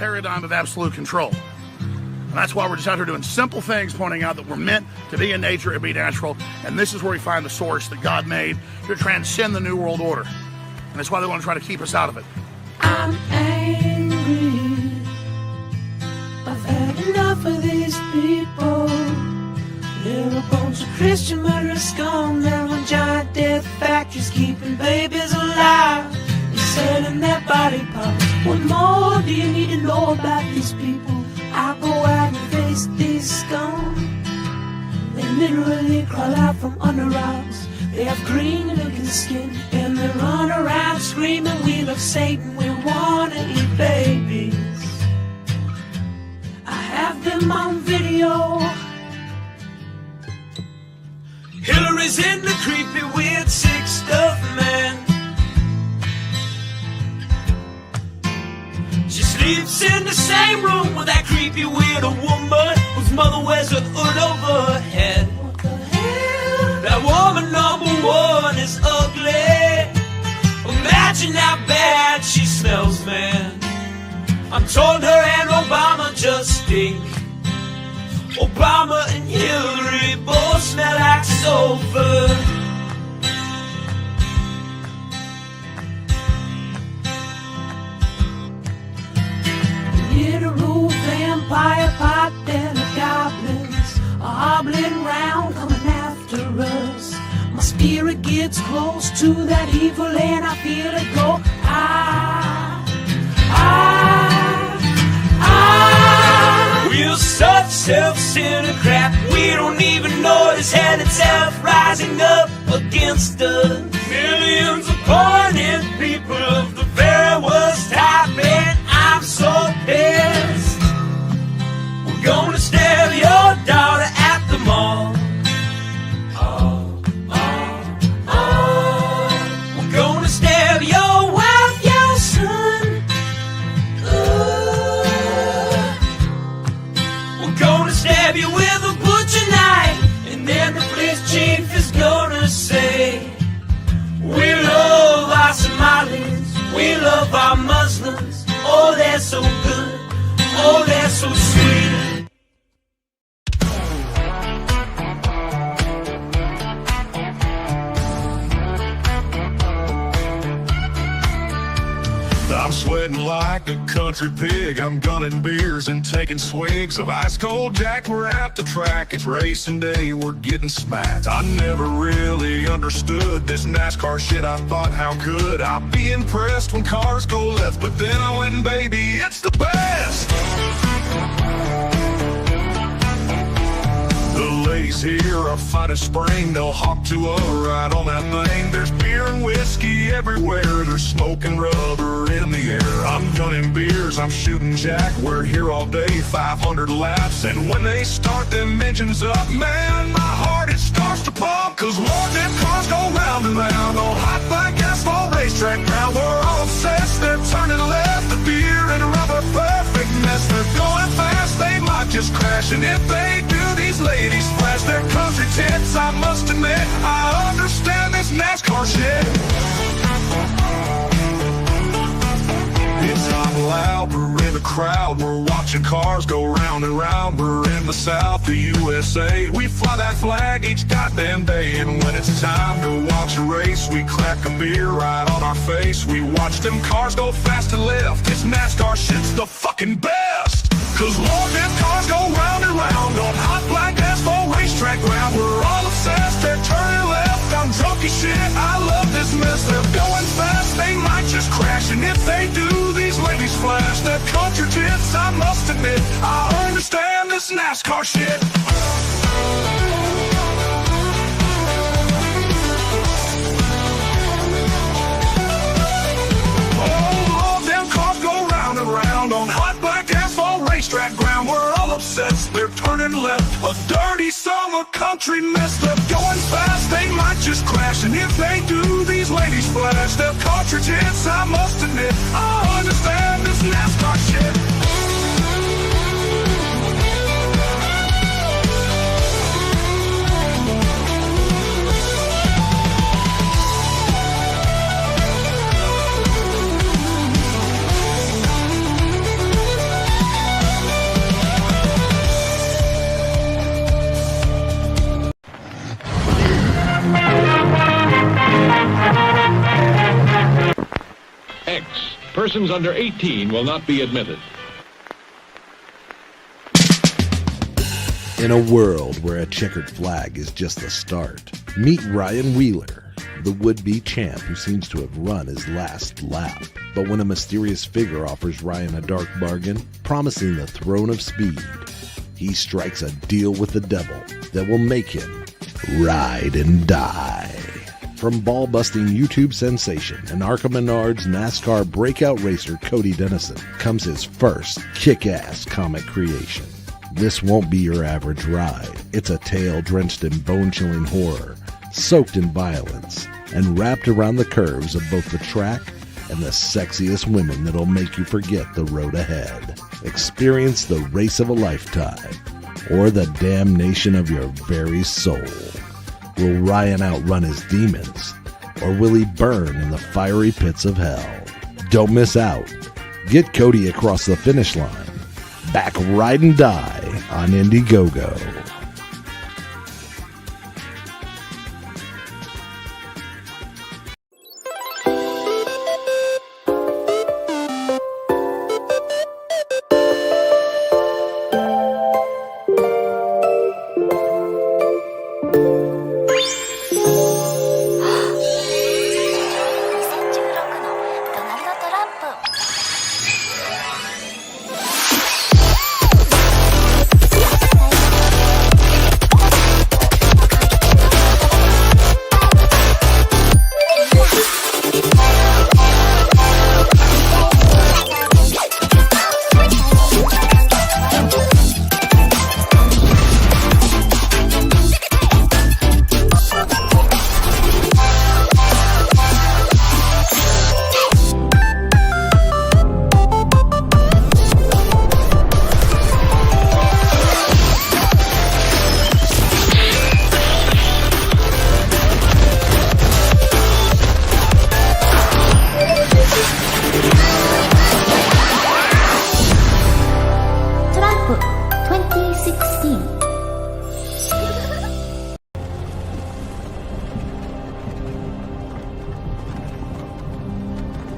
paradigm of absolute control. And that's why we're just out here doing simple things, pointing out that we're meant to be in nature and be natural. And this is where we find the source that God made to transcend the New World Order. And that's why they want to try to keep us out of it. I'm angry. I've had enough of these people. They're a bunch of Christian murderers scum. They're on giant death factories keeping babies alive and selling their body parts. What more do you need to know about these people? I go out and face these scum. They literally crawl out from under rocks. They have green looking skin and they run around screaming, we love Satan, we wanna eat babies. I have them on video. Hillary's in the creepy weird sick stuff, man. She sleeps in the same room with that creepy weird woman whose mother wears a hood over her head. What the hell? That woman number one is ugly. Imagine how bad she smells, man. I'm told her and Obama just stink. Obama and Hillary both smell like sulfur. Literal vampire pot and the goblins are hobbling round coming after us. My spirit gets close to that evil and I feel it go. We're such self-centered crap. We don't even notice hell itself rising up against us. Millions of pointed people of the very worst type, and I'm so pissed. We're gonna stab your daughter at the mall. We're gonna stab your wife, your son. We're gonna stab you with a butcher knife, and then the police chief is gonna say, we love our Somalis, we love our Muslims. Oh, they're so good, oh, they're so sweet. I'm sweating like a country pig. I'm gunning beers and taking swigs of ice cold Jack. We're at the track, it's racing day, we're getting smacked. I never really understood this NASCAR shit. I thought, how could I be impressed when cars go left? But then I went and baby, it's the best. The ladies here are fine as spring. They'll hop to a ride on that thing. There's beer and whiskey everywhere. There's smoke and rubber in the air. I'm gunning beers, I'm shooting Jack. We're here all day, 500 laps. And when they start them engines up, man, my heart, it starts to pump. Cause Lord, them cars go round and round on hot black asphalt racetrack ground. We're all obsessed, they're turning left. The beer and rubber, perfect mess. They're going fast, they might just crash. And if they do, these ladies flash their country tits. I must admit, I understand this NASCAR shit. It's not loud, we're in the crowd. We're watching cars go round and round. We're in the South, the USA. We fly that flag each goddamn day. And when it's time to watch a race, we crack a beer right on our face. We watch them cars go fast and left. This NASCAR shit's the fucking best. Cause Lord, them cars go round and round on hot black asphalt racetrack ground. We're all obsessed, they're turning left. I'm drunk as shit, I love this mess. They're going fast, they might just crash. And if they do, these ladies flash their country tits. I must admit, I understand this NASCAR shit. Oh, Lord, them cars go round and round on hot black asphalt racetrack ground. We're all obsessed, they're turning left. A dirty summer country mess. They're going fast, they might just crash. And if they do, these ladies flash their country tits. I must admit, I understand this NASCAR shit. X. Persons under 18 will not be admitted. In a world where a checkered flag is just the start, meet Ryan Wheeler, the would-be champ who seems to have run his last lap. But when a mysterious figure offers Ryan a dark bargain, promising the throne of speed, he strikes a deal with the devil that will make him ride and die. From ball-busting YouTube sensation and Arca Menard's NASCAR breakout racer Cody Dennison comes his first kick-ass comic creation. This won't be your average ride. It's a tale drenched in bone-chilling horror, soaked in violence, and wrapped around the curves of both the track and the sexiest women that'll make you forget the road ahead. Experience the race of a lifetime, or the damnation of your very soul. Will Ryan outrun his demons, or will he burn in the fiery pits of hell? Don't miss out. Get Cody across the finish line. Back Ride and Die on Indiegogo.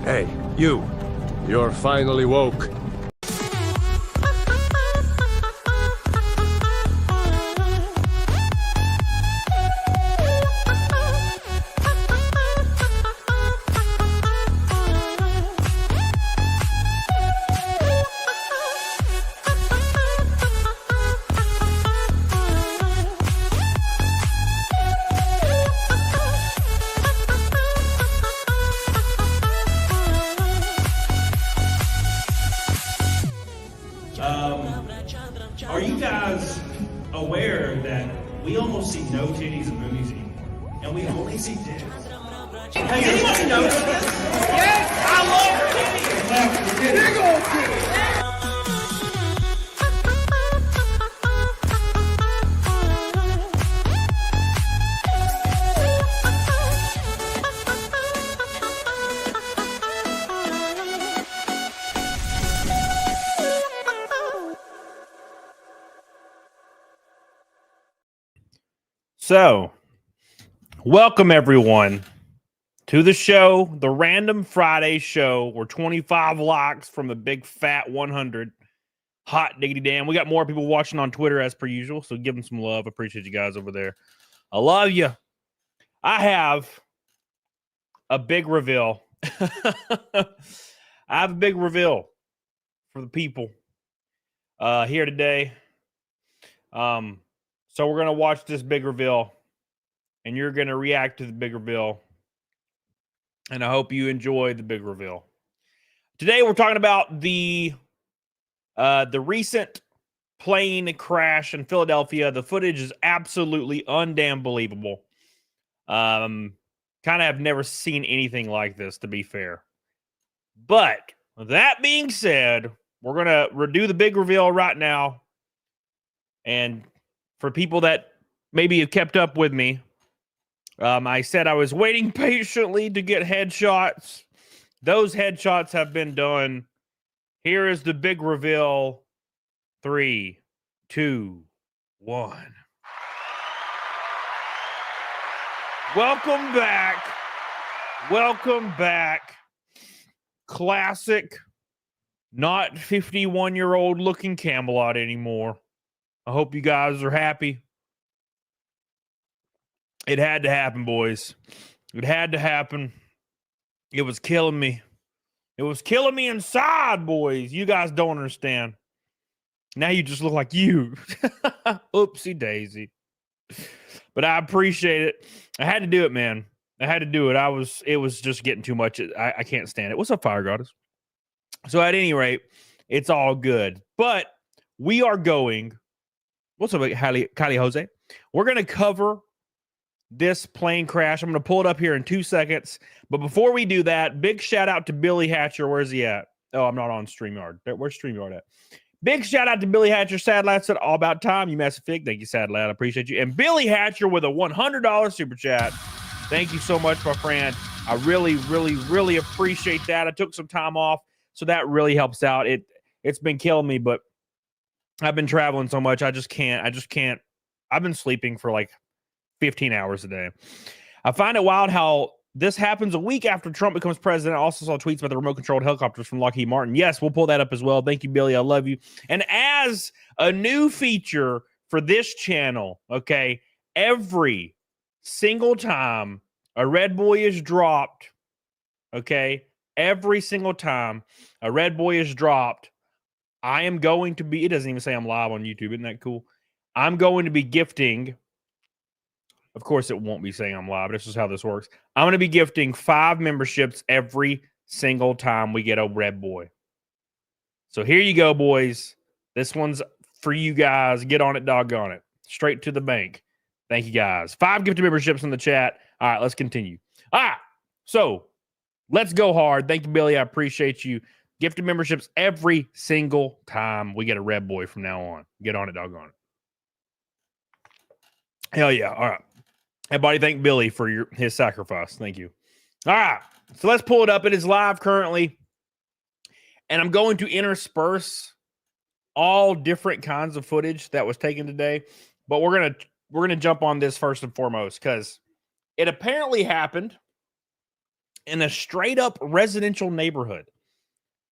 Hey, you. You're finally woke. Are you guys aware that we almost see no titties in movies anymore? And we only see titties. Hey, anybody notice this? Yes, I love titties! Big old titties! So, welcome everyone to the show, the Random Friday show. We're 25 likes from a big fat 100. Hot diggity damn. We got more people watching on Twitter as per usual, so give them some love. Appreciate you guys over there. I love you. I have a big reveal. I have a big reveal for the people here today. So we're going to watch this big reveal, and you're going to react to the big reveal, and I hope you enjoy the big reveal. Today we're talking about the recent plane crash in Philadelphia. The footage is absolutely undamn believable. Kind of have never seen anything like this, to be fair. But that being said, we're going to redo the big reveal right now, and for people that maybe have kept up with me, I said I was waiting patiently to get headshots. Those headshots have been done. Here is the big reveal. 3, 2, 1. Welcome back. Welcome back. classic, not 51-year-old looking Camelot anymore. I hope you guys are happy. It had to happen, boys. It had to happen. It was killing me. It was killing me inside, boys. You guys don't understand. Now you just look like you. Oopsie daisy. But I appreciate it. I had to do it, man. I had to do it. It was just getting too much. I can't stand it. What's up, Fire Goddess? So at any rate, it's all good. But we are going. What's up, Kylie Jose? We're going to cover this plane crash. I'm going to pull it up here in 2 seconds. But before we do that, big shout out to Billy Hatcher. Where's he at? Oh, I'm not on StreamYard. Where's StreamYard at? Big shout out to Billy Hatcher. Sad Lad said, all about time. You massive fig. Thank you, Sad Lad. I appreciate you. And Billy Hatcher with a $100 super chat. Thank you so much, my friend. I really, really, really appreciate that. I took some time off, so that really helps out. It's been killing me, but I've been traveling so much. I just can't. I've been sleeping for like 15 hours a day. I find it wild how this happens a week after Trump becomes president. I also saw tweets about the remote-controlled helicopters from Lockheed Martin. Yes, we'll pull that up as well. Thank you, Billy. I love you. And as a new feature for this channel, okay, every single time a red boy is dropped, okay, every single time a red boy is dropped, I am going to be, it doesn't even say I'm live on YouTube. Isn't that cool? I'm going to be gifting. Of course, it won't be saying I'm live. This is how this works. I'm going to be gifting 5 memberships every single time we get a red boy. So here you go, boys. This one's for you guys. Get on it, doggone it. Straight to the bank. Thank you, guys. 5 gifted memberships in the chat. All right, let's continue. All right, so let's go hard. Thank you, Billy. I appreciate you. Gifted memberships every single time we get a red boy from now on. Get on it, doggone it. Hell yeah. All right. Everybody thank Billy for his sacrifice. Thank you. All right. So let's pull it up. It is live currently. And I'm going to intersperse all different kinds of footage that was taken today. But we're gonna jump on this first and foremost because it apparently happened in a straight up residential neighborhood.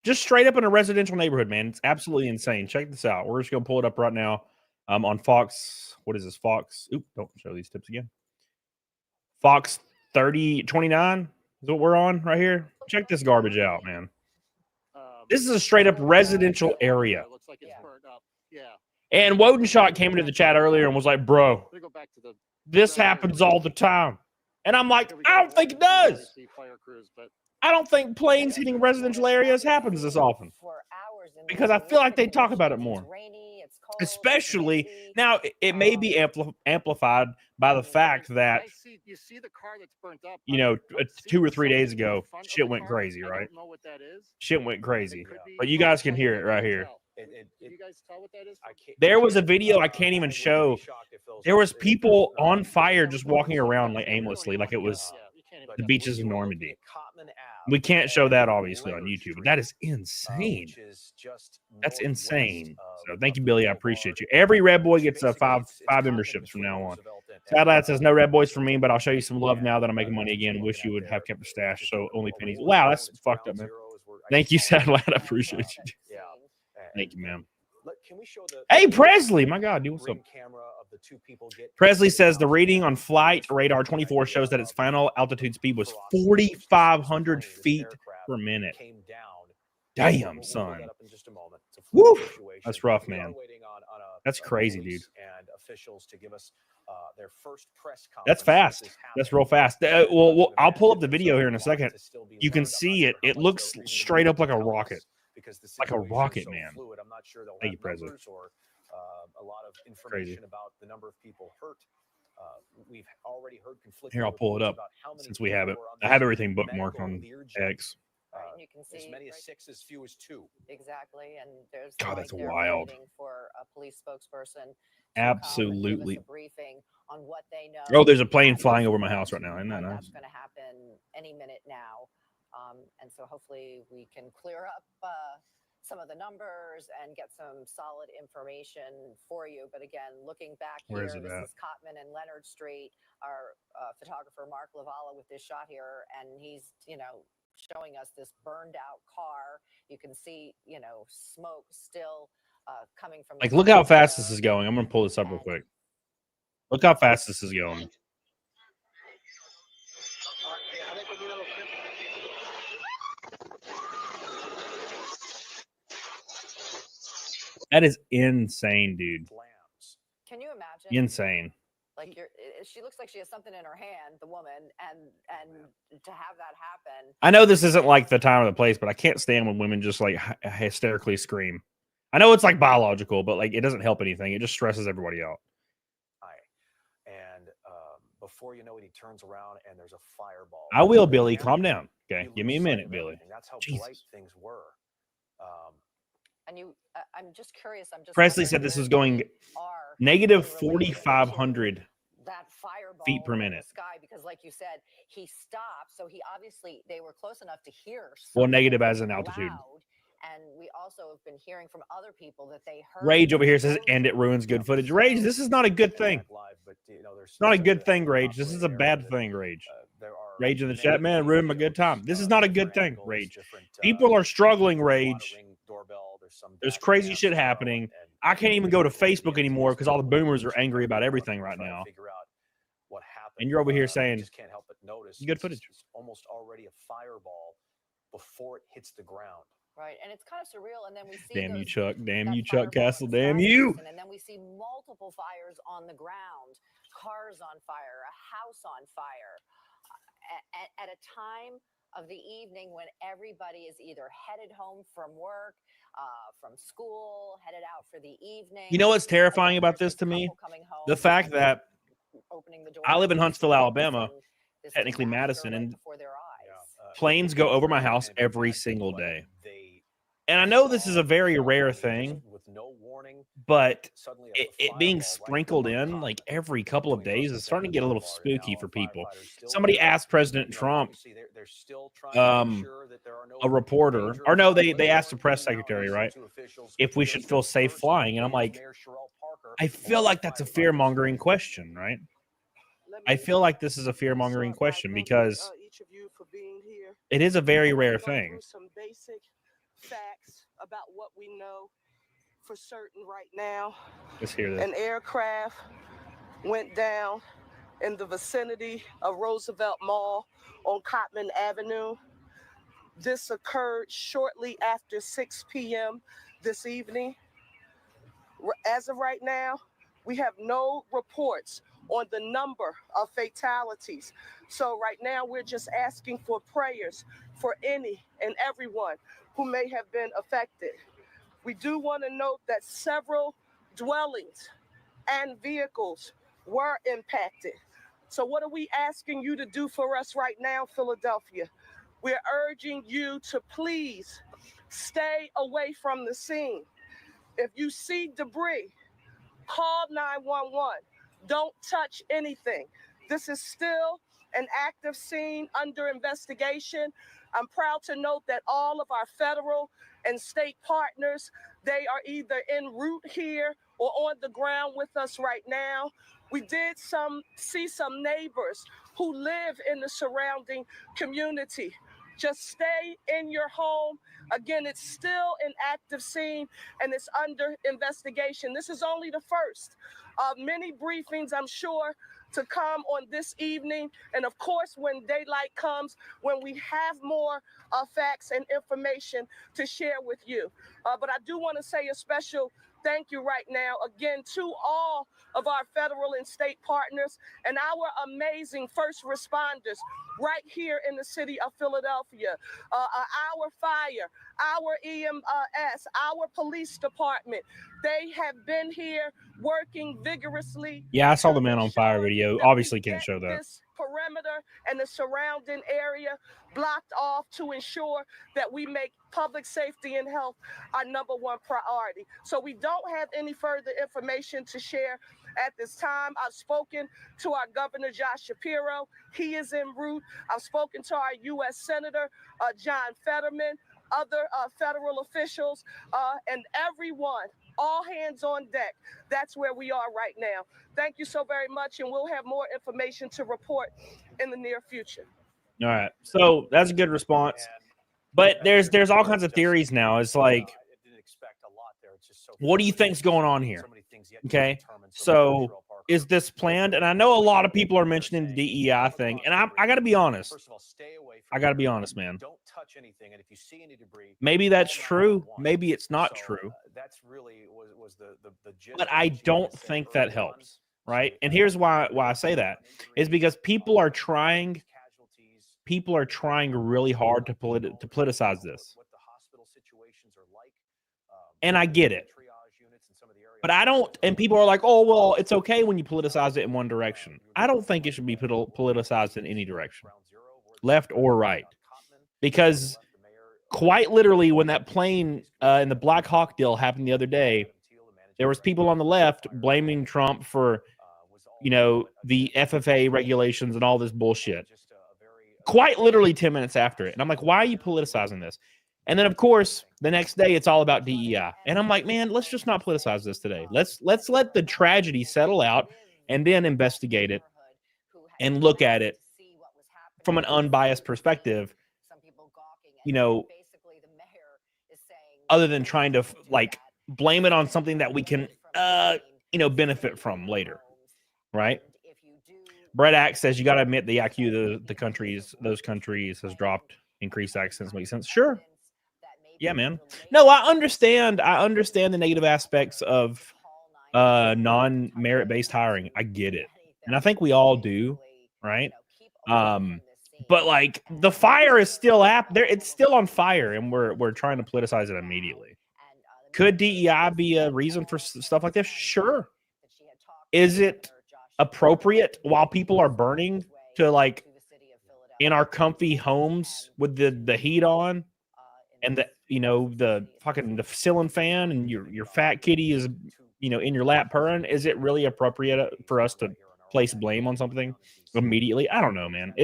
Just straight up in a residential neighborhood, man. It's absolutely insane. Check this out. We're just gonna pull it up right now on Fox. What is this? Fox. Oop, don't show these tips again. Fox 3029 is what we're on right here. Check this garbage out, man. This is a straight up residential area. Looks like it's burned up. Yeah. And Wodenshot came into the chat earlier and was like, bro, this happens all the time. And I'm like, I don't think it does. I don't think planes hitting residential areas happens this often. Because I feel like they talk about it more. Especially now, it may be amplified by the fact that you see the car that's burnt up. 2 or 3 days ago, shit went crazy, right? I don't know what that is. Shit went crazy, but you guys can hear it right here. You guys tell what that is? There was a video I can't even show. There was people on fire just walking around like aimlessly, like it was the beaches of Normandy. We can't show that obviously on YouTube, but that is insane. That's insane. So thank you, Billy. I appreciate you. Every red boy gets five memberships from now on. Sad Lad says no red boys for me, but I'll show you some love now that I'm making money again. Wish you would have kept the stash. So only pennies. Wow, that's fucked up, man. Thank you, Sad Lad. I appreciate you. Thank you, man. Hey, Presley. My God, dude, what's up? Presley says the reading on Flight Radar 24 shows that its final altitude speed was 4,500 feet per minute. Damn, son. Woo! That's rough, man. That's crazy, dude. That's fast. That's real fast. Well, I'll pull up the video here in a second. You can see it. It looks straight up like a rocket. Like a rocket, man. Thank you, President. A lot of information about the number of people hurt. We've already heard conflicting. Here, I'll pull it up since we have it. I have everything bookmarked on X. You can see as many as 6, as few as 2. Exactly, and there's God, that's wild. For a police spokesperson. Absolutely. Briefing on what they know. Oh, there's a plane flying over my house right now. Isn't that nice? That's going to happen any minute now, and so hopefully we can clear up some of the numbers and get some solid information for you. But again, looking back here, this is Cotman and Leonard Street, our photographer Mark Lavala with this shot here, and he's, showing us this burned out car. You can see, smoke still coming from. Like, look how fast this is going. I'm gonna pull this up real quick. Look how fast this is going. That is insane, dude. Can you imagine? Insane. Like she looks like she has something in her hand, the woman, and to have that happen. I know this isn't like the time or the place, but I can't stand when women just like hysterically scream. I know it's like biological, but like it doesn't help anything. It just stresses everybody out. And before you know it, he turns around and there's a fireball. I will, Billy. Calm down. Okay, give me a minute, Billy. And that's how bright things were. And I'm just curious. Presley said this was going negative 4,500 that fireball feet per in minute. the sky, because like you said, he stopped, so they were close enough to hear. Well, negative as in altitude. Loud, and we also have been hearing from other people that they heard. Rage over here says, and it ruins good footage. Rage, this is not a good thing. It's not a good thing, Rage. This is a bad thing, Rage. Rage in the chat, man, ruined my good time. This is not a good thing, Rage. People are struggling, Rage. There's crazy shit happening. I can't even go to Facebook anymore because all the boomers are angry about everything right now. And you're over here saying, can't help but notice good footage. It's almost already a fireball before it hits the ground. Right, and it's kind of surreal. And then we see damn you, Chuck. Damn you, Chuck Castle. Damn you. And then we see multiple fires on the ground, cars on fire, a house on fire, at a time of the evening when everybody is either headed home from work, from school, headed out for the evening. You know what's terrifying about this to me? The fact that I live in Huntsville, Alabama, technically Madison, and planes go over my house every single day. And I know this is a very rare thing, but it being sprinkled in like every couple of days is starting to get a little spooky for people. Somebody asked President Trump, a reporter, or no, they asked the press secretary, right, if we should feel safe flying. And I'm like, I feel like that's a fear-mongering question, right? I feel like this is a fear-mongering question because it is a very rare thing. Some basic facts about what we know for certain right now. Let's hear this. An aircraft went down in the vicinity of Roosevelt Mall on Cottman Avenue. This occurred shortly after 6 p.m. this evening. As of right now, we have no reports on the number of fatalities. So right now, we're just asking for prayers for any and everyone who may have been affected. We do want to note that several dwellings and vehicles were impacted. So what are we asking you to do for us right now, Philadelphia? We're urging you to please stay away from the scene. If you see debris, call 911. Don't touch anything. This is still an active scene under investigation. I'm proud to note that all of our federal and state partners, they are either en route here or on the ground with us right now. We did see some neighbors who live in the surrounding community. Just stay in your home. Again, it's still an active scene and it's under investigation. This is only the first of many briefings, I'm sure, to come on this evening. And of course, when daylight comes, when we have more facts and information to share with you. But I do want to say a special thank you right now, again, to all of our federal and state partners and our amazing first responders right here in the city of Philadelphia. Our fire, our EMS, our police department, they have been here working vigorously. Yeah, I saw the Man on Fire video. Obviously can't show that. This perimeter and the surrounding area blocked off to ensure that we make public safety and health our number one priority. So we don't have any further information to share at this time. I've spoken to our Governor Josh Shapiro. He is en route. I've spoken to our U.S. Senator John Fetterman, other federal officials, and everyone All hands on deck. That's where we are right now. Thank you so very much, and we'll have more information to report in the near future. All right. So that's a good response. But there's all kinds of theories now. It's like, what do you think's going on here? Okay. So is this planned? And I know a lot of people are mentioning the DEI thing. And I got to be honest. I got to be honest, man. Don't touch anything, and if you see any debris, maybe that's true. Maybe it's not true. That's really was the gist. But I don't think that helps, right? And here's why I say that is because people are trying really hard to politicize this. And I get it. But I don't, and people are like, oh, well, it's okay when you politicize it in one direction. I don't think it should be politicized in any direction, left or right. Because quite literally, when that plane in the Black Hawk deal happened the other day, there was people on the left blaming Trump for, the FFA regulations and all this bullshit. Quite literally 10 minutes after it. And I'm like, why are you politicizing this? And then, of course, the next day, it's all about DEI. And I'm like, man, let's just not politicize this today. Let's let the tragedy settle out and then investigate it and look at it from an unbiased perspective, other than trying to, blame it on something that we can, benefit from later, right? Brett Axe says you got to admit the IQ of those countries has dropped. Increased accents makes sense. Sure. Yeah, man. No, I understand the negative aspects of non-merit based hiring. I get it. And I think we all do, right? But the fire is still there. It's still on fire, and we're trying to politicize it immediately. Could DEI be a reason for stuff like this? Sure. Is it appropriate while people are burning to in our comfy homes with the heat on and the the ceiling fan and your fat kitty is in your lap purring? Is it really appropriate for us to place blame on something immediately? I don't know, man.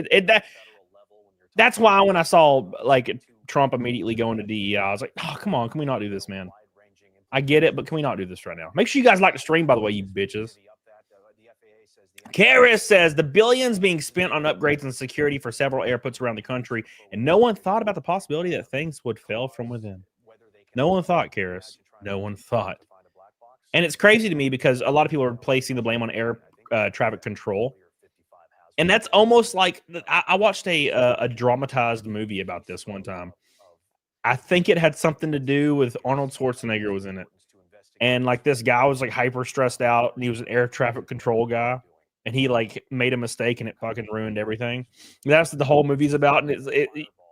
That's why when I saw Trump immediately going to DEI, I was like, oh, come on, can we not do this, man? I get it, but can we not do this right now? Make sure you guys like the stream, by the way, you bitches. Karis says the billions being spent on upgrades and security for several airports around the country, and no one thought about the possibility that things would fail from within. No one thought, Karis. No one thought. And it's crazy to me because a lot of people are placing the blame on air traffic control. And that's almost like I watched a dramatized movie about this one time. I think it had something to do with Arnold Schwarzenegger was in it. And this guy was hyper stressed out, and he was an air traffic control guy. And he made a mistake, and it fucking ruined everything. That's what the whole movie's about, and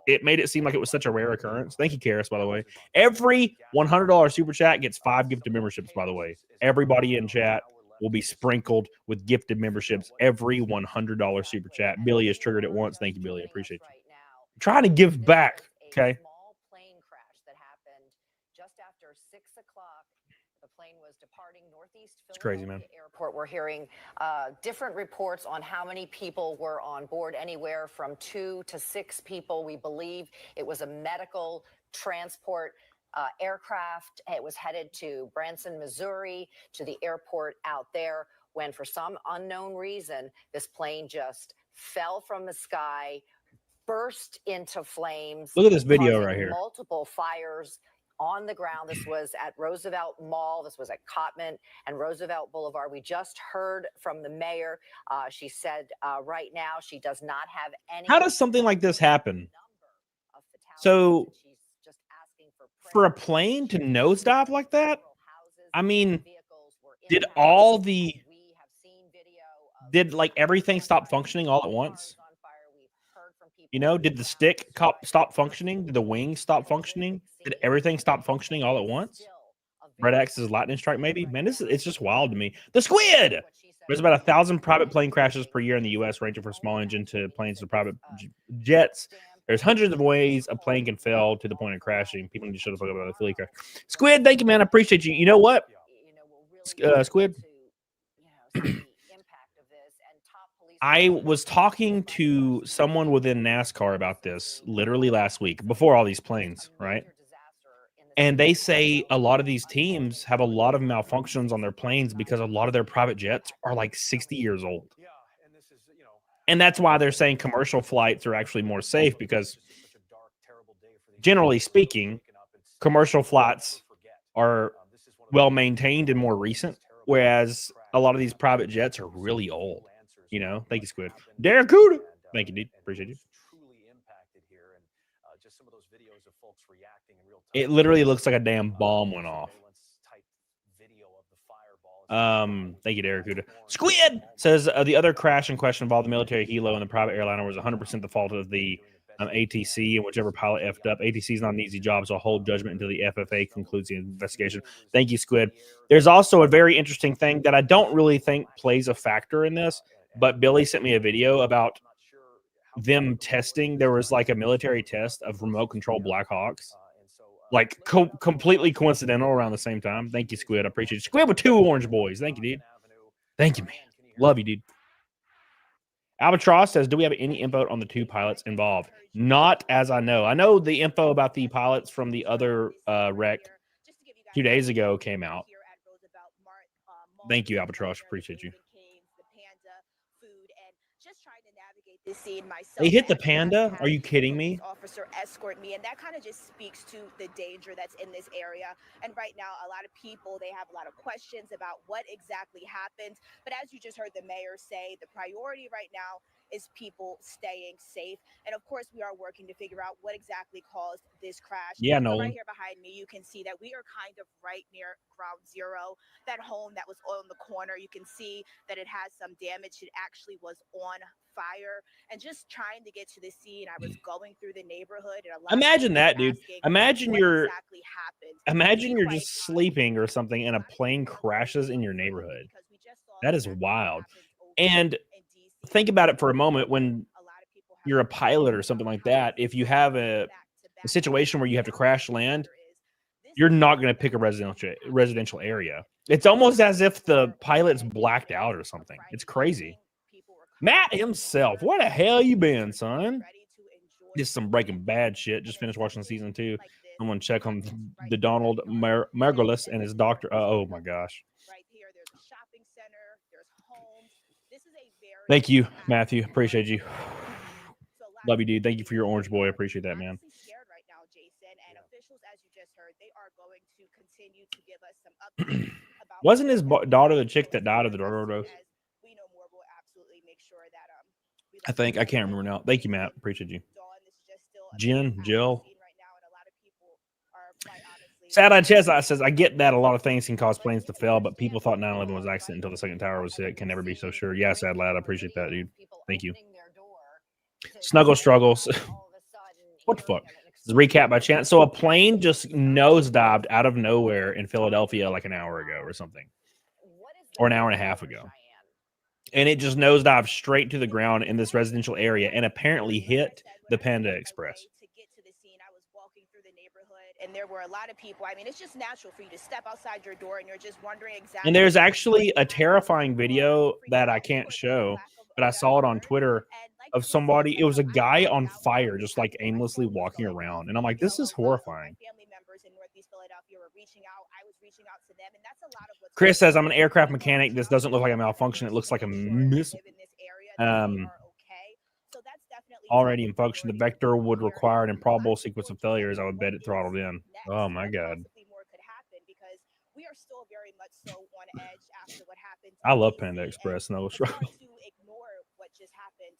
it made it seem like it was such a rare occurrence. Thank you, Karis, by the way. Every $100 super chat gets 5 gifted memberships, by the way. Everybody in chat will be sprinkled with gifted memberships. Every $100 super chat. Billy has triggered it once. Thank you, Billy. I appreciate you. I'm trying to give back, okay? It's crazy, man. Airport, we're hearing different reports on how many people were on board, anywhere from 2 to 6 people. We believe it was a medical transport aircraft. It was headed to Branson, Missouri, to the airport out there, when for some unknown reason, this plane just fell from the sky, burst into flames. Look at this video right here. Multiple fires on the ground. This was at Roosevelt Mall. This was at Cottman and Roosevelt Boulevard. We just heard from the mayor. She said right now she does not have any. How does something like this happen? So for a plane to nosedive like that? I mean, did everything stop functioning all at once? Did the stick stop functioning? Did the wings stop functioning? Did everything stop functioning all at once? Red Axe's lightning strike, maybe? Man, it's just wild to me. The squid! There's about 1,000 private plane crashes per year in the U.S., ranging from small engine to planes to private jets. There's hundreds of ways a plane can fail to the point of crashing. People need to shut the fuck up about the Philly crash. Squid, thank you, man. I appreciate you. You know what? Squid? I was talking to someone within NASCAR about this literally last week, before all these planes, right? And they say a lot of these teams have a lot of malfunctions on their planes because a lot of their private jets are like 60 years old. And that's why they're saying commercial flights are actually more safe because, generally speaking, commercial flights are well maintained and more recent, whereas a lot of these private jets are really old. You know, thank you, Squid. Derek Cuda. Thank you, dude. Appreciate you. It literally looks like a damn bomb went off. Thank you, Derek Cuda. Squid says the other crash in question involved the military helo and the private airliner was 100% the fault of the ATC and whichever pilot effed up. ATC is not an easy job, so I'll hold judgment until the FFA concludes the investigation. Thank you, Squid. There's also a very interesting thing that I don't really think plays a factor in this, but Billy sent me a video about them testing. There was like a military test of remote control Black Hawks, like completely coincidental around the same time. Thank you, Squid. I appreciate it. Squid with 2 orange boys. Thank you, dude. Thank you, man. Love you, dude. Albatross says, do we have any info on the 2 pilots involved? Not as I know. I know the info about the pilots from the other wreck 2 days ago came out. Thank you, Albatross. Appreciate you. They hit the Panda? Are you kidding me? Officer escort me, and that kind of just speaks to the danger that's in this area. And right now, a lot of people, they have a lot of questions about what exactly happened. But as you just heard the mayor say, the priority right now is people staying safe. And of course, we are working to figure out what exactly caused this crash. Yeah, no. Nolan. Right here behind me, you can see that we are kind of right near ground zero. That home that was on the corner, you can see that it has some damage. It actually was on fire. And just trying to get to the scene, I was going through the neighborhood. And a lot Imagine that, dude. Imagine you're exactly happened. imagine you're just sleeping or something and a plane crashes in your neighborhood. That is wild. And think about it for a moment. When you're a pilot or something like that, if you have a situation where you have to crash land, you're not going to pick a residential area. It's almost as if the pilot's blacked out or something. It's crazy. Matt himself, where the hell you been, son? Just some Breaking Bad shit. Just finished watching season 2. I'm gonna check on the Donald Margulis and his doctor. Oh my gosh. Thank you, Matthew. Appreciate you. Love you, dude. Thank you for your orange boy. I appreciate that, man. Wasn't his daughter the chick that died of the drug overdose? I think. I can't remember now. Thank you, Matt. Appreciate you. Jill. Sad-eyed Chestnut says, I get that a lot of things can cause planes to fail, but people thought 9/11 was an accident until the second tower was hit. Can never be so sure. Yeah, sad lad. I appreciate that, dude. Thank you. Snuggle struggles. What the fuck? This is a recap by chance. So a plane just nosedived out of nowhere in Philadelphia like an hour ago or something. Or an hour and a half ago. And it just nosedived straight to the ground in this residential area and apparently hit the Panda Express. And there were a lot of people. I mean, it's just natural for you to step outside your door and you're just wondering exactly. And there's actually a terrifying video that I can't show, but I saw it on Twitter of somebody. It was a guy on fire, just like aimlessly walking around. And I'm like, this is horrifying. Chris says, I'm an aircraft mechanic. This doesn't look like a malfunction. It looks like a missile. Already in function, the vector would require an improbable sequence of failures. I would bet it throttled in. Oh my god! I love Panda Express. No struggle. What just happened,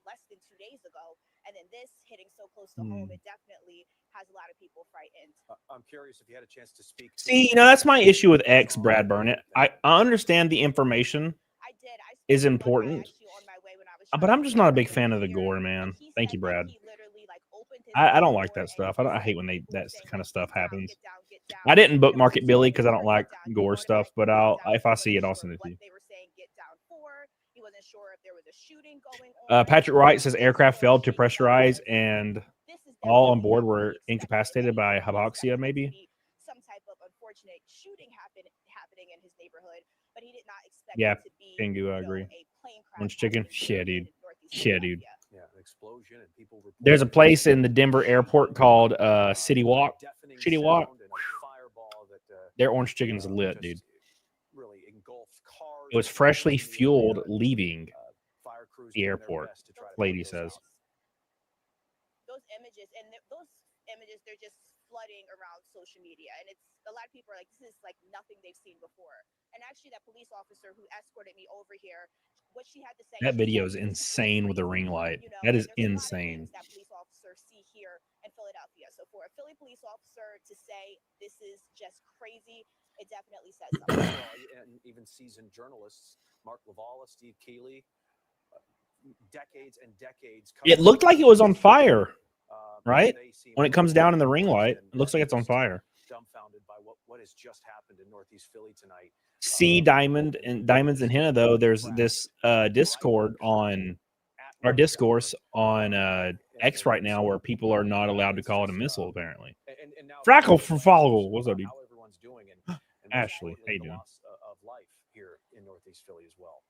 less than 2 days ago, and then this hitting so close to home, it definitely has a lot of people frightened. I'm curious if you had a chance to speak. See, that's my issue with X, Brad Burnett. I understand the information is important. But I'm just not a big fan of the gore, man. Thank you, Brad. I don't like that stuff. I hate when that kind of stuff happens. I didn't bookmark it, Billy, because I don't like gore stuff. But if I see it, I'll send it to you. Patrick Wright says aircraft failed to pressurize and all on board were incapacitated by hypoxia, maybe. Some type of unfortunate shooting happening in his neighborhood, but he did not expect Yeah, it to be. Pingu, I agree. Orange chicken? Yeah, dude. Yeah, dude. Yeah, an explosion and people. There's a place in the Denver airport called City Walk. City Walk. Their orange chicken's lit, dude. Really engulfed cars. It was freshly fueled leaving Fire crews the doing their airport, best to try to put lady those says. out. Those images they're just flooding around social media, and it's a lot of people are like, this is like nothing they've seen before. And actually that police officer who escorted me over here, what she had to say, That she video said, is insane with the ring light. you know, That and is there's a lot of insane. things that police officers see here in Philadelphia. So for a Philly police officer to say this is just crazy, it definitely says something. And even seasoned journalists, Mark Lavala, Steve Keeley, decades and decades. It looked like it was on fire, right? When it comes down in the ring light, it looks like it's on fire. Dumbfounded by what has just happened in Northeast Philly tonight. See Diamonds and Henna, though, there's this Discord on our discourse on X right now where people are not allowed to call it a missile, apparently. Frackle for follow. What's up, dude? How everyone's doing, and Ashley, how you the doing? loss of life here in Northeast Philly as well.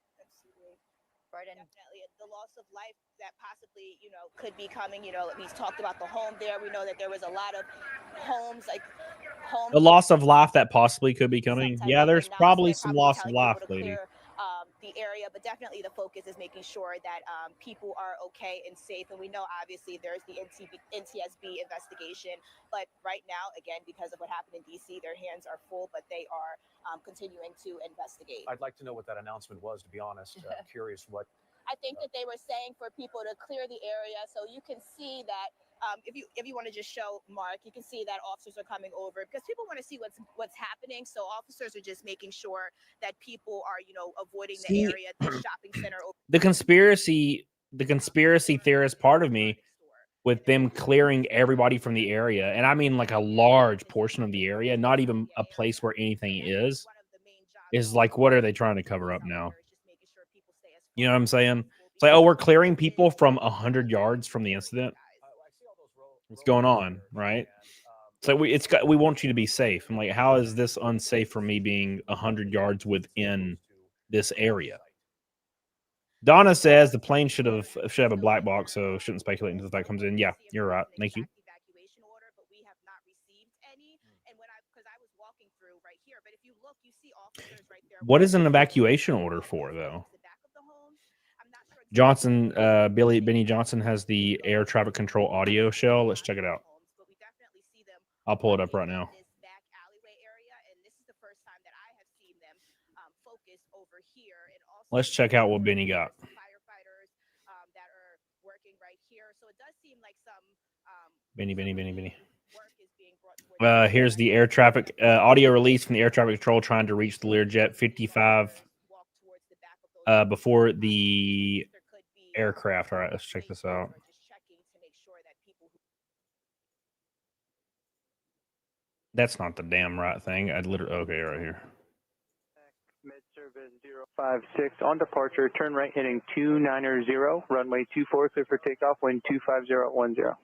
Right, and definitely the loss of life that possibly, you know, could be coming. You know, we talked about the home there. We know that there was a lot of homes, like homes. The loss of life that possibly could be coming. Yeah, there's probably some loss of life, lady. The area, but definitely the focus is making sure that people are okay and safe. And we know obviously there's the NTSB investigation, but right now, again, because of what happened in DC, their hands are full, but they are continuing to investigate. I'd like to know what that announcement was, to be honest. I'm curious what. I think that they were saying for people to clear the area, so you can see that if you want to just show Mark, you can see that officers are coming over because people want to see what's happening. So officers are just making sure that people are, you know, avoiding the area, the shopping center. The conspiracy theorist part of me, with them clearing everybody from the area, and I mean like a large portion of the area, not even a place where anything is like, what are they trying to cover up now? You know what I'm saying? It's like, oh, we're clearing people from 100 yards from the incident. What's going on, right? It's like we want you to be safe. I'm like, how is this unsafe for me being 100 yards within this area? Donna says the plane should have a black box, so shouldn't speculate until that comes in. Yeah, you're right. Thank you. What is an evacuation order for, though? Johnson, Benny Johnson has the air traffic control audio shell. Let's check it out. I'll pull it up right now. Let's check out what Benny got. Benny. Here's the air traffic audio release from the air traffic control trying to reach the Learjet 55 before the aircraft. All right, let's check this out. That's not the damn right thing. I'd literally okay right here. Med service 056 on departure. Turn right heading 290. Runway 24 clear for takeoff. Wind 25010.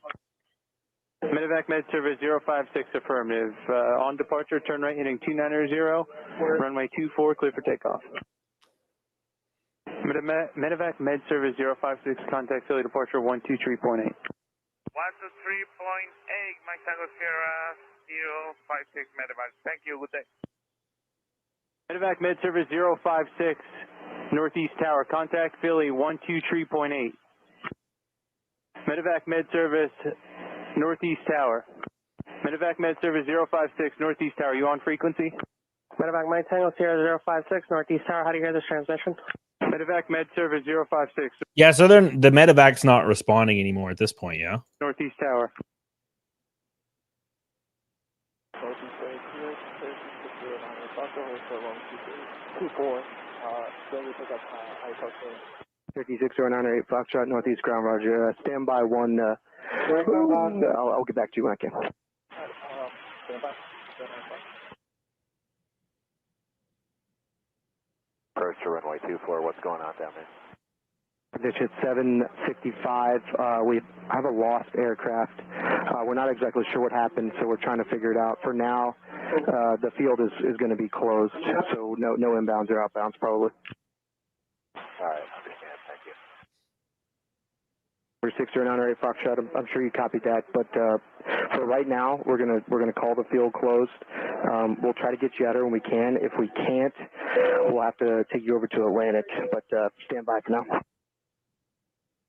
Medevac Med service 056 affirmative. On departure. Turn right heading 290. Runway 24 clear for takeoff. Medevac Med service 056 contact Philly departure 123.8. 123.8 Mike Tango Sierra 056 Medevac. Thank you. Good day. Medevac Med service 056 Northeast Tower. Contact Philly 123.8. Medevac Med service Northeast Tower. Medevac Med service 056 Northeast Tower. You on frequency? Medevac Med Tango Sierra 056 Northeast Tower. How do you hear this transmission? Medevac Med service 056. Yeah, so then the Medevac's not responding anymore at this point, yeah? Northeast Tower. Turkey 6098 Foxtrot Northeast Ground Roger. Stand by one. I'll get back to you when I can. Approach to runway 24. What's going on down there? Condition 765. We have a lost aircraft. We're not exactly sure what happened, so we're trying to figure it out. For now, the field is going to be closed, so no inbounds or outbounds probably. All right, understand. Thank you. 609 Foxtrot. I'm sure you copied that, but for right now, we're gonna call the field closed. We'll try to get you out here when we can. If we can't, we'll have to take you over to Atlantic. But stand by for now.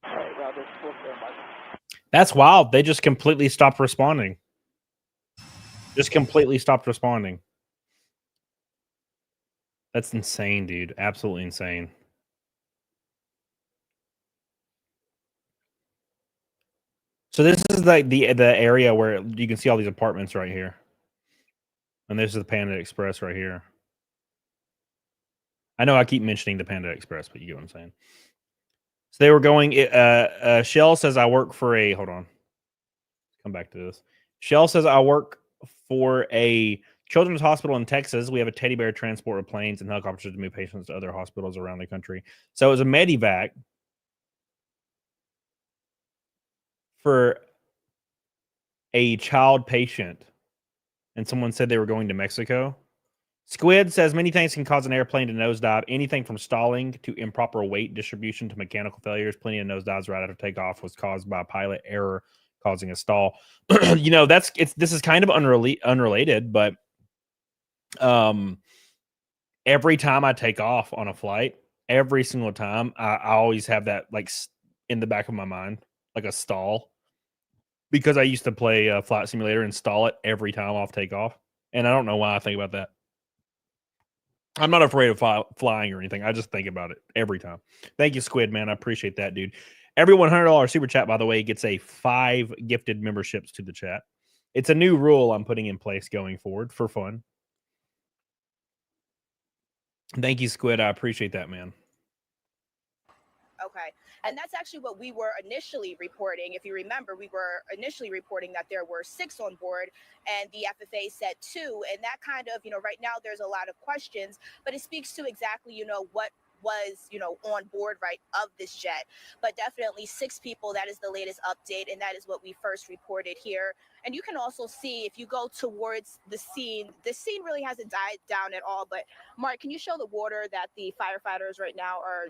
All right, Roger. We'll stand by. That's wild. They just completely stopped responding. Just completely stopped responding. That's insane, dude. Absolutely insane. So this is like the area where you can see all these apartments right here. And this is the Panda Express right here. I know I keep mentioning the Panda Express, but you get what I'm saying. So they were going, Shell says I work for a, hold on. Come back to this. Shell says I work for a children's hospital in Texas. We have a teddy bear transport with planes and helicopters to move patients to other hospitals around the country. So it was a medevac for a child patient. And someone said they were going to Mexico. Squid says many things can cause an airplane to nosedive. Anything from stalling to improper weight distribution to mechanical failures. Plenty of nosedives right after takeoff was caused by pilot error causing a stall. You know, this is kind of unrelated, but every time I take off on a flight, every single time, I always have that like in the back of my mind, like a stall, because I used to play Flight Simulator and stall it every time off takeoff, and I don't know why I think about that. I'm not afraid of flying or anything. I just think about it every time. Thank you, Squid, man. I appreciate that, dude. Every $100 super chat, by the way, gets a 5 gifted memberships to the chat. It's a new rule I'm putting in place going forward for fun. Thank you, Squid. I appreciate that, man. Okay. And that's actually what we were initially reporting. If you remember, we were initially reporting that there were 6 on board and the FFA said 2. And that kind of, right now there's a lot of questions, but it speaks to exactly, what was, on board, right, of this jet. But definitely 6 people, that is the latest update. And that is what we first reported here. And you can also see if you go towards the scene really hasn't died down at all. But Mark, can you show the water that the firefighters right now are,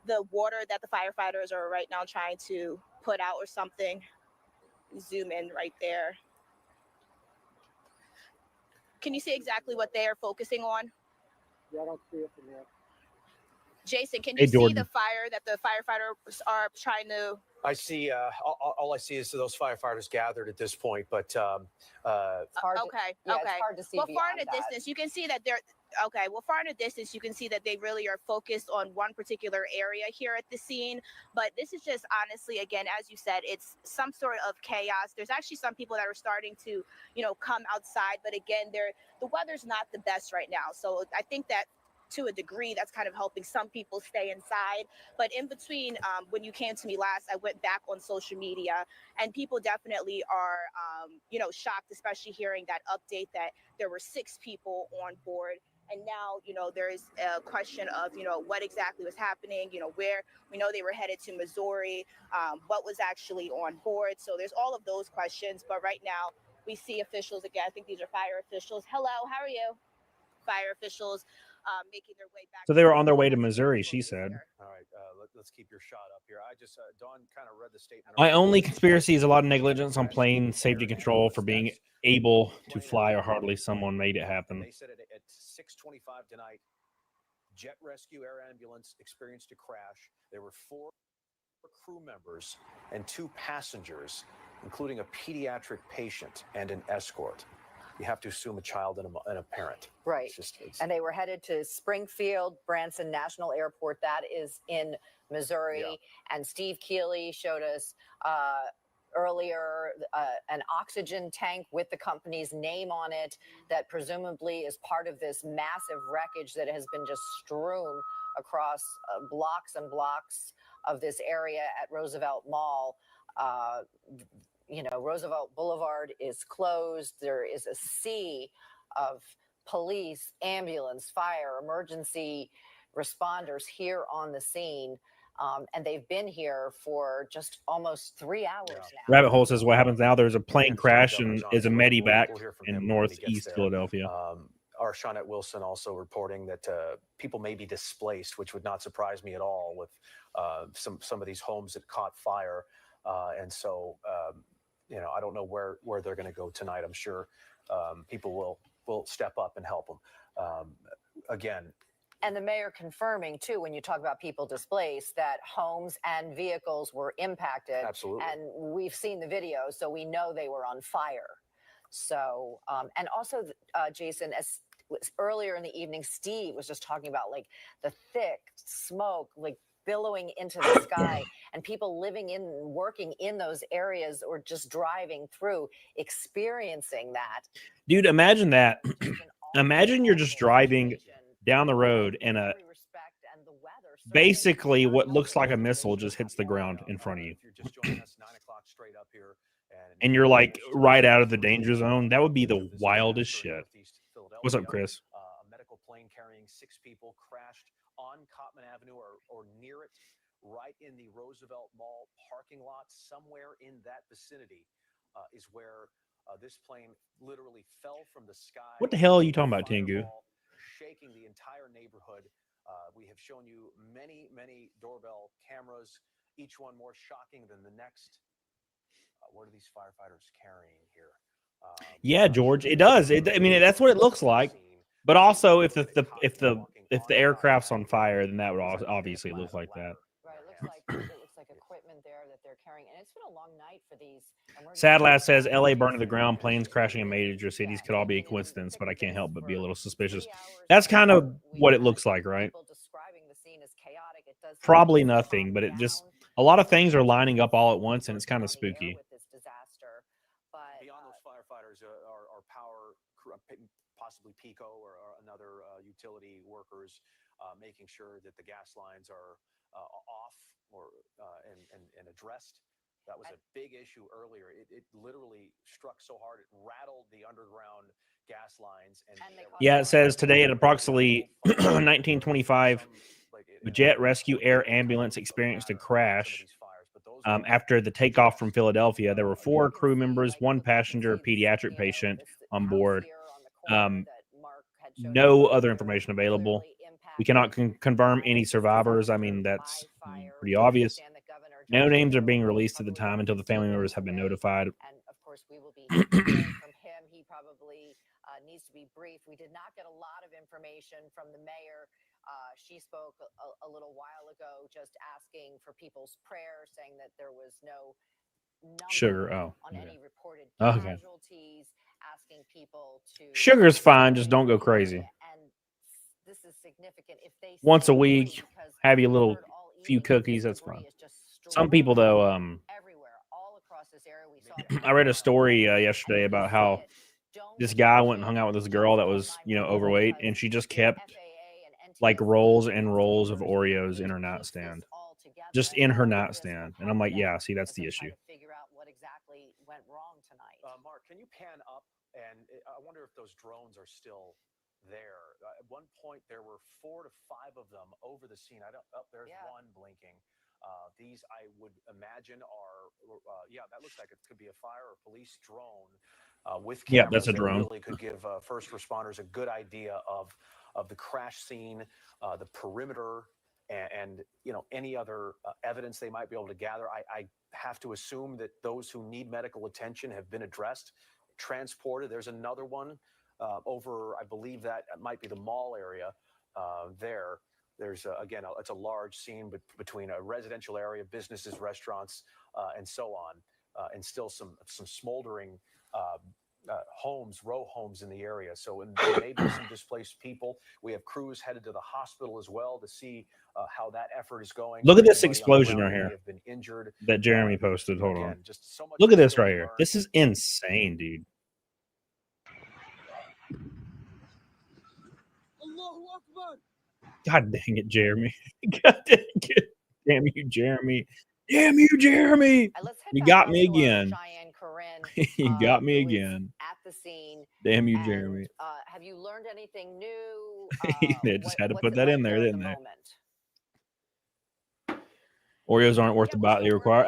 the water that the firefighters are right now trying to put out or something? Zoom in right there. Can you see exactly what they are focusing on? Yeah, I don't see it from here. Jason, can Hey, you see Jordan. the fire that the firefighters are trying to? I see. All I see is those firefighters gathered at this point, but It's hard to, okay. yeah, it's hard to see Well, far in beyond the that. distance, you can see that they're okay. Well, far in the distance, you can see that they really are focused on one particular area here at the scene. But this is just honestly, again, as you said, it's some sort of chaos. There's actually some people that are starting to, come outside. But again, the weather's not the best right now. So I think that, to a degree, that's kind of helping some people stay inside. But in between, when you came to me last, I went back on social media, and people definitely are, shocked, especially hearing that update that there were 6 people on board. And now, there is a question of, what exactly was happening, where we know they were headed to Missouri, what was actually on board. So there's all of those questions. But right now, we see officials again. I think these are fire officials. Hello, how are you? Fire officials making their way back. So they were on their way to Missouri, she said. all right, let's keep your shot up here. I just Dawn kind of read the statement. My only conspiracy is a lot of negligence on plane safety control for being able to fly, or hardly someone made it happen. They said at 6:25 tonight, jet rescue air ambulance experienced a crash. There were 4 crew members and 2 passengers, including a pediatric patient and an escort. You have to assume a child and a parent. Right. And they were headed to Springfield Branson National Airport. That is in Missouri. Yeah. And Steve Keeley showed us earlier an oxygen tank with the company's name on it that presumably is part of this massive wreckage that has been just strewn across blocks and blocks of this area at Roosevelt Mall. Roosevelt Boulevard is closed. There is a sea of police, ambulance, fire, emergency responders here on the scene. And they've been here for just almost 3 hours now. Rabbit Hole says what happens now. There's a plane crash and is a medevac in northeast Philadelphia. our Shawnette Wilson also reporting that people may be displaced, which would not surprise me at all with some of these homes that caught fire. And so, I don't know where they're going to go tonight. I'm sure people will step up and help them. Again. And the mayor confirming, too, when you talk about people displaced, that homes and vehicles were impacted. Absolutely. And we've seen the videos, so we know they were on fire. So, and also, Jason, as earlier in the evening, Steve was just talking about like the thick smoke, like billowing into the sky, and people living in, working in those areas or just driving through, experiencing that. Dude, imagine that. Imagine you're just driving down the road and basically what looks like a missile just hits the ground in front of you. And you're like right out of the danger zone. That would be the wildest shit. What's up, Chris? A medical plane carrying 6 people crashed on Cottman Avenue or near it, right in the Roosevelt Mall parking lot. Somewhere in that vicinity is where this plane literally fell from the sky. What the hell are you talking about, Tengu? Shaking the entire neighborhood. We have shown you many doorbell cameras, each one more shocking than the next. What are these firefighters carrying here? Yeah, George, it does. I mean, that's what it looks like. But also, if the aircraft's on fire, then that would obviously look like that. Right, it looks like equipment there that they're carrying, and it's been a long night for these. Sad Lad says LA burned to the ground, planes crashing in major cities could all be a coincidence, but I can't help but be a little suspicious. That's kind of what it looks like, right? Probably nothing, but it just a lot of things are lining up all at once, and it's kind of spooky. Beyond those firefighters are power, possibly PICO or another utility workers, making sure that the gas lines are off or and addressed. That was a big issue earlier. It literally struck so hard it rattled the underground gas lines. And yeah, it says today at approximately 1925, a jet rescue air ambulance experienced a crash. After the takeoff from Philadelphia, there were 4 crew members, 1 passenger, a pediatric patient on board. No other information available. We cannot confirm any survivors. I mean, that's pretty obvious. No names are being released at the time until the family members have been notified. And of course, we will be hearing from him. He probably needs to be briefed. We did not get a lot of information from the mayor. She spoke a little while ago, just asking for people's prayers, saying that there was no number on any reported casualties, asking people to. Sugar's fine, just don't go crazy. And this is significant. If they once a week, have you a little few cookies, that's fine. Some people, though, everywhere, all across this area, we saw. I read a story yesterday about how this guy went and hung out with this girl that was, overweight, and she just kept like rolls and rolls of Oreos in her nightstand, just in her nightstand. And I'm like, yeah, see, that's the issue. Figure out what exactly went wrong tonight. Mark, can you pan up? And I wonder if those drones are still there. At one point, there were 4 to 5 of them over the scene. There's one blinking. These, I would imagine, are, that looks like it could be a fire or police drone with cameras. Yeah, that's a drone. That really could give first responders a good idea of the crash scene, the perimeter, and any other evidence they might be able to gather. I have to assume that those who need medical attention have been addressed, transported. There's another one over, I believe that might be the mall area there. There's, again, it's a large scene between a residential area, businesses, restaurants, and so on, and still some smoldering row homes in the area. So there may be some displaced people. We have crews headed to the hospital as well to see how that effort is going. Look at this explosion right here have been injured. that Jeremy posted. Hold on. Just so much Look at this right here. This is insane, dude. God dang it, Jeremy. God dang it. Damn you, Jeremy. Damn you, Jeremy. You got me again. You got me again. At the scene. Damn you, Jeremy. Have you learned anything new? They just had to put that in there, didn't they? Oreos aren't worth the bite they require.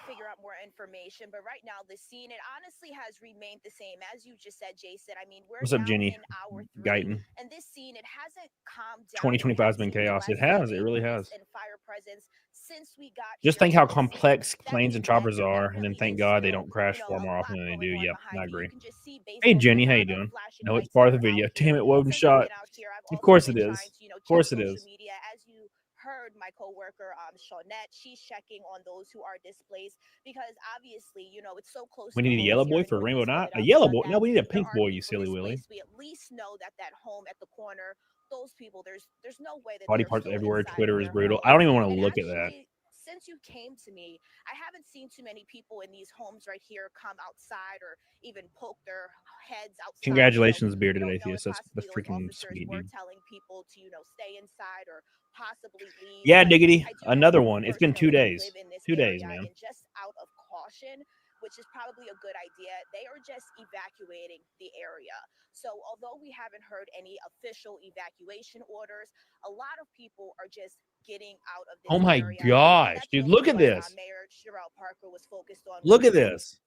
Figure out more information, but right now the scene, it honestly has remained the same. As you just said, Jason, I mean, we're What's up, now Jenny? in hour 3, Guyton. and this scene, it hasn't calmed down. 2025 has been chaos. It has. It really has. And fire presence since we got Just here think how on the scene. complex That planes and being said, choppers there are, and then definitely thank is God they still, don't crash you know, far a more lot often than they do. going on Yep, behind I me. agree. You can just see based Hey, on the Jenny, how you amount of doing? flashing No, it's lights part that of the are out video. here. Damn it, Woden Since I've shot. been out here, I've Of also course been it trying is. to, you know, Of course check it social is. media. As you heard, my coworker Shawnette, she's checking on those who are displaced because obviously, you know, it's so close We to need a home yellow here boy in for Rainbow Northeast Night. A yellow Philadelphia boy? that No, we need a there pink are boy, you people silly willy. displaced. We at least know that that home at the corner, those people, there's no way that Body they're parts still everywhere. inside of Twitter is their brutal. home. I don't even want to And look at that. actually, since you came to me, I haven't seen too many people in these homes right here come outside or even poke their heads outside. Congratulations, So bearded we don't know atheist. if That's possibly those freaking officers sweet, were dude. telling people to, you know, stay inside or possibly leave. Yeah, But Diggity. I do Another know one. It's been 2 personally who days. live in this 2 days, area, man. and just out of caution, which is probably a good idea, they are just evacuating the area. So although we haven't heard any official evacuation orders, a lot of people are just getting out of this Oh my area. gosh, dude, look at this. Mayor Sherelle Parker was focused on. Look at this.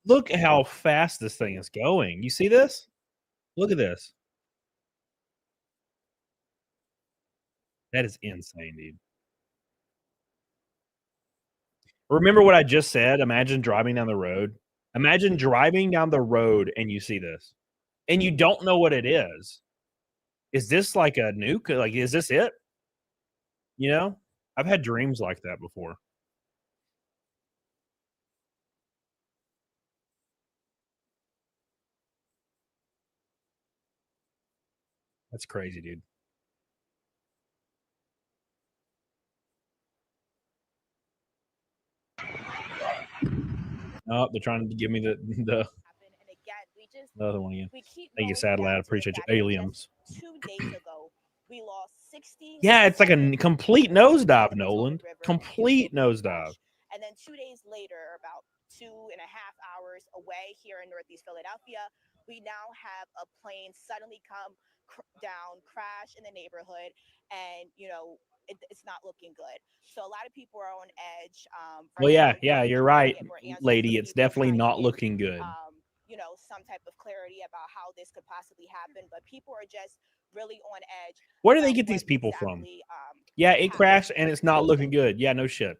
Look at how fast this thing is going. You see this? Look at this. That is insane, dude. Remember what I just said? Imagine driving down the road. Imagine driving down the road and you see this. And you don't know what it is. Is this like a nuke? Like, is this it? You know? I've had dreams like that before. That's crazy, dude. Oh, they're trying to give me the other one again. Thank you, sad lad. Appreciate you. Aliens. 2 days ago, we lost 60. Yeah, it's like a complete nosedive, Nolan. Complete nosedive. And then 2 days later, about 2.5 hours away here in Northeast Philadelphia, we now have a plane suddenly come down, crash in the neighborhood, and, you know, it's not looking good. So a lot of people are on edge. Well, yeah, you're right, lady. It's definitely not looking good. You know, some type of clarity about how this could possibly happen, but people are just really on edge. Where do they get these people from? Yeah, it crashed and it's not looking good. Yeah, no shit.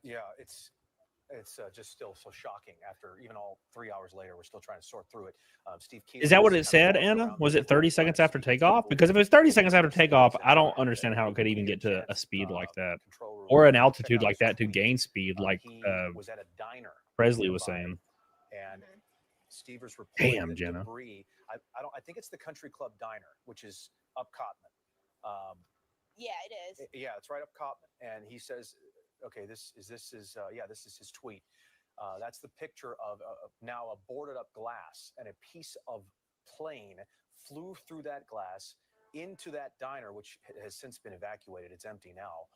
Yeah, it's just still so shocking. After even all 3 hours later, we're still trying to sort through it. Steve Keeley, is that what it said, Anna? Was it 30 seconds after takeoff? Because if it's 30 seconds after takeoff, I don't understand how it could even get to a speed like that or an altitude like that to gain speed, like was at a diner Presley was saying. And Steve was reporting Damn, Jenna. debris. I think it's the Country Club Diner, which is up Cotman. Yeah, it is. Yeah, it's right up Cotman. And he says, okay, this is his tweet. That's the picture of now a boarded up glass, and a piece of plane flew through that glass into that diner, which has since been evacuated. It's empty now.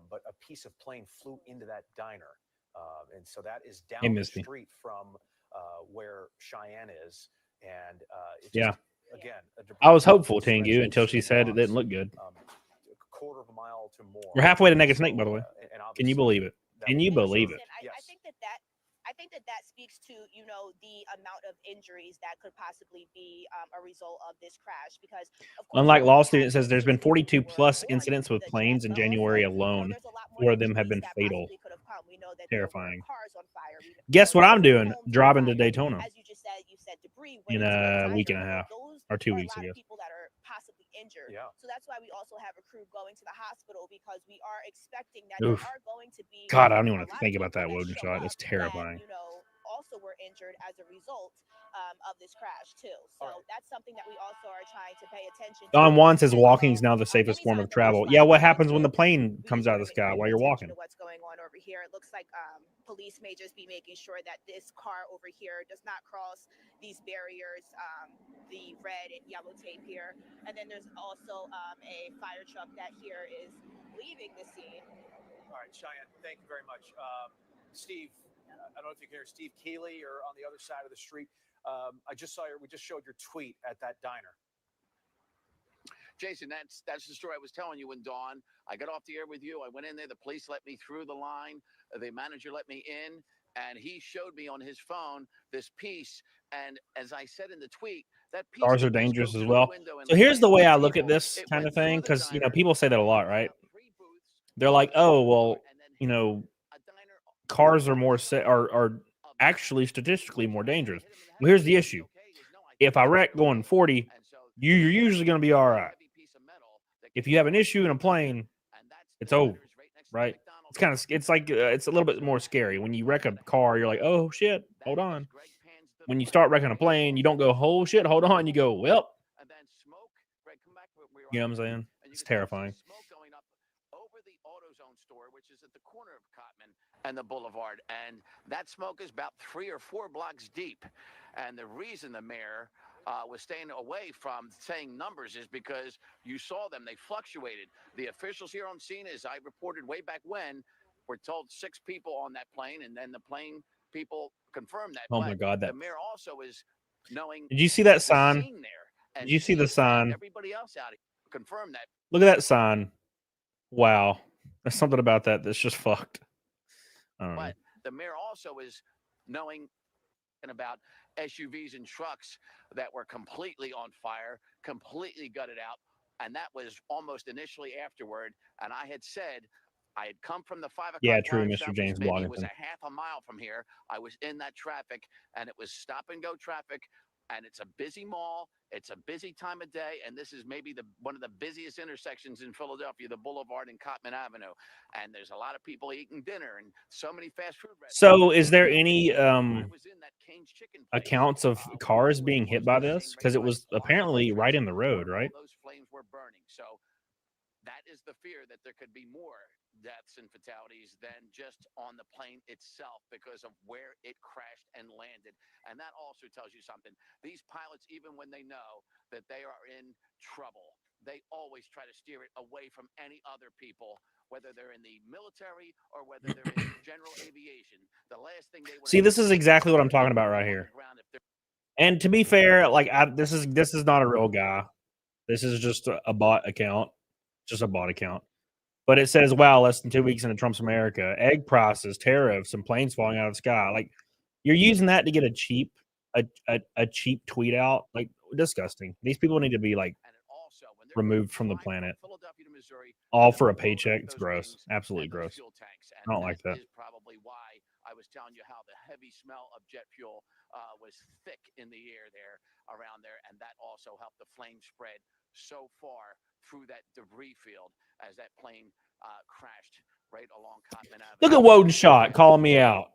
But a piece of plane flew into that diner. And so that is down the street from where Cheyenne is. And yeah, again, I was hopeful, Tengu, until she said it didn't look good. A quarter of a mile to more. We're halfway to Naked Snake, by the way. Can you believe it? Can you believe it? I think that speaks to, you know, the amount of injuries that could possibly be a result of this crash. Because unlike law student, it says there's been 42 plus incidents with planes in January alone. 4 of them have been fatal. Terrifying. Guess what I'm doing? Driving to Daytona in a week and a half or 2 weeks ago. Possibly injured. Yeah. So that's why we also have a crew going to the hospital, because we are expecting that Oof. there are going to be. God, I don't even want to think about that Woden shot. It's terrifying. That, you know, also were injured as a result of this crash too. So that's something that we also are trying to pay attention to. Don Juan says walking is now the safest form of travel. Yeah, what happens when the plane comes out of the sky while you're walking? What's going on over here? It looks like police may just be making sure that this car over here does not cross these barriers, the red and yellow tape here. And then there's also a fire truck that here is leaving the scene. All right, Cheyenne, thank you very much. Steve, I don't know if you can hear Steve Keeley or on the other side of the street. I just saw we just showed your tweet at that diner. Jason, that's the story I was telling you. And Dawn, I got off the air with you. I went in there. The police let me through the line. The manager let me in, and he showed me on his phone this piece. And as I said in the tweet, that piece Cars are didn't just go dangerous as through the well. window and So here's land the on way the I look at table. this It kind went of thing, through the because diner, people say that a lot, went right? out 3 booths, They're like, crossed oh, the well, bar, and then hit a diner cars are more are actually statistically more dangerous. Well, here's the issue: if I wreck going 40, you're usually going to be all right. If you have an issue in a plane, it's over, right? It's like it's a little bit more scary when you wreck a car. You're like, oh shit, hold on. When you start wrecking a plane, you don't go, oh shit, hold on. You go, well, you know what I'm saying? It's terrifying. smoke going up over the AutoZone store, which is at the corner of Cotman and the Boulevard. And that smoke is about 3 or 4 blocks deep. And the reason the mayor was staying away from saying numbers is because you saw them. They fluctuated. The officials here on scene, as I reported way back when, were told 6 people on that plane, and then the plane people confirmed that. Oh my God, the mayor also is knowing. Did you see that the sign? scene there, and Did you see the sign? everybody else out here confirmed that. Look at that sign. Wow. There's something about that that's just fucked. I don't know. But the mayor also is knowing about SUVs and trucks that were completely on fire, completely gutted out. And that was almost initially afterward. And I had said, I had come from the 5 o'clock Yeah, hour true, in Mr. Southeast. James Maybe it was Bloggington. a half a mile from here. I was in that traffic, and it was stop and go traffic. And it's a busy mall. It's a busy time of day, and this is maybe one of the busiest intersections in Philadelphia, the Boulevard and Cotman Avenue. And there's a lot of people eating dinner and so many fast food restaurants. So is there any accounts of cars being hit by this? Because it was apparently right in the road, right? Those flames were burning. So that is the fear, that there could be more deaths and fatalities than just on the plane itself because of where it crashed and landed. And that also tells you something. These pilots, even when they know that they are in trouble, they always try to steer it away from any other people, whether they're in the military or whether they're in general aviation. The last thing they want. See, this is exactly what I'm talking about right here. And to be fair, like this is not a real guy. This is just a bot account. Just a bot account. But it says, wow, less than 2 weeks into Trump's America, egg prices, tariffs, and planes falling out of the sky. Like, you're using that to get a cheap tweet out. Like, disgusting. These people need to be like removed from the planet. All for a paycheck. It's gross. Absolutely gross. I don't like that. Is probably why I was telling you how the heavy smell of jet fuel was thick in the air there around there, and that also helped the flame spread so far through that debris field as that plane crashed right along Cotman Avenue. Look at Woden Shot calling me out.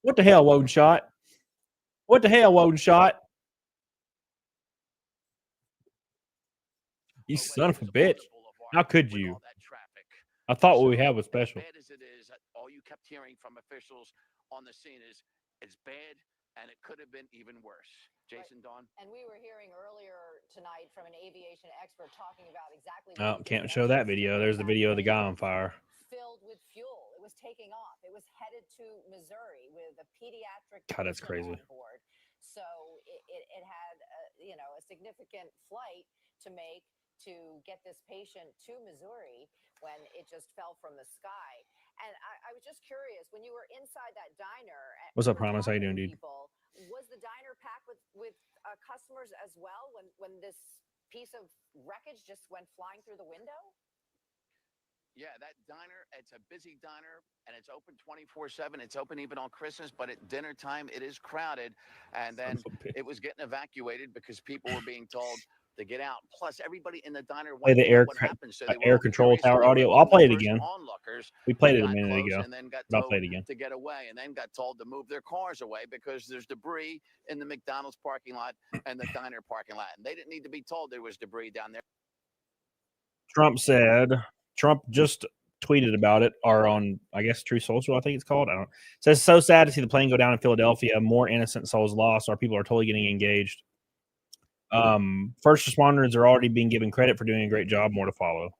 What the hell, Woden Shot? What the hell, Woden Shot? You son of a bitch. How could you? I thought what we had was special. As bad as it is, all you kept hearing from officials on the scene is it's bad and it could have been even worse. Jason, Dawn? And we were hearing earlier tonight from an aviation expert talking about exactly. Oh, can't show that video. There's the video of the guy on fire. Filled with fuel. It was taking off. It was headed to Missouri with a pediatric God, that's crazy. on board. So it had a significant flight to make to get this patient to Missouri when it just fell from the sky. And I was just curious, when you were inside that diner. What's up, Promise? How you doing, dude? Was the diner packed with customers as well when this piece of wreckage just went flying through the window? Yeah, that diner, it's a busy diner, and it's open 24/7. It's open even on Christmas, but at dinner time, it is crowded. And then it was getting evacuated because people were being told to get out. Plus, everybody in the diner Play the air control tower audio. I'll play it again. We played it a minute ago, and then got but I'll told play it again. to get away, and then got told to move their cars away because there's debris in the McDonald's parking lot and the diner parking lot. And they didn't need to be told there was debris down there. Trump just tweeted about it, or on, I guess, True Social, I think it's called. I don't know. It says, so sad to see the plane go down in Philadelphia. More innocent souls lost. Our people are totally getting engaged. First responders are already being given credit for doing a great job. More to follow.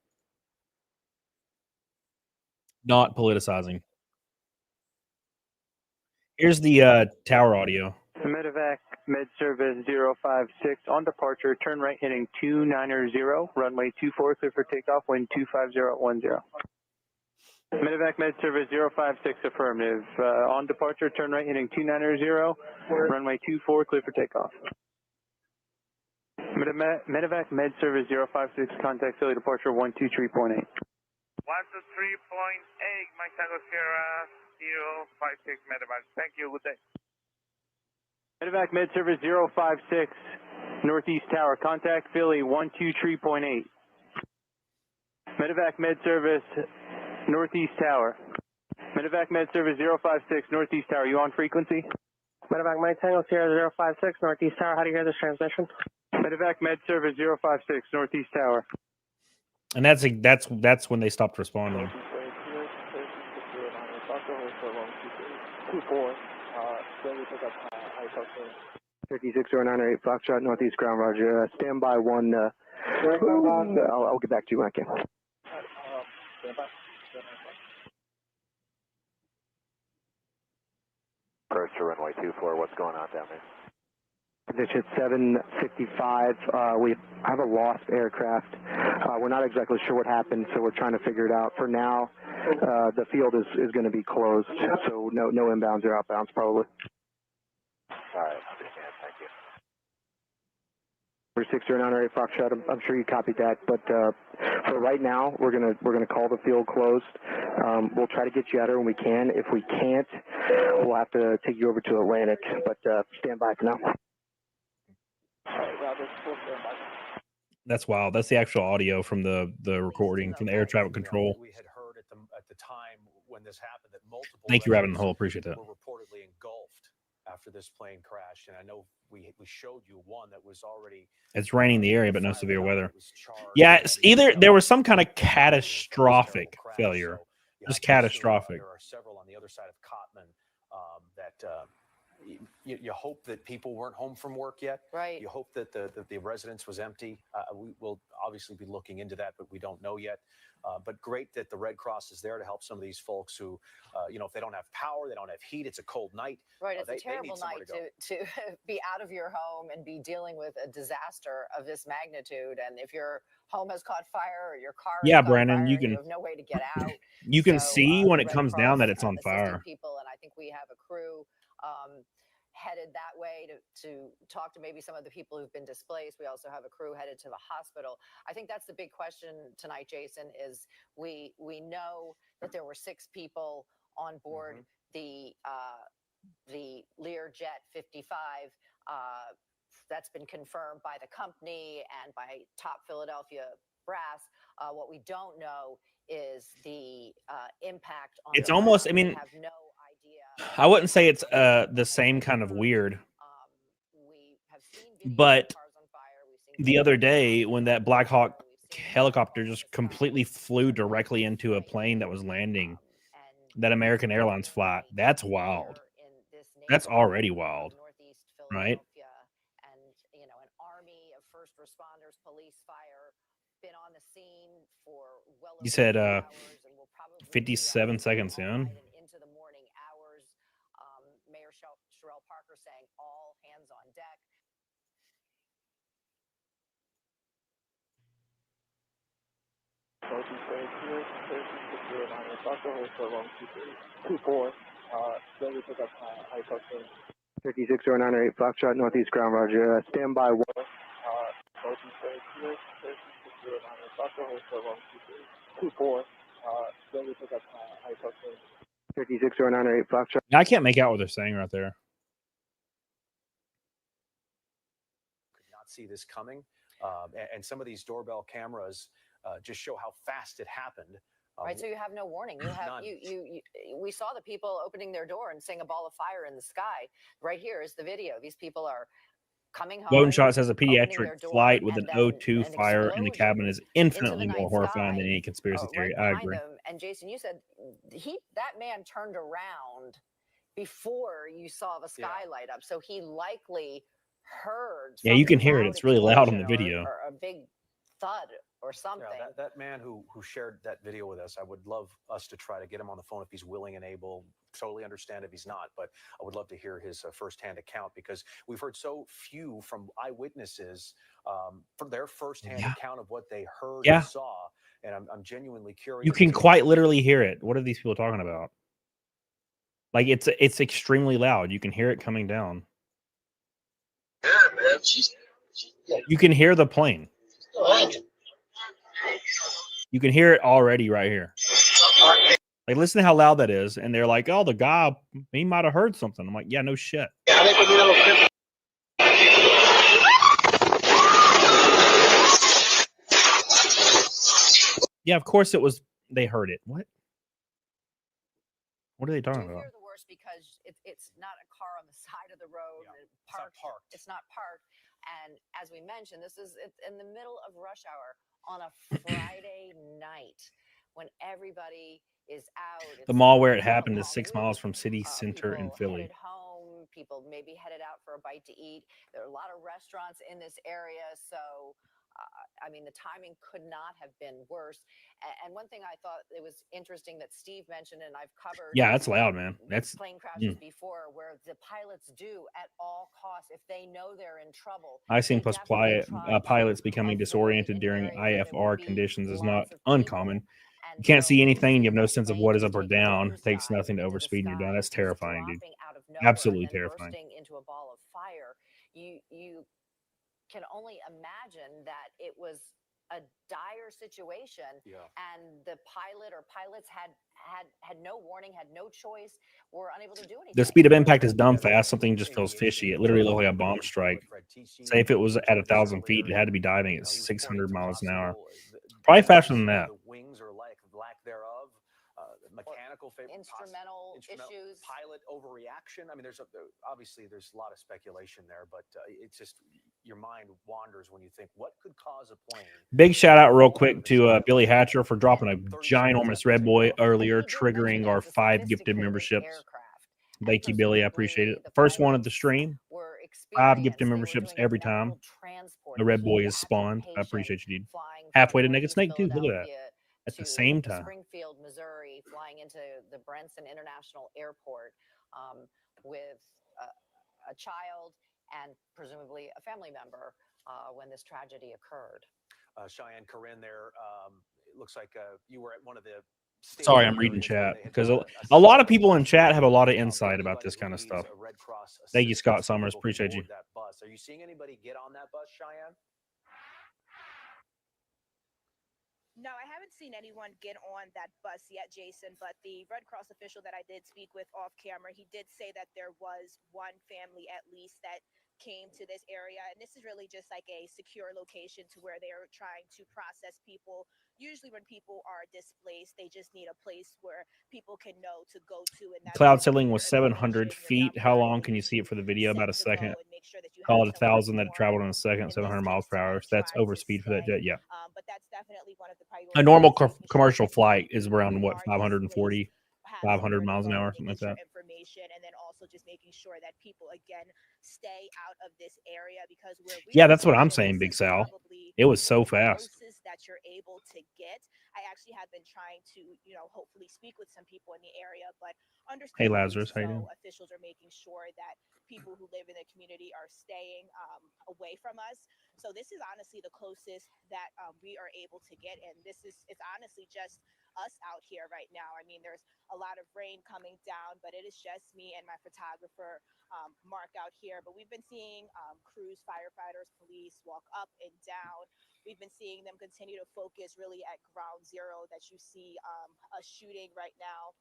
Not politicizing. Here's the tower audio. The medevac Med Service 056 on departure, turn right heading 290, runway 24, clear for takeoff, wind 25010. Medevac Med Service 056 affirmative. On departure, turn right heading 290, runway 24, clear for takeoff. Medevac Med Service 056, contact Philly departure 123.8. 123.8, Mike Tango Sierra 056 Medevac. Thank you, good day. Medevac Med Service 056, Northeast Tower, contact Philly 123.8. Medevac Med Service Northeast Tower. Medevac Med Service 056, Northeast Tower, you on frequency? Medevac Mike Tango Sierra 056, Northeast Tower. How do you hear this transmission? Medevac Med Service 056, Northeast Tower. And that's when they stopped responding. 36098 Foxtrot, Northeast Ground, Roger. Stand by one. I'll get back to you when I can. Approach to runway 24, what's going on down there? Position 755. We have a lost aircraft. We're not exactly sure what happened, so we're trying to figure it out. For now, the field is going to be closed, so no inbounds or outbounds probably. All right, understand, thank you. 36098 Foxtrot, I'm sure you copied that, but for right now, we're gonna call the field closed. We'll try to get you out here when we can. If we can't, we'll have to take you over to Atlantic, but stand by for now. That's wild. That's the actual audio from the recording from the air traffic control. We had heard at the time when this happened that multiple. Thank you, Rabbit in the Hole. Appreciate that. Were reportedly engulfed after this plane crashed, and I know we showed you one that was already. It's raining in the area, but no severe weather. Yeah, it's either there was some kind of catastrophic failure, just catastrophic. There are several on the other side of Cotman that. You hope that people weren't home from work yet. Right. You hope that the residence was empty. We will obviously be looking into that, but we don't know yet. But great that the Red Cross is there to help some of these folks who, if they don't have power, they don't have heat, it's a cold night. Right, it's a terrible night to be out of your home and be dealing with a disaster of this magnitude. And if your home has caught fire or your car has caught Brandon, fire, you have no way to get out. You can see when it comes down that it's on fire. People, and I think we have a crew headed that way to talk to maybe some of the people who've been displaced. We also have a crew headed to the hospital. I think that's the big question tonight, Jason, is we know that there were 6 people on board the Learjet 55. That's been confirmed by the company and by top Philadelphia brass. What we don't know is the impact on. It's almost, I mean, have no idea. I wouldn't say it's the same kind of weird. But the other day when that Black Hawk helicopter just completely flew directly into a plane that was landing, that American Airlines flight, that's wild. That's already wild, right? And, an army of first responders, police, fire, been on the scene for well over You said hours, and will probably 57 seconds in. into the morning hours. Mayor Sherelle Parker saying all hands on deck. Slowly pick up 36098 Foxtrot, Northeast Ground, Roger. Stand by one. 36098 Foxtrot. I can't make out what they're saying right there. Could not see this coming. And some of these doorbell cameras just show how fast it happened. Right, so you have no warning. You have we saw the people opening their door and seeing a ball of fire in the sky. Right here is the video. These people are coming home. Golden Shot says a pediatric flight with an O2 fire in the cabin is infinitely more horrifying than any conspiracy theory. I agree. And Jason, you said that man turned around before you saw the sky light up, so he likely heard. Yeah, you can hear it. It's really loud on the video. Or a big thud or something. Yeah, that man who shared that video with us, I would love us to try to get him on the phone if he's willing and able. Totally understand if he's not, but I would love to hear his firsthand account, because we've heard so few from eyewitnesses from their firsthand account of what they heard and saw, and I'm genuinely curious. You can quite literally hear it. What are these people talking about? Like, it's extremely loud. You can hear it coming down. You can hear the plane. You can hear it already right here. Like, listen to how loud that is. And they're like, oh, the guy, he might have heard something. I'm like, yeah, no shit. Yeah, of course it was. They heard it. What? What are they talking about? Hear the worst because it's not a car on the side of the road. It's not parked. And as we mentioned, it's in the middle of rush hour on a Friday night when everybody is out. The mall where it happened is 6 miles from city center in Philly. Headed home, people maybe headed out for a bite to eat. There are a lot of restaurants in this area, so I mean, the timing could not have been worse. And one thing I thought it was interesting that Steve mentioned, and I've covered. Yeah, that's loud, man. That's plane crashes before, where the pilots do at all costs, if they know they're in trouble. I've seen plus pilots becoming disoriented during IFR conditions is not uncommon. You can't see anything. You have no sense of what is up or down. It takes nothing to overspeed and you're done. That's terrifying, dude. Absolutely terrifying. Into a ball of fire. You can only imagine that it was a dire situation, and the pilot or pilots had no warning, had no choice, were unable to do anything. The speed of impact is dumb fast. Something just feels fishy. It literally looked like a bomb strike. Say if it was at 1,000 feet, it had to be diving at 600 miles an hour. Probably faster than that. Wings or lack thereof. Mechanical instrumental issues, pilot overreaction. I mean, obviously there's a lot of speculation there, but it's just your mind wanders when you think what could cause a plane. Big shout out real quick to Billy Hatcher for dropping a ginormous red boy earlier, triggering our 5 gifted memberships. Thank you, Billy. I appreciate it. First one of the stream. 5 gifted memberships every time the red boy is spawned. I appreciate you, dude. Halfway to Naked Snake, too. Look at that. At the same time. Springfield, Missouri, flying into the Branson International Airport with a child and presumably a family member when this tragedy occurred. Cheyenne, Corinne, there, it looks like you were at one of the. Sorry, I'm reading chat because a lot of people in chat have a lot of insight about this kind of stuff. Thank you, Scott Summers. Appreciate you. Are you seeing anybody get on that bus, Cheyenne? No, I haven't seen anyone get on that bus yet, Jason, but the Red Cross official that I did speak with off camera, he did say that there was one family at least that came to this area, and this is really just like a secure location to where they are trying to process people. Usually when people are displaced, they just need a place where people can know to go to. And cloud ceiling was 700 feet. How long can you see it for the video? About a second. Call it 1,000 that it traveled in a second, 700 miles per hour. So that's overspeed for that jet. Yeah. But that's definitely one of the priorities. A normal commercial flight is around what, 540, 500 miles an hour, something like that. Information, and then also just making sure that people again stay out of this area, because yeah, that's what I'm saying, Big Sal. It was so fast. That you're able to get. I actually have been trying to, hopefully speak with some people in the area, but hey Lazarus, how you doing? Officials are making sure that people who live in the community are staying away from us. So this is honestly the closest that we are able to get, and it's honestly just us out here right now. I mean, there's a lot of rain coming down, but it is just me and my photographer, Mark, out here. But we've been seeing crews, firefighters, police walk up and down. We've been seeing them continue to focus really at ground zero that you see a shooting right now.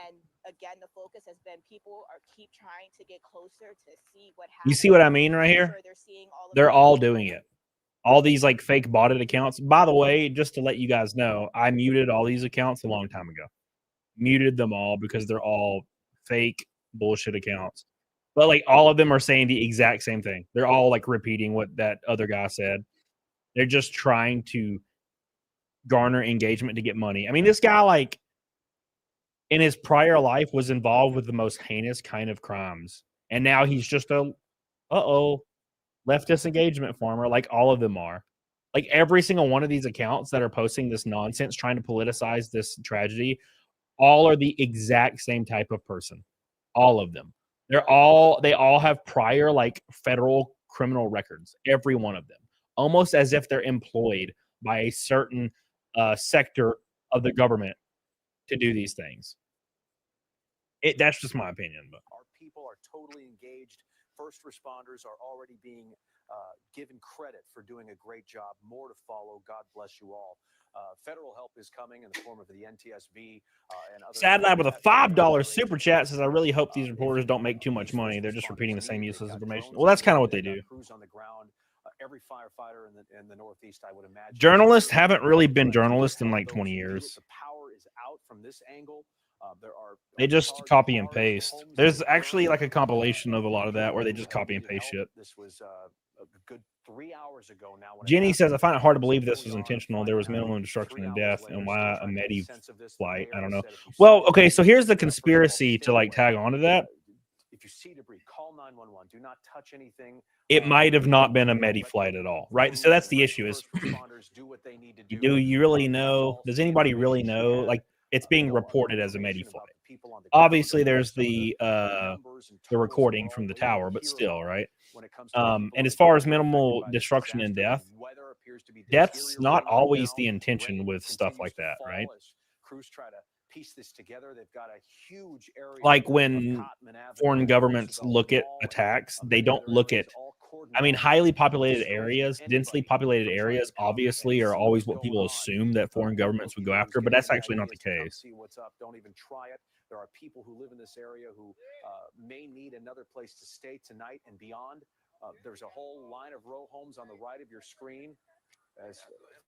And again, the focus has been people keep trying to get closer to see what happens. You see what I mean right here? They're all doing it. All these like fake botted accounts. By the way, just to let you guys know, I muted all these accounts a long time ago. Muted them all because they're all fake bullshit accounts. But like all of them are saying the exact same thing. They're all like repeating what that other guy said. They're just trying to garner engagement to get money. I mean, this guy, like, in his prior life was involved with the most heinous kind of crimes. And now he's just a leftist engagement farmer, like all of them are. Like every single one of these accounts that are posting this nonsense, trying to politicize this tragedy, all are the exact same type of person. All of them. They all have prior like federal criminal records. Every one of them. Almost as if they're employed by a certain sector of the government to do these things. That's just my opinion. But our people are totally engaged. First responders are already being given credit for doing a great job. More to follow. God bless you all. Federal help is coming in the form of the NTSB and other. Sad Lad with a $5 super chat says, "I really hope these reporters don't make too much money. They're just repeating the same useless information." Well, that's kind of what they do. Crews on the ground. Every firefighter in the Northeast, I would imagine. Journalists haven't really been journalists in like 20 years. The power is out from this angle. They just copy and paste. There's actually like a compilation of a lot of that where they just copy and paste shit. This was a good 3 hours ago now. Jenny says, "I find it hard to believe this was intentional. There was minimum destruction and death. And why a Medi flight? I don't know." Well, okay, so here's the conspiracy to like tag onto that. If you see debris, call 911. Do not touch anything. It might have not been a Medi flight at all, right? So that's the issue is, do you really know? Does anybody really know? Like, it's being reported as a Medi flight. Obviously, there's the recording from the tower, but still, right? And as far as minimal destruction and death's not always the intention with stuff like that, right? Crews try to piece this together. They've got a huge area. Like when foreign governments look at attacks, they don't look at. I mean, highly populated areas, densely populated areas, obviously are always what people assume that foreign governments would go after, but that's actually not the case. See what's up. Don't even try it. There are people who live in this area who may need another place to stay tonight and beyond. There's a whole line of row homes on the right of your screen. As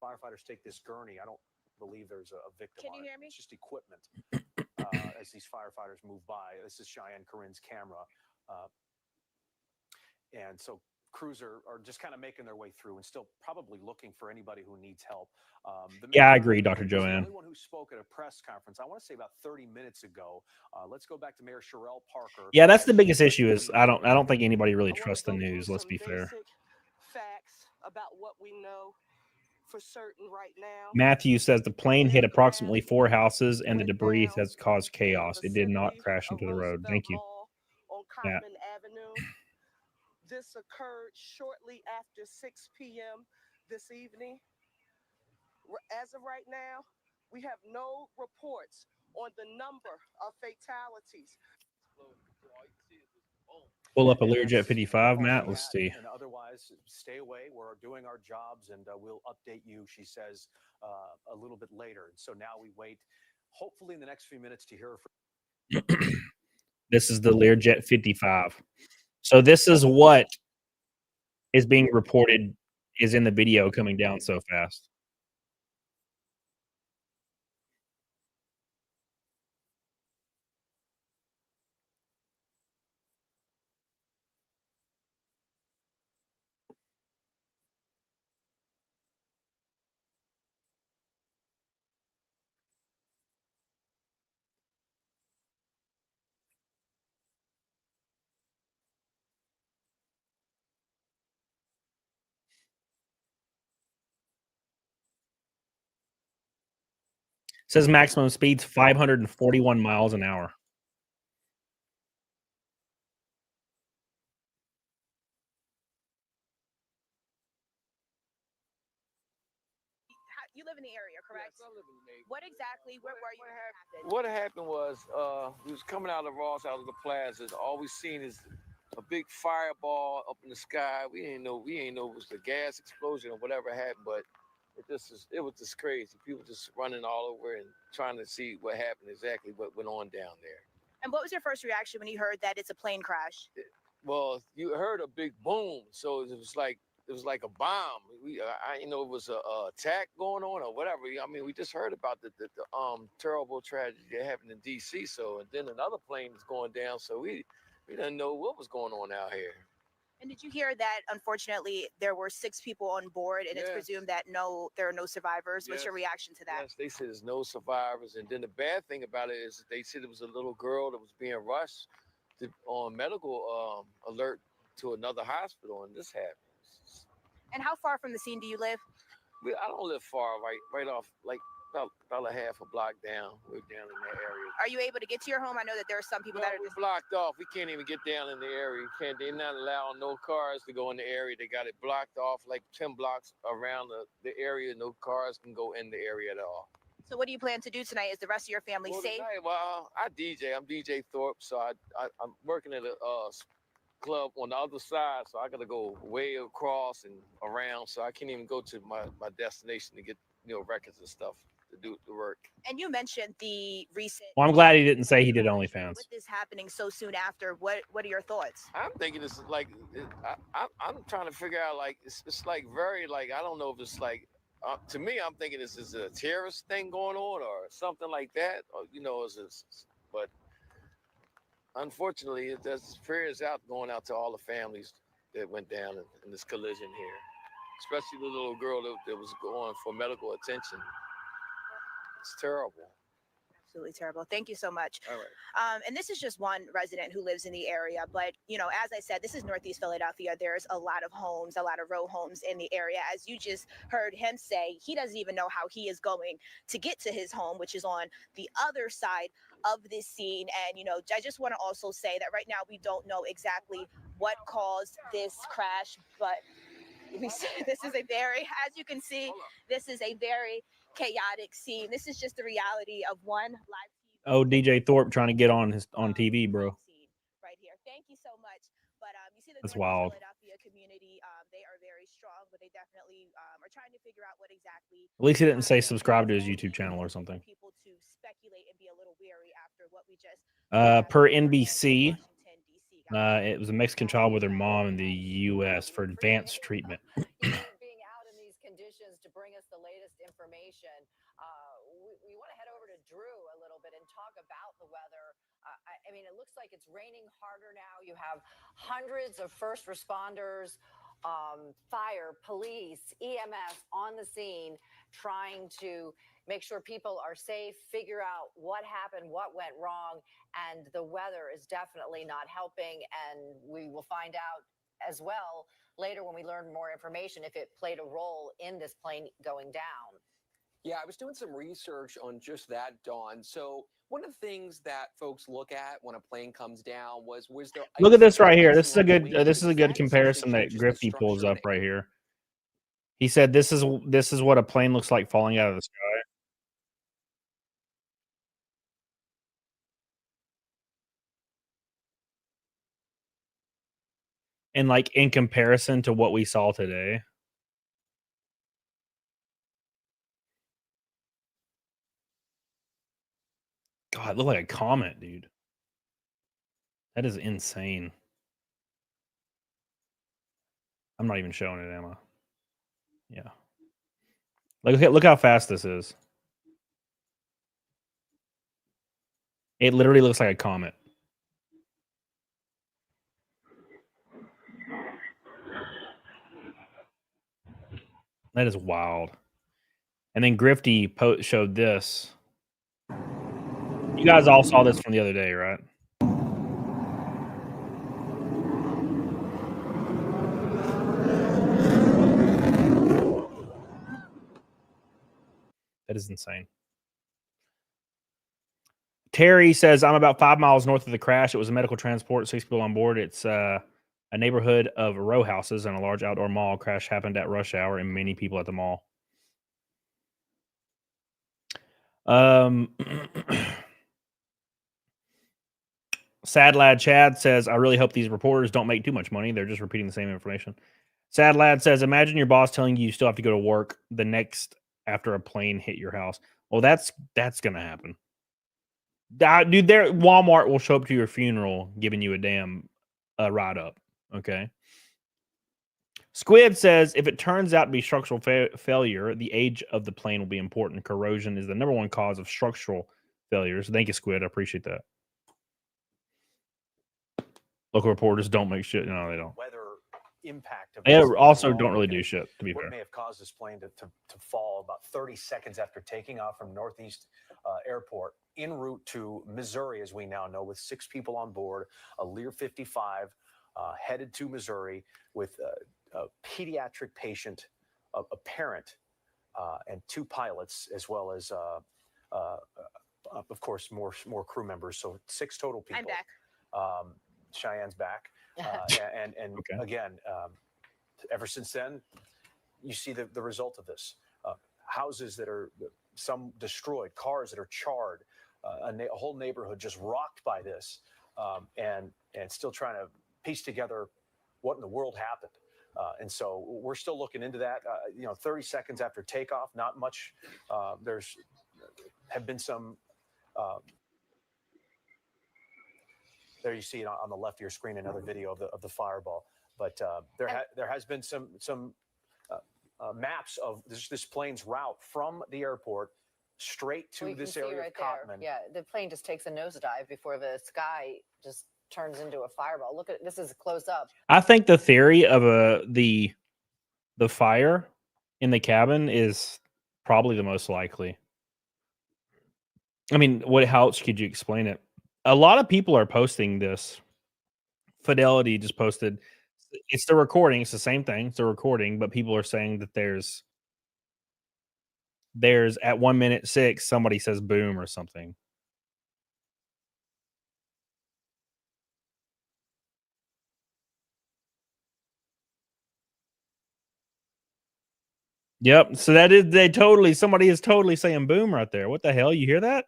firefighters take this gurney, I don't believe there's a victim. Can you hear me? It's just equipment as these firefighters move by. This is Cheyenne Corinne's camera. And so crews are just kind of making their way through and still probably looking for anybody who needs help. Yeah, I agree, Dr. Joanne. The only one who spoke at a press conference, I want to say about 30 minutes ago. Let's go back to Mayor Sherelle Parker. Yeah, that's the biggest issue is I don't think anybody really trusts the news, let's be fair. Facts about what we know for certain right now. Matthew says the plane hit approximately 4 houses and the debris has caused chaos. It did not crash into the road. Thank you. On Cottman Avenue. This occurred shortly after 6 p.m. this evening. As of right now, we have no reports on the number of fatalities. Pull up a Learjet 55, Matt. Let's see. And otherwise, stay away. We're doing our jobs, and we'll update you, she says, a little bit later. And so now we wait, hopefully in the next few minutes, to hear from. This is the Learjet 55. So this is what is being reported is in the video coming down so fast. Says maximum speed's 541 miles an hour. You live in the area, correct? Yes, I live in the area. What exactly? Where were you? What happened was we was coming out of Ross, out of the plaza. All we seen is a big fireball up in the sky. We ain't know it was the gas explosion or whatever happened, but it was just crazy. People just running all over and trying to see what happened, exactly what went on down there. And what was your first reaction when you heard that it's a plane crash? Well, you heard a big boom, so it was like a bomb. I didn't know it was a attack going on or whatever. I mean, we just heard about the terrible tragedy that happened in D.C. So, and then another plane is going down, so we didn't know what was going on out here. And did you hear that, unfortunately, there were 6 people on board, and it's presumed that there are no survivors? What's your reaction to that? Yes, they said there's no survivors. And then the bad thing about it is they said it was a little girl that was being rushed on medical alert to another hospital, and this happened. And how far from the scene do you live? I don't live far, right off, like about a half a block down. We're down in that area. Are you able to get to your home? I know that there are some people that are just blocked off. We can't even get down in the area. They're not allowing no cars to go in the area. They got it blocked off like 10 blocks around the area. No cars can go in the area at all. So what do you plan to do tonight? Is the rest of your family safe? Tonight, well, I DJ. I'm DJ Thorpe, so I'm working at a club on the other side, so I got to go way across and around, so I can't even go to my destination to get records and stuff to do the work. And you mentioned the recent. Well, I'm glad he didn't say he did OnlyFans. With this happening so soon after, what are your thoughts? I'm thinking it's like I'm trying to figure out, like it's like very, like, I don't know if it's like to me, I'm thinking this is a terrorist thing going on or something like that, or but unfortunately, there's prayers going out to all the families that went down in this collision here, especially the little girl that was going for medical attention. It's terrible. Absolutely terrible. Thank you so much. All right. And this is just one resident who lives in the area, but as I said, this is Northeast Philadelphia. There's a lot of homes, a lot of row homes in the area. As you just heard him say, he doesn't even know how he is going to get to his home, which is on the other side of this scene. And I just want to also say that right now we don't know exactly what caused this crash, but this is a very, as you can see, this is a very chaotic scene. This is just the reality of one live TV. Oh, DJ Thorpe trying to get on TV, bro. Right here. Thank you so much. But you see the That's wild. Philadelphia community, they are very strong, but they definitely are trying to figure out what exactly. At least he didn't say subscribe to his YouTube channel or something. People to speculate and be a little weary after what we just. Per NBC, it was a Mexican child with her mom in the U.S. for advanced treatment. Being out in these conditions to bring us the latest information. We want to head over to Drew a little bit and talk about the weather. I mean, it looks like it's raining harder now. You have hundreds of first responders, fire, police, EMS on the scene trying to make sure people are safe, figure out what happened, what went wrong, and the weather is definitely not helping. And we will find out as well later when we learn more information if it played a role in this plane going down. Yeah, I was doing some research on just that, Dawn. So one of the things that folks look at when a plane comes down was there. Look at this right here. This is a good comparison that Grifty pulls up right here. He said this is what a plane looks like falling out of the sky. And like in comparison to what we saw today. God, it looked like a comet, dude. That is insane. I'm not even showing it, am I? Yeah. Look how fast this is. It literally looks like a comet. That is wild. And then Grifty showed this. You guys all saw this from the other day, right? That is insane. Terry says, I'm about 5 miles north of the crash. It was a medical transport, 6 people on board. It's a neighborhood of row houses and a large outdoor mall. Crash happened at rush hour and many people at the mall. Sad Lad Chad says, I really hope these reporters don't make too much money. They're just repeating the same information. Sad Lad says, imagine your boss telling you still have to go to work the next after a plane hit your house. Well, that's going to happen. Dude, Walmart will show up to your funeral giving you a damn ride up. Okay. Squid says, if it turns out to be structural failure, the age of the plane will be important. Corrosion is the #1 cause of structural failures. Thank you, Squid. I appreciate that. Local reporters don't make shit. No, they don't. Weather impact of They this also don't really do shit, to be what fair. may have caused this plane to fall about 30 seconds after taking off from Northeast Airport en route to Missouri, as we now know, with 6 people on board, a Lear 55 headed to Missouri with a pediatric patient, a parent and 2 pilots, as well as, of course, more crew members. So 6 total people. I'm back. Cheyenne's back. And Okay. again, ever since then, you see the result of this. Houses that are some destroyed, cars that are charred, a whole neighborhood just rocked by this, and still trying to piece together what in the world happened. And so we're still looking into that. 30 seconds after takeoff, not much. There's have been some. There you see it on the left of your screen, another video of the fireball. But there has been some maps of this plane's route from the airport straight to this area of Cottman. Yeah, the plane just takes a nosedive before the sky just turns into a fireball. Look at this is close up. I think the theory of the fire in the cabin is probably the most likely. I mean, how else could you explain it? A lot of people are posting this. Fidelity just posted. It's the recording. It's the same thing. It's a recording, but people are saying that there's at 1:06 somebody says boom or something. Yep. So somebody is totally saying boom right there. What the hell? You hear that?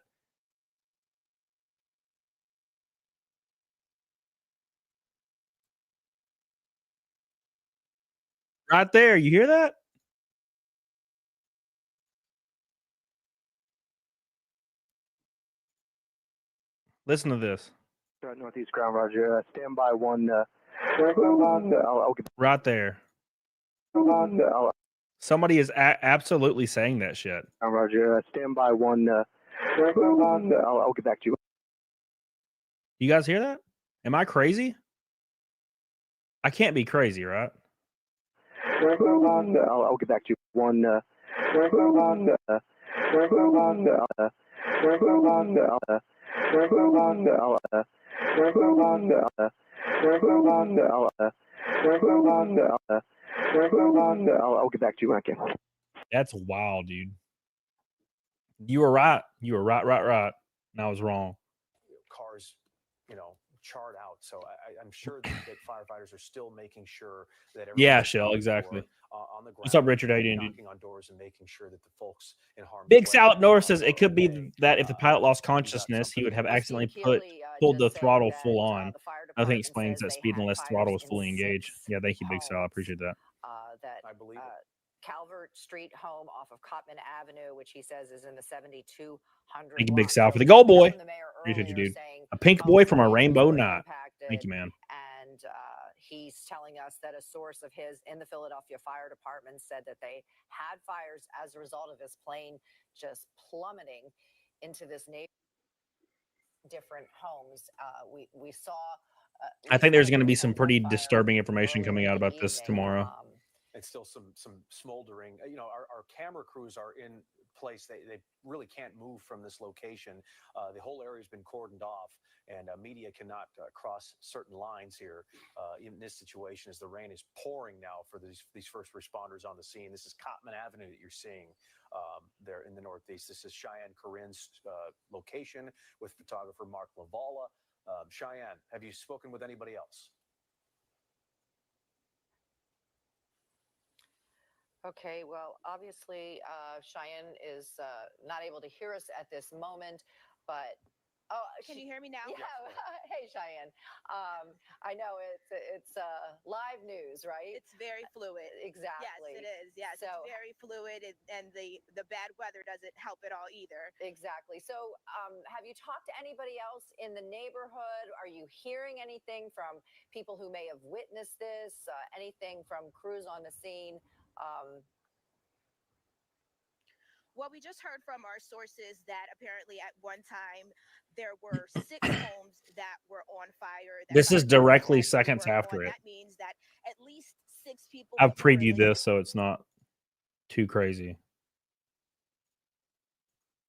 Right there. You hear that? Listen to this. Northeast ground, Roger. Stand by 1. I'll get Right there. Somebody is absolutely saying that shit. Roger. Stand by 1. I'll get back to you. You guys hear that? Am I crazy? I can't be crazy, right? I'll get back to you. 1. I'll get back to you when I can. That's wild, dude. You were right. You were right. And I was wrong. Cars, charred out. So I'm sure that firefighters are still making sure that Yeah, Shell, exactly. On the ground. What's up, Richard? How you doing, dude? Knocking on doors and making sure that the folks in harm's Big way Sal up north says are it could be okay. that if the pilot lost We've got consciousness, he something would have that- accidentally Keeley, pulled the just saying throttle that, full on. the fire Nothing department explains says that they speed had unless fires throttle was in fully engaged. 6 Yeah, thank you, Big Sal. I homes. appreciate that. That I believe it. Calvert Street home off of Cottman Avenue, which he says is in the 7200. Thank you, Big block. Sal, So for the gold we heard boy. from the mayor Appreciate you, earlier dude. saying A pink boy homes from a and rainbow vehicles were knot. impacted, Thank you, man. and he's telling us that a source of his in the Philadelphia Fire Department said that they had fires as a result of his plane just plummeting into this different homes. We saw. I think there's going to be some pretty disturbing information coming out about this tomorrow. And still some smoldering. Our camera crews are in place. They really can't move from this location. The whole area has been cordoned off, and media cannot cross certain lines here in this situation as the rain is pouring now for these first responders on the scene. This is Cottman Avenue that you're seeing there in the Northeast. This is Cheyenne Corinne's location with photographer Mark Lavala. Cheyenne, have you spoken with anybody else? Okay, well, obviously, Cheyenne is not able to hear us at this moment, but can you hear me now? Yeah. Hey, Cheyenne. I know it's live news, right? It's very fluid. Exactly. Yes, it is. Yes, so, it's very fluid, and the bad weather doesn't help at all either. Exactly. So, have you talked to anybody else in the neighborhood? Are you hearing anything from people who may have witnessed this? Anything from crews on the scene? Well, we just heard from our sources that apparently at one time there were 6 homes that were on fire. This is directly seconds after it. That means that at least 6 people. I've previewed this, so it's not too crazy.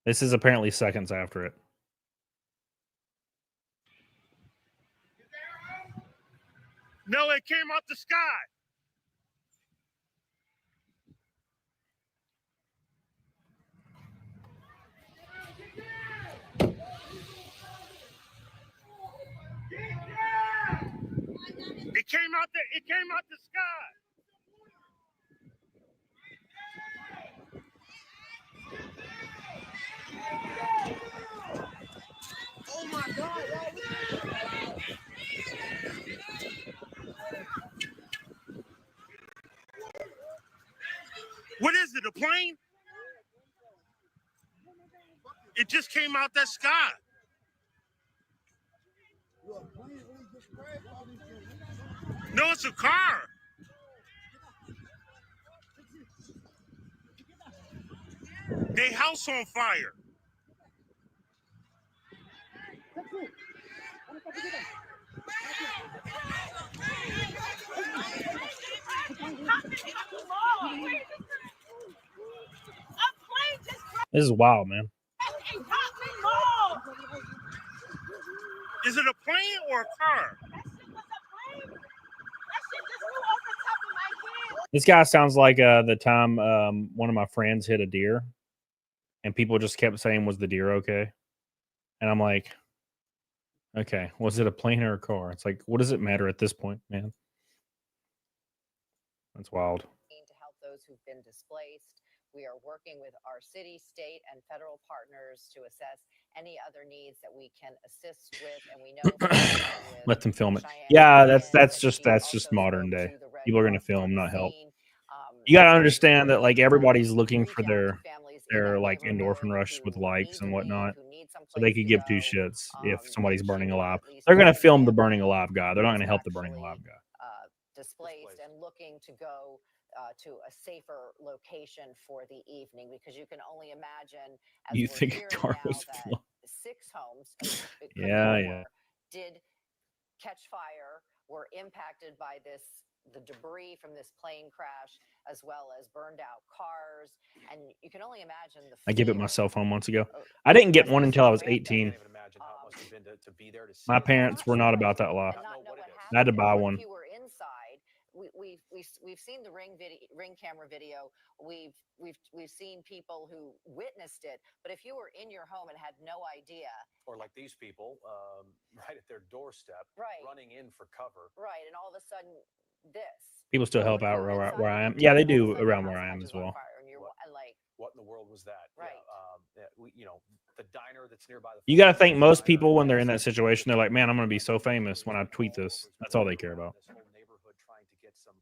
This is apparently seconds after it. No, it came off the sky. It came out the sky. Oh my God! What is it? A plane? It just came out that sky. No, it's a car. They house on fire. This is wild, man. Is it a plane or a car? This guy sounds like the time one of my friends hit a deer, and people just kept saying, "Was the deer okay?" And I'm like, "Okay, was it a plane or a car?" It's like, what does it matter at this point, man? That's wild. To help those who've been displaced, we are working with our city, state, and federal partners to assess any other needs that we can assist with, and we know Let them film it. Yeah, that's just modern day. People are gonna film, not help. You got to understand that like everybody's looking for their like endorphin rush with likes and whatnot, so they could give two shits if somebody's burning alive. They're gonna film the burning alive guy. They're not gonna help the burning alive guy. Displaced and looking to go to a safer location for the evening, because you can only imagine. As You we're think a hearing car now was that full? 6 homes, and it could be Yeah, more, yeah. did catch fire, were impacted by the debris from this plane crash, as well as burned out cars, and you can only imagine the I gave it my fear. cell phone months ago. I didn't get one until I was 18. My parents were not about that life. I had to buy one. If you were inside, we've seen the ring camera video. We've seen people who witnessed it. But if you were in your home and had no idea, or like these people, right at their doorstep, running in for cover, right, and all of a sudden this. People still help out where I am. Yeah, they do around where I am as well. What in the world was that? Right. The diner that's nearby. You got to think most people when they're in that situation, they're like, "Man, I'm going to be so famous when I tweet this." That's all they care about. This whole neighborhood trying to get some,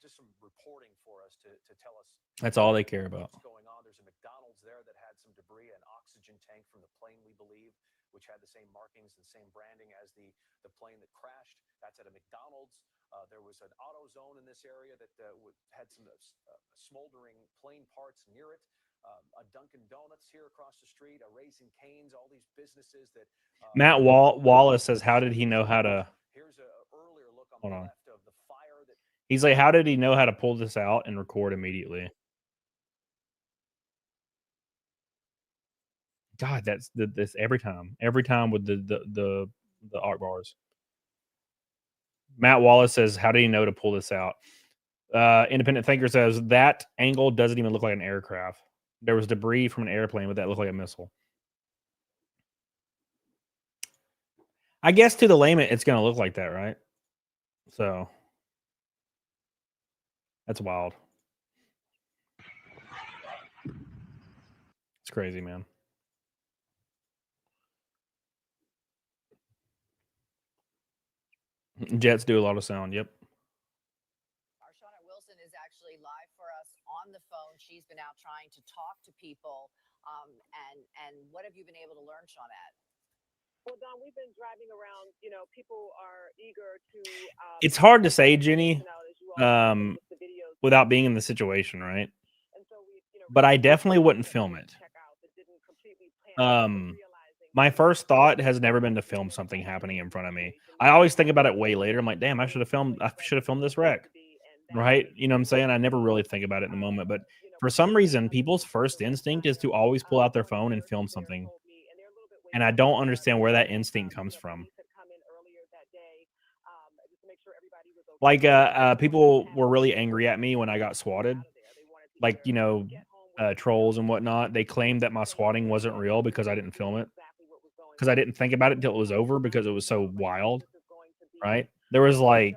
just some reporting for us to tell us. That's all they care about. What's going on? There's a McDonald's there that had some debris, an oxygen tank from the plane, we believe, which had the same markings and same branding as the plane that crashed. That's at a McDonald's. There was an AutoZone in this area that had some smoldering plane parts near it. A Dunkin' Donuts here across the street, a Raising Cane's, all these businesses that. Matt Wallace says, "How did he know how to?" Here's a earlier look on Hold the on. left of the fire that. He's like, "How did he know how to pull this out and record immediately?" God, that's this every time with the art bars. Matt Wallace says, "How did he know to pull this out?" Independent Thinker says that angle doesn't even look like an aircraft. There was debris from an airplane, but that looked like a missile. I guess to the layman, it's going to look like that, right? So that's wild. It's crazy, man. Jets do a lot of sound. Yep. Arshana Wilson is actually live for us on the phone. She's been out trying to talk to people. And what have you been able to learn, Shawnette? Well, Don, we've been driving around. People are eager to. It's hard to say, Jenny, without being in the situation, right? But I definitely wouldn't film it. My first thought has never been to film something happening in front of me. I always think about it way later. I'm like, damn, I should have filmed this wreck. Right? You know what I'm saying? I never really think about it in the moment. But for some reason, people's first instinct is to always pull out their phone and film something. And I don't understand where that instinct comes from. Like, people were really angry at me when I got swatted. Like, trolls and whatnot. They claimed that my swatting wasn't real because I didn't film it. Because I didn't think about it until it was over because it was so wild. Right? There was like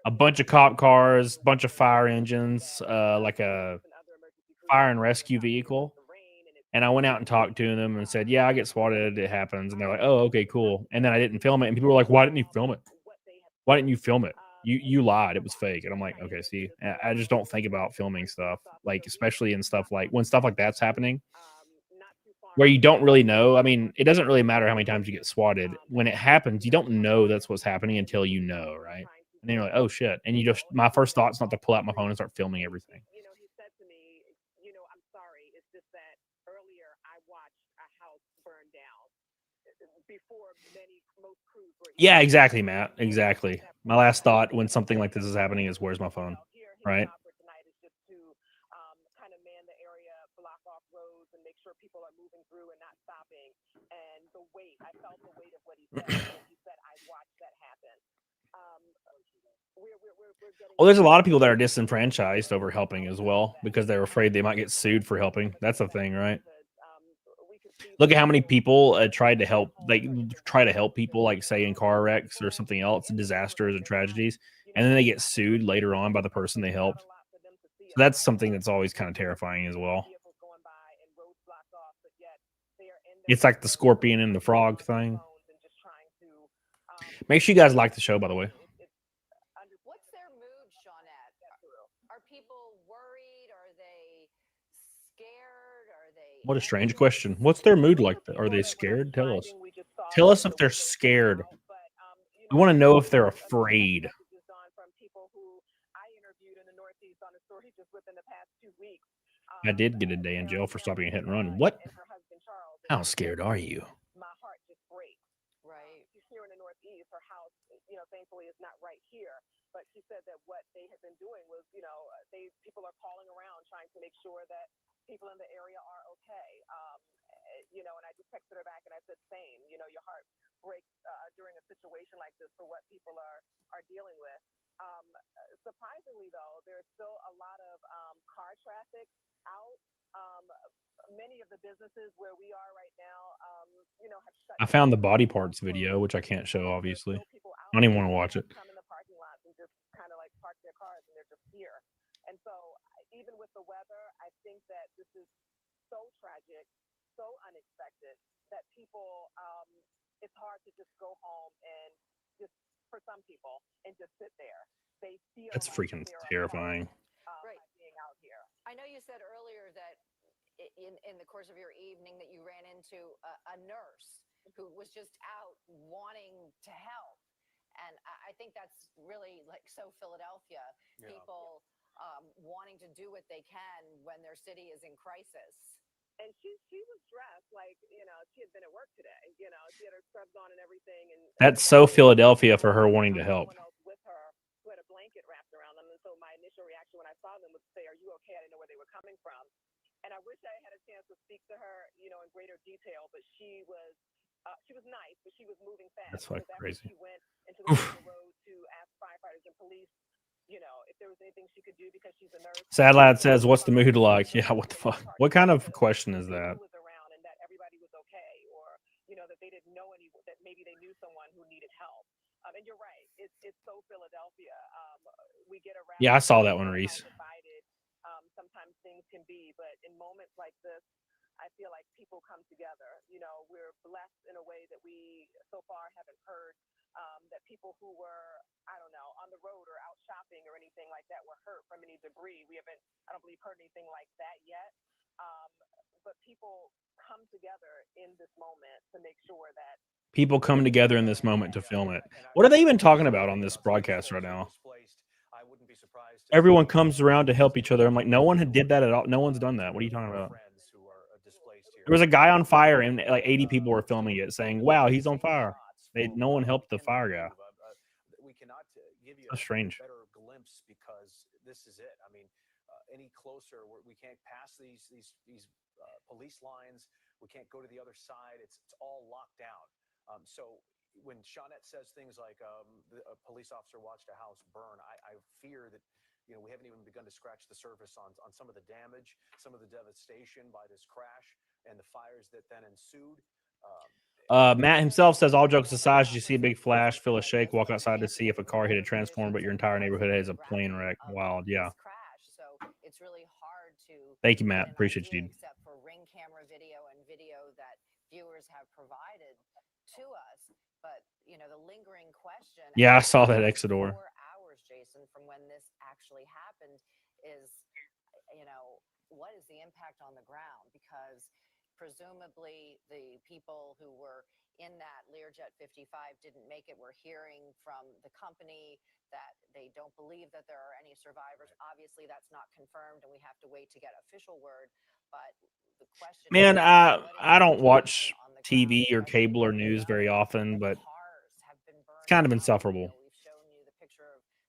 a bunch of cop cars, bunch of fire engines, like a fire and rescue vehicle. And I went out and talked to them and said, "Yeah, I get swatted. It happens." And they're like, "Oh, okay, cool." And then I didn't film it, and people were like, "Why didn't you film it? Why didn't you film it? You lied. It was fake." And I'm like, "Okay, see, I just don't think about filming stuff, like especially in stuff like when stuff like that's happening, where you don't really know. I mean, it doesn't really matter how many times you get swatted. When it happens, you don't know that's what's happening until you know, right? And then you're like, "Oh shit!" And you just my first thought's not to pull out my phone and start filming everything. Yeah, exactly, Matt. Exactly. My last thought when something like this is happening is, "Where's my phone?" Right? Well, there's a lot of people that are disenfranchised over helping as well because they're afraid they might get sued for helping. That's the thing, right? Look at how many people tried to help, like try to help people, like say in car wrecks or something else, disasters and tragedies, and then they get sued later on by the person they helped. So that's something that's always kind of terrifying as well. It's like the scorpion and the frog thing. Make sure you guys like the show, by the way. What's their mood, Shawnette? Are people worried? Are they scared? Are they What a strange question. What's their mood like? Are they scared? Tell us. Tell us if they're scared. We want to know if they're afraid. I did get a day in jail for stopping a hit and run. What? How scared are you? right? I found the body parts video, which I can't show, obviously. I don't even want to watch it. That's freaking terrifying. Right. I know you said earlier that in the course of your evening that you ran into a nurse who was just out wanting to help. And I think that's really like so Philadelphia, people wanting to do what they can when their city is in crisis. That's so Philadelphia for her wanting to help. That's like crazy. Oof. Sad Lad says, "What's the mood like?" Yeah, what the fuck? What kind of question is that? Yeah, I saw that one, Reese. People come together in this moment to film it. What are they even talking about on this broadcast right now? Everyone comes around to help each other. I'm like, no one had did that at all. No one's done that. What are you talking about? There was a guy on fire, and like 80 people were filming it, saying, "Wow, he's on fire." No one helped the fire guy. That's strange. Police lines, we can't go to the other side. It's all locked down. So when Shawnette says things like a police officer watched a house burn, I fear that we haven't even begun to scratch the surface on some of the damage, some of the devastation by this crash and the fires that then ensued. Matt himself says, all jokes aside, you see a big flash, feel a shake, walk outside to see if a car hit a transformer, but your entire neighborhood has a plane wreck. Wild, yeah. So it's really hard to Thank you, Matt. Appreciate you, dude. except for ring camera video and video that viewers have provided to us. But you know, the lingering question. Yeah, I saw that Exodor. 4 hours, Jason, from when this actually happened is, you know, what is the impact on the ground? Because presumably the people who were in that Learjet 55 didn't make it. We're hearing from the company that they don't believe that there are any survivors. Obviously, that's not confirmed, and we have to wait to get official word. But the question, man, I don't watch TV or cable or news very often, but it's kind of insufferable.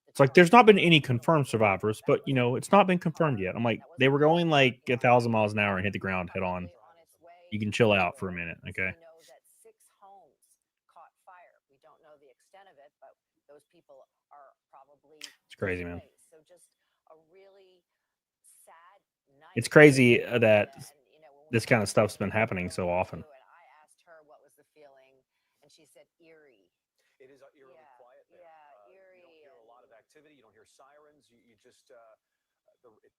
It's like there's not been any confirmed survivors, but you know, it's not been confirmed yet. I'm like, they were going like 1,000 miles an hour and hit the ground head on. You can chill out for a minute, okay? We know that 6 homes caught fire. We don't know the extent of it, but those people are probably It's crazy, man. So just a really sad night. It's crazy that this kind of stuff's been happening so often. And I asked her what was the feeling, and she said eerie. It is eerily quiet there. Eerie. You don't hear a lot of activity. You don't hear sirens. You just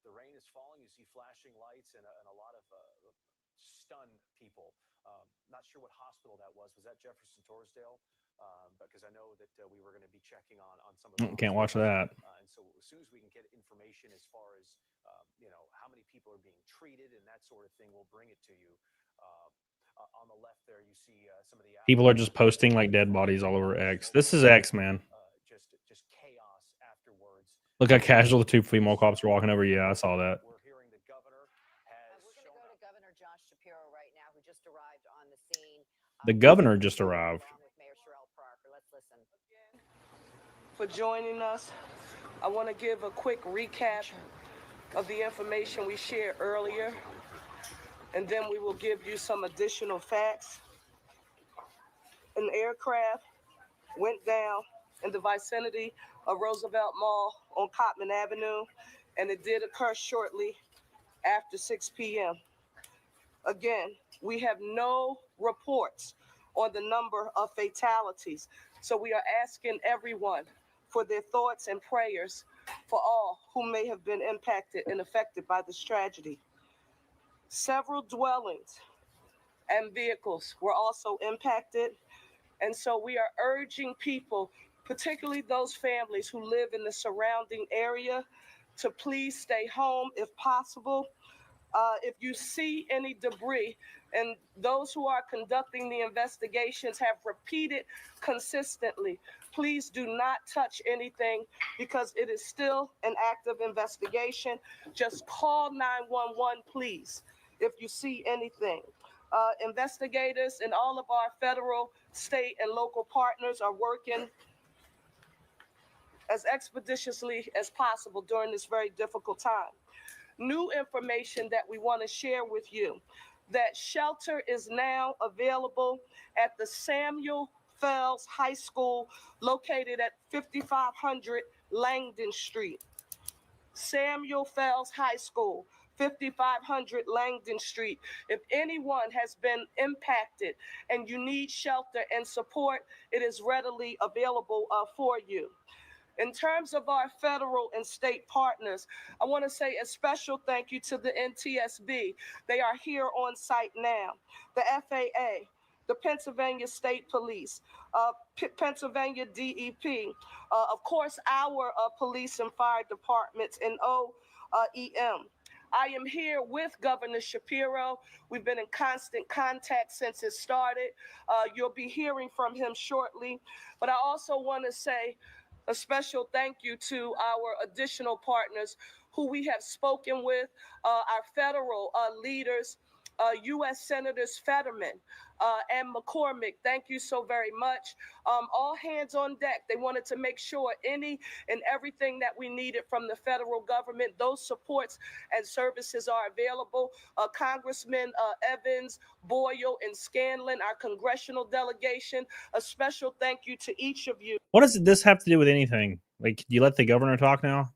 the rain is falling. You see flashing lights and a lot of stunned people. Not sure what hospital that was. Was that Jefferson Torresdale? Because I know that we were going to be checking on some of the Can't watch that. And so as soon as we can get information as far as you know, how many people are being treated and that sort of thing, we'll bring it to you. On the left there, you see some of the People are just posting like dead bodies all over X. This is X, man. Just chaos afterwards. Look how casual the 2 female cops are walking over. Yeah, I saw that. We're hearing the governor has We're going to go to Governor Josh Shapiro right now, who just arrived on the scene. The governor just arrived. With Mayor Sherelle Parker. Let's listen. For joining us, I want to give a quick recap of the information we shared earlier, and then we will give you some additional facts. An aircraft went down in the vicinity of Roosevelt Mall on Cottman Avenue, and it did occur shortly after 6 p.m. Again, we have no reports on the number of fatalities, so we are asking everyone for their thoughts and prayers for all who may have been impacted and affected by this tragedy. Several dwellings and vehicles were also impacted, and so we are urging people, particularly those families who live in the surrounding area, to please stay home if possible. If you see any debris, and those who are conducting the investigations have repeated consistently, please do not touch anything because it is still an active investigation. Just call 911, please, if you see anything. Investigators and all of our federal, state, and local partners are working as expeditiously as possible during this very difficult time. New information that we want to share with you, that shelter is now available at the Samuel Fells High School located at 5500 Langdon Street. Samuel Fells High School, 5500 Langdon Street. If anyone has been impacted and you need shelter and support, it is readily available for you. In terms of our federal and state partners, I want to say a special thank you to the NTSB. They are here on site now. The FAA, the Pennsylvania State Police, Pennsylvania DEP, of course, our police and fire departments and OEM. I am here with Governor Shapiro. We've been in constant contact since it started. You'll be hearing from him shortly. But I also want to say a special thank you to our additional partners who we have spoken with, our federal leaders, U.S. Senators Fetterman and McCormick. Thank you so very much. All hands on deck. They wanted to make sure any and everything that we needed from the federal government, those supports and services are available. Congressman Evans, Boyle, and Scanlon, our congressional delegation, a special thank you to each of you. What does this have to do with anything? Like, do you let the governor talk now?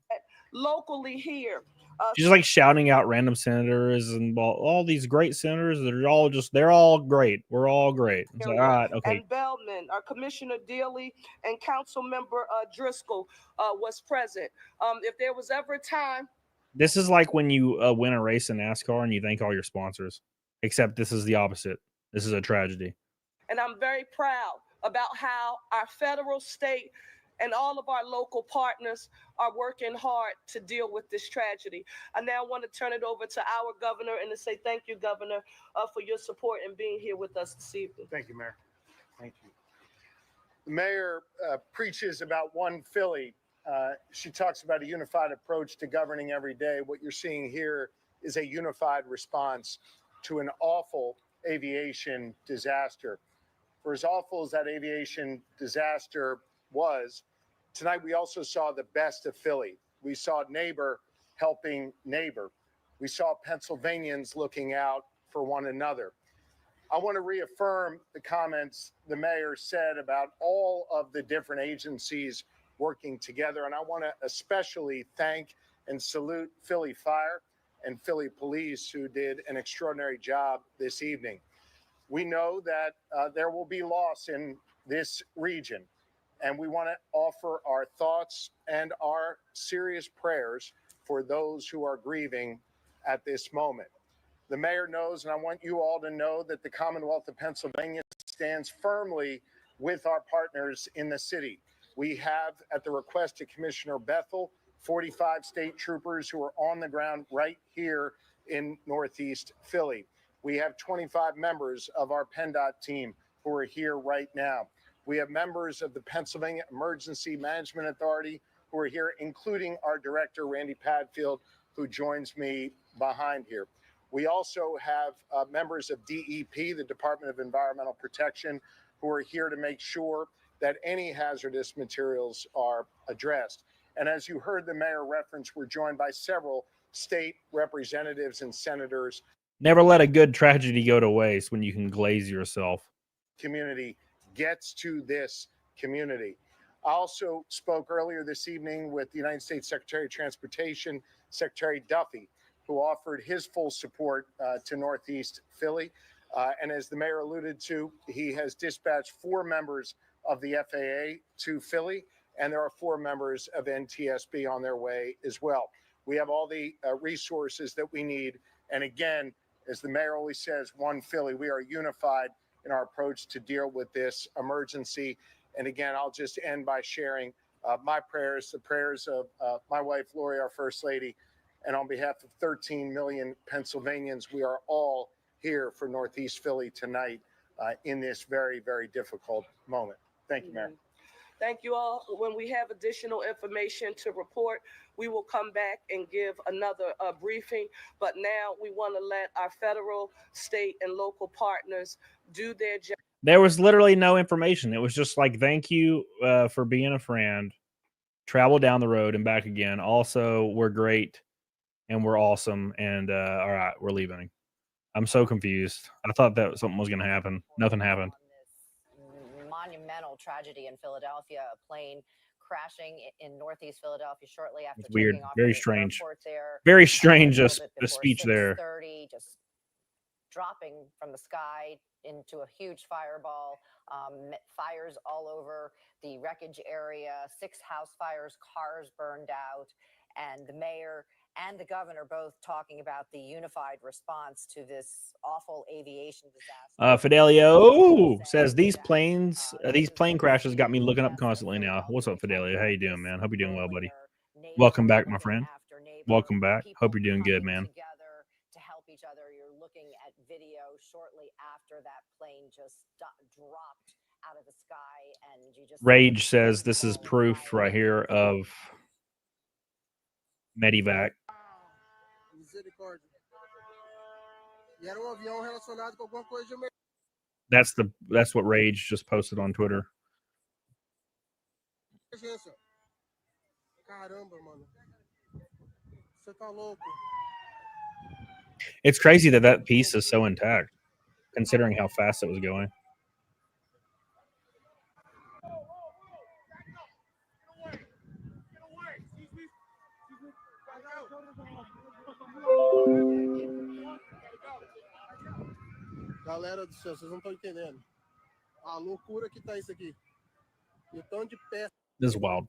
Locally here, She's just like shouting out random senators and all these great senators. They're all great. We're all great. It's like, all right, okay. And Bellman, Commissioner Dealey, and Council Member Driscoll was present. If there was ever a time. This is like when you win a race in NASCAR and you thank all your sponsors, except this is the opposite. This is a tragedy. And I'm very proud about how our federal, state, and all of our local partners are working hard to deal with this tragedy. I now want to turn it over to our governor and to say thank you, Governor, for your support and being here with us this evening. Thank you, Mayor. Thank you. The mayor preaches about one Philly. She talks about a unified approach to governing every day. What you're seeing here is a unified response to an awful aviation disaster. For as awful as that aviation disaster was, tonight we also saw the best of Philly. We saw neighbor helping neighbor. We saw Pennsylvanians looking out for one another. I want to reaffirm the comments the mayor said about all of the different agencies working together. And I want to especially thank and salute Philly Fire and Philly Police, who did an extraordinary job this evening. We know that there will be loss in this region, and we want to offer our thoughts and our serious prayers for those who are grieving at this moment. The mayor knows, and I want you all to know, that the Commonwealth of Pennsylvania stands firmly with our partners in the city. We have, at the request of Commissioner Bethel, 45 state troopers who are on the ground right here in Northeast Philly. We have 25 members of our PennDOT team who are here right now. We have members of the Pennsylvania Emergency Management Authority who are here, including our director, Randy Padfield, who joins me behind here. We also have members of DEP, the Department of Environmental Protection, who are here to make sure that any hazardous materials are addressed. And as you heard the mayor reference, we're joined by several state representatives and senators. Never let a good tragedy go to waste when you can glaze yourself. Community gets to this community. I also spoke earlier this evening with the United States Secretary of Transportation, Secretary Duffy, who offered his full support to Northeast Philly. And as the mayor alluded to, he has dispatched 4 members of the FAA to Philly, and there are 4 members of NTSB on their way as well. We have all the resources that we need. And again, as the mayor always says, one Philly, we are unified in our approach to deal with this emergency. And again, I'll just end by sharing my prayers, the prayers of my wife, Lori, our First Lady, and on behalf of 13 million Pennsylvanians, we are all here for Northeast Philly tonight in this very, very difficult moment. Thank you, Mayor. Thank you all. When we have additional information to report, we will come back and give another briefing. But now we want to let our federal, state, and local partners do their job. There was literally no information. It was just like, thank you for being a friend. Travel down the road and back again. Also, we're great and we're awesome. And all right, we're leaving. I'm so confused. I thought that something was going to happen. Nothing happened. Monumental tragedy in Philadelphia, a plane crashing in Northeast Philadelphia shortly after It's weird. taking off Very from the strange. airport there. Very strange, A the speech there. 6:30, just dropping from the sky into a huge fireball. Fires all over the wreckage area, 6 house fires, cars burned out, and the mayor and the governor both talking about the unified response to this awful aviation disaster. Fidelio says these plane crashes got me looking up constantly now. What's up, Fidelio? How you doing, man? Hope you're doing well, buddy. Welcome back, my friend. Welcome back. Hope you're doing good, man. Together to help each other. You're looking at video shortly after that plane just dropped out of the sky, and you just Rage says this is proof right here of Medivac. That's what Rage just posted on Twitter. It's crazy that piece is so intact, considering how fast it was going. Galera do céu, vocês não estão entendendo. A loucura que tá isso aqui. E o tanto de peça. This is wild.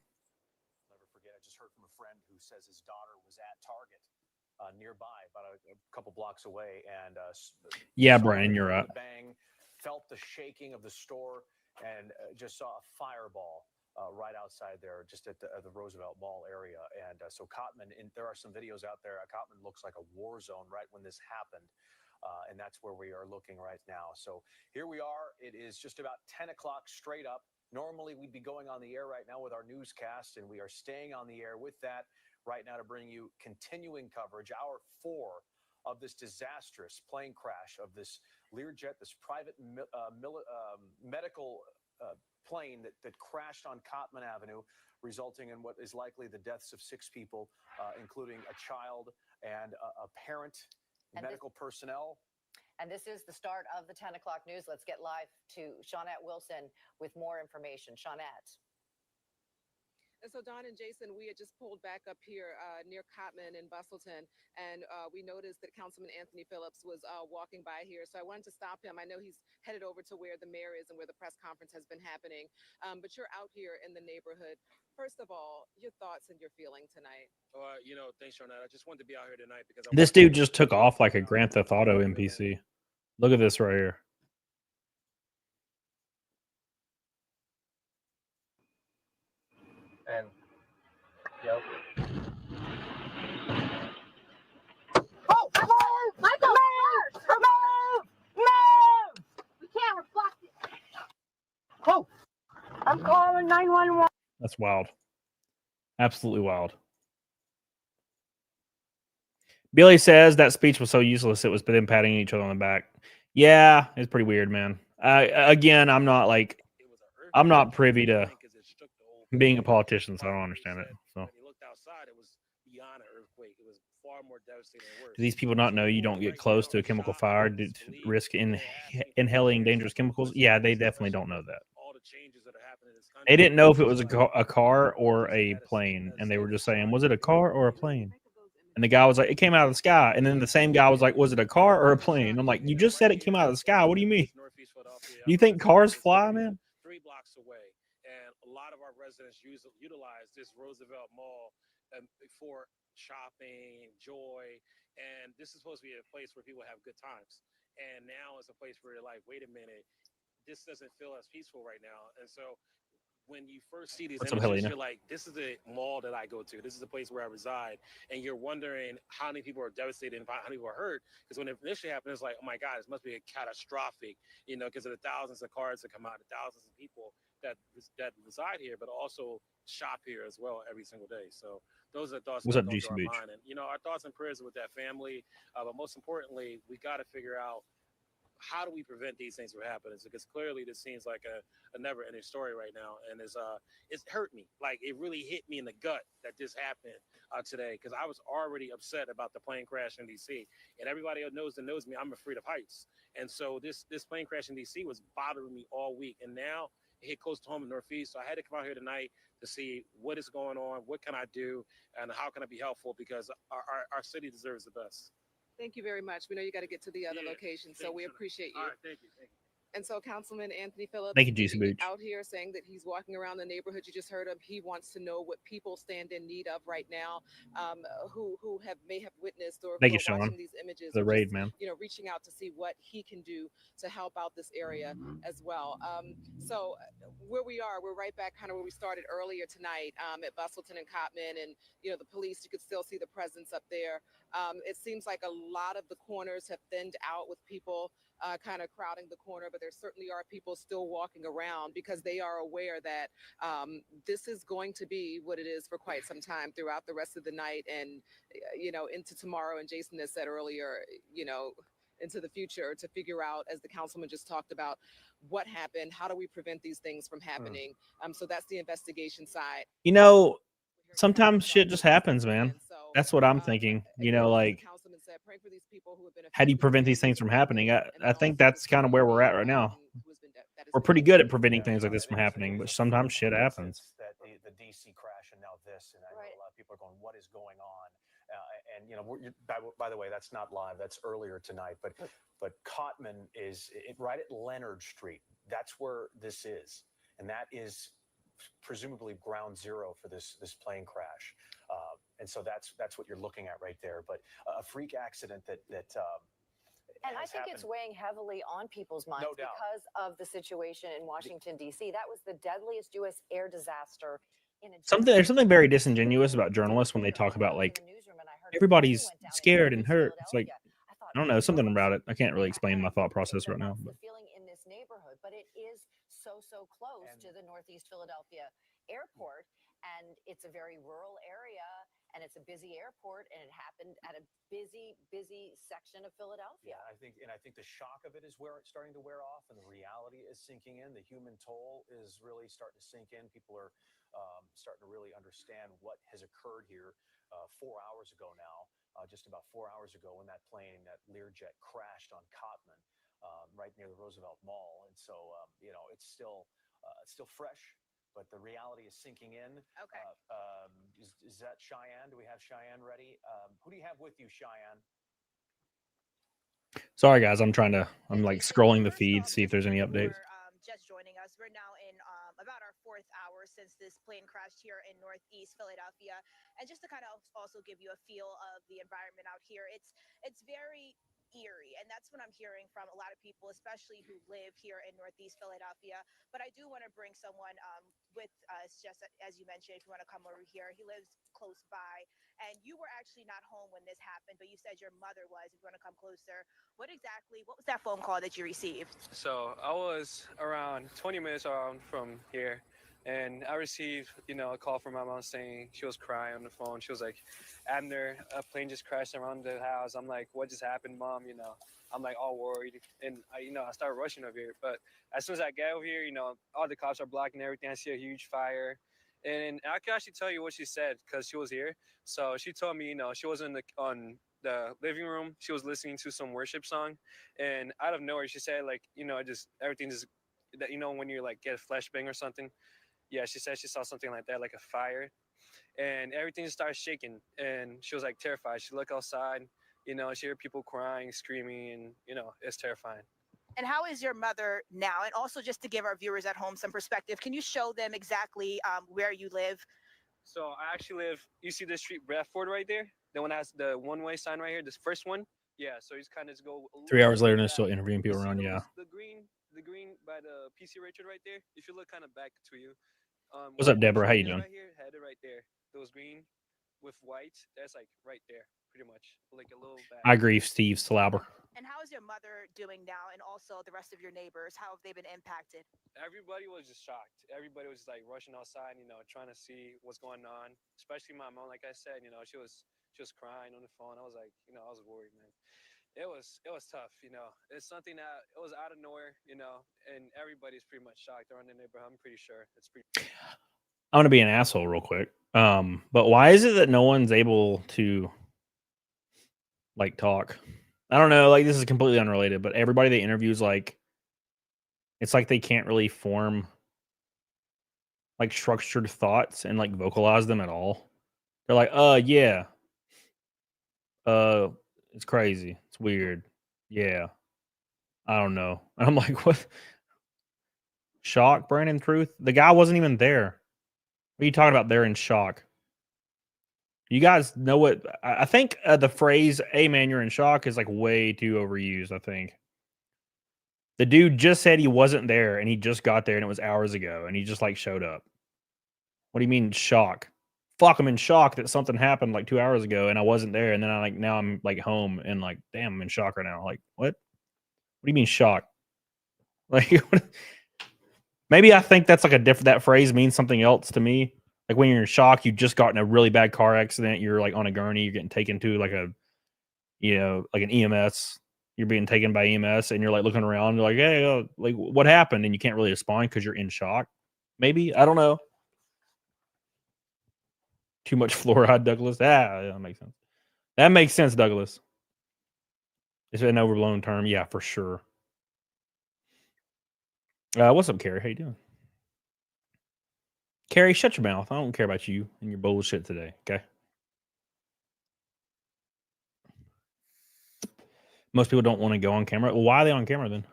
Never forget, I just heard from a friend who says his daughter was at Target nearby, about a couple blocks away, and Yeah, saw Brian, you're the right. bang, felt the shaking of the store, and just saw a fireball right outside there, just at the Roosevelt Mall area. And so Cotman, there are some videos out there. Cotman looks like a war zone right when this happened. And that's where we are looking right now. So here we are. It is just about 10 o'clock straight up. Normally, we'd be going on the air right now with our newscast, and we are staying on the air with that right now to bring you continuing coverage, hour 4 of this disastrous plane crash of this Learjet, this private medical plane that crashed on Cotman Avenue, resulting in what is likely the deaths of 6 people, including a child and a parent, and medical personnel. And this is the start of the 10 o'clock news. Let's get live to Shawnette Wilson with more information. Shawnette. And so Don and Jason, we had just pulled back up here near Cotman and Bustleton, and we noticed that Councilman Anthony Phillips was walking by here. So I wanted to stop him. I know he's headed over to where the mayor is and where the press conference has been happening. But you're out here in the neighborhood. First of all, your thoughts and your feeling tonight. You know, thanks, Shawnette. I just wanted to be out here tonight because This dude just took off like a Grand Theft Auto NPC. Look at this right here. And yep. Oh, move! Michael, move! Move! Move! We can't reflect it. Oh, I'm calling 911. That's wild. Absolutely wild. Billy says that speech was so useless it was them patting each other on the back. Yeah, it's pretty weird, man. Again, I'm not privy to being a politician, so I don't understand it. So, when you looked outside, it was beyond an earthquake. It was far more devastating and worse. do these people not know you don't get close to a chemical fire to risk inhaling dangerous chemicals? Yeah, they definitely don't know that. They didn't know if it was a car or a plane, and they were just saying, was it a car or a plane? And the guy was like, it came out of the sky. And then the same guy was like, was it a car or a plane? I'm like, you just said it came out of the sky. What do you mean? You think cars fly, man? 3 blocks away, and a lot of our residents utilize this Roosevelt Mall for shopping, joy, and this is supposed to be a place where people have good times. And now it's a place where you're like, wait a minute, this doesn't feel as peaceful right now. And so when you first see these images, you're like, this is the mall that I go to. This is the place where I reside. And you're wondering how many people are devastated and how many people are hurt. Because when it initially happened, it's like, oh my God, this must be a catastrophic, you know, because of the thousands of cars that come out, the thousands of people that reside here, but also shop here as well every single day. So those are the thoughts that go through our mind. And, you know, our thoughts and prayers are with that family. But most importantly, we got to figure out, how do we prevent these things from happening? Because clearly this seems like a never-ending story right now, and it's hurt me. Like, it really hit me in the gut that this happened today, because I was already upset about the plane crash in D.C. And everybody that knows me, I'm afraid of heights, and so this plane crash in D.C. was bothering me all week, and now it hit close to home in Northeast. So I had to come out here tonight to see what is going on, what can I do, and how can I be helpful, because our city deserves the best. Thank you very much. We know you got to get to the other location, so we appreciate you. All right, thank you. And so Councilman Anthony Phillips Thank you, Juicy Booch. out here saying that he's walking around the neighborhood. You just heard him. He wants to know what people stand in need of right now, who may have witnessed or Thank who you, are Sean. watching these images. The or raid, just, man. you know, reaching out to see what he can do to help out this area as well. So where we are, we're right back kind of where we started earlier tonight at Bustleton and Cotman, and you know, the police, you could still see the presence up there. It seems like a lot of the corners have thinned out with people kind of crowding the corner, but there certainly are people still walking around because they are aware that this is going to be what it is for quite some time throughout the rest of the night and, you know, into tomorrow. And Jason has said earlier, you know, into the future to figure out, as the councilman just talked about, what happened, how do we prevent these things from happening? So that's the investigation side. You know, sometimes shit just happens, man. That's what I'm thinking. You know, like, how do you prevent these things from happening? I think that's kind of where we're at right now. We're pretty good at preventing things like this from happening, but sometimes shit happens. That the DC crash and now this, and I know a lot of people are going, what is going on? and by the way, that's not live. That's earlier tonight. But Cotman is right at Leonard Street. That's where this is, and that is presumably ground zero for this plane crash. And so that's what you're looking at right there. But a freak accident that and I think it's weighing heavily on people's minds because of the situation in Washington, D.C. That was the deadliest U.S. air disaster in a There's something very disingenuous about journalists when they talk about like everybody's scared and hurt. It's like, I don't know, something about it. I can't really explain my thought process right now. The feeling in this neighborhood, but it is so close to the Northeast Philadelphia airport, and it's a very rural area, and it's a busy airport, and it happened at a busy section of Philadelphia. Yeah, I think the shock of it is where it's starting to wear off, and the reality is sinking in. The human toll is really starting to sink in. People are starting to really understand what has occurred here 4 hours ago now, just about 4 hours ago, when that Learjet crashed on Cotman, right near the Roosevelt Mall. And so, it's still fresh, but the reality is sinking in. Okay. Is that Cheyenne? Do we have Cheyenne ready? Who do you have with you, Cheyenne? Sorry, guys. I'm like scrolling the feed, see if there's any updates. Just joining us. We're now in about our 4th hour since this plane crashed here in Northeast Philadelphia. And just to kind of also give you a feel of the environment out here, it's very eerie, and that's what I'm hearing from a lot of people, especially who live here in Northeast Philadelphia. But I do want to bring someone with us, just as you mentioned, if you want to come over here. He lives close by, and you were actually not home when this happened, but you said your mother was. If you want to come closer, what was that phone call that you received? So I was around 20 minutes from here, and I received, a call from my mom saying she was crying on the phone. She was like, Abner, a plane just crashed around the house. I'm like, what just happened, Mom? I'm like all worried. And I started rushing over here. But as soon as I get over here, all the cops are blocking everything. I see a huge fire. And I can actually tell you what she said because she was here. So she told me, she was on the living room. She was listening to some worship song. And out of nowhere, she said, like, everything just, that, when you like get a flashbang or something. Yeah, she said she saw something like that, like a fire, and everything just started shaking, and she was like terrified. She looked outside, she heard people crying, screaming, and it's terrifying. And how is your mother now? And also, just to give our viewers at home some perspective, can you show them exactly where you live? So I actually live, you see the street Bradford right there? The one that has the one-way sign right here, this first one? Yeah, so you just kind of go 3 hours later and they're still interviewing people around. Yeah. The green by the PC Richard right there. If you look kind of back to you. What's up, Deborah? How you doing? Right here, headed right there. Those green with white, that's like right there, pretty much. Like a little bag. I agree, Steve Slauber. And how is your mother doing now, and also the rest of your neighbors? How have they been impacted? Everybody was just shocked. Everybody was just like rushing outside, trying to see what's going on. Especially my mom, like I said, she was crying on the phone. I was like, I was worried, man. It was tough, It's something that it was out of nowhere, and everybody's pretty much shocked around the neighborhood. I'm pretty sure it's pretty. I'm gonna be an asshole real quick. But why is it that no one's able to like talk? I don't know. Like, this is completely unrelated, but everybody they interview is like, it's like they can't really form like structured thoughts and like vocalize them at all. They're like, yeah. It's crazy. It's weird. Yeah. I don't know. And I'm like, what? Shock, Brandon Truth? The guy wasn't even there. What are you talking about? They're in shock. You guys know what? I think the phrase, hey man, you're in shock is like way too overused, I think. The dude just said he wasn't there and he just got there and it was hours ago and he just like showed up. What do you mean shock? Fuck, I'm in shock that something happened like 2 hours ago and I wasn't there. And then now I'm like home and like, damn, I'm in shock right now. Like, what? What do you mean shock? Like, maybe I think that's like that phrase means something else to me. Like when you're in shock, you just got in a really bad car accident. You're like on a gurney. You're getting taken to like like an EMS. You're being taken by EMS and you're like looking around. You're like, hey, like what happened? And you can't really respond because you're in shock. Maybe, I don't know. Too much fluoride, Douglas. That makes sense. That makes sense, Douglas. It's an overblown term. Yeah, for sure. What's up, Carrie? How you doing? Carrie, shut your mouth. I don't care about you and your bullshit today, okay? Most people don't want to go on camera. Well, why are they on camera then?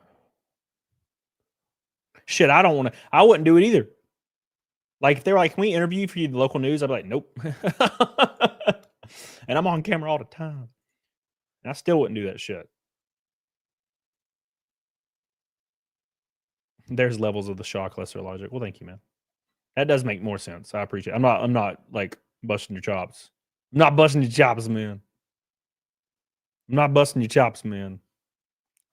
Shit, I don't want to. I wouldn't do it either. Like if they're like, "Can we interview you for the local news?" I'd be like, "Nope." And I'm on camera all the time, and I still wouldn't do that shit. There's levels of the shock, lesser logic. Well, thank you, man. That does make more sense. I appreciate it. I'm not like busting your chops. I'm not busting your chops, man. I'm not busting your chops, man.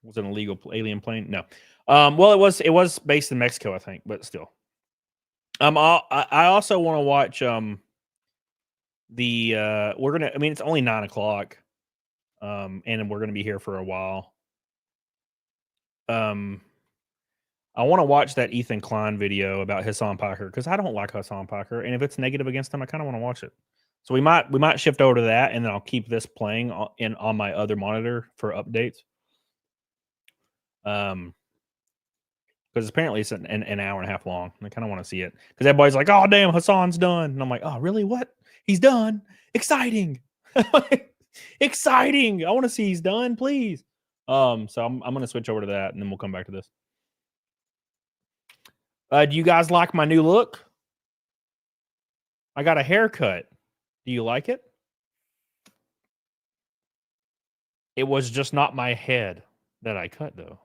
Was it an illegal alien plane? No. Well, it was based in Mexico, I think, but still. I also want to watch it's only 9 o'clock. And we're gonna be here for a while. I want to watch that Ethan Klein video about Hassan Piker because I don't like Hassan Piker, and if it's negative against him, I kind of want to watch it. So we might shift over to that, and then I'll keep this playing on my other monitor for updates. Because apparently it's an hour and a half long. And I kind of want to see it because everybody's like, "Oh damn, Hassan's done," and I'm like, "Oh really? What? He's done? Exciting, exciting! I want to see he's done, please." So I'm gonna switch over to that, and then we'll come back to this. Do you guys like my new look? I got a haircut. Do you like it? It was just not my head that I cut, though.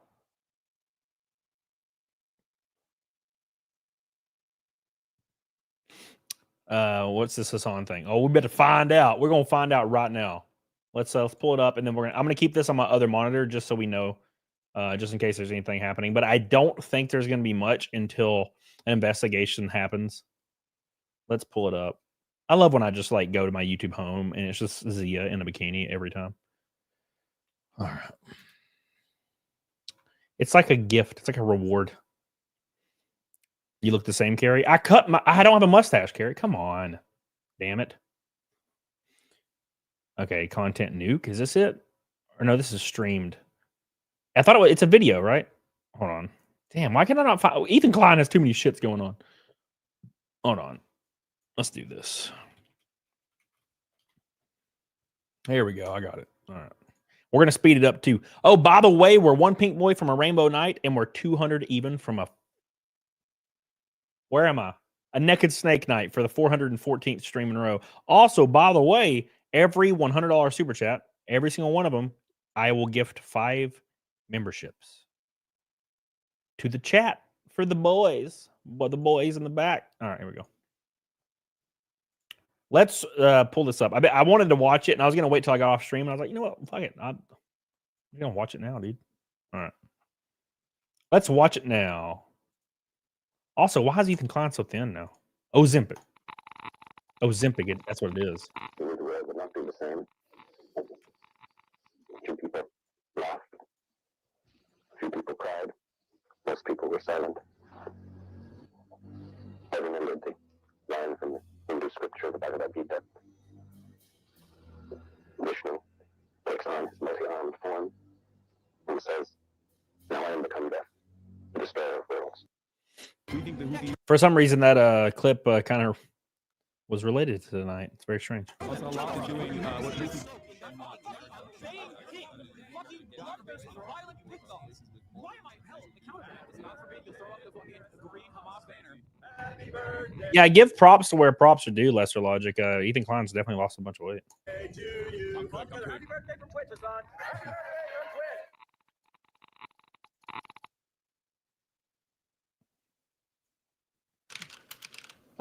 What's this Hassan thing? Oh, we better find out. We're gonna find out right now. Let's pull it up, and then I'm gonna keep this on my other monitor just so we know, just in case there's anything happening. But I don't think there's gonna be much until an investigation happens. Let's pull it up. I love when I just like go to my YouTube home and it's just Zia in a bikini every time. All right. It's like a gift. It's like a reward. You look the same, Carrie. I don't have a mustache, Carrie. Come on. Damn it. Okay, content nuke. Is this it? Or no, this is streamed. I thought it's a video, right? Hold on. Damn, why can I not find Ethan Klein has too many shits going on. Hold on. Let's do this. Here we go. I got it. All right. We're going to speed it up too. Oh, by the way, we're one pink boy from a rainbow night, and we're 200 even from a... Where am I? A naked snake night for the 414th stream in a row. Also, by the way, every $100 super chat, every single one of them, I will gift 5 memberships to the chat for the boys. But the boys in the back. All right, here we go. Let's pull this up. I wanted to watch it, and I was going to wait till I got off stream, and I was like, you know what? Fuck it. I'm going to watch it now, dude. All right. Let's watch it now. Also, why is Ethan Klein so thin now? Ozempic. Ozempic, that's what it is. The world would not be the same. 2 people laughed. A few people cried. Most people were silent. I remembered the line from the Hindu scripture, the Bhagavad Gita. Vishnu takes on his multi-armed form and says, "Now I am become death, the destroyer of worlds." For some reason, that clip kind of was related to tonight. It's very strange. Yeah, I give props to where props are due, Lesser Logic. Ethan Klein's definitely lost a bunch of weight.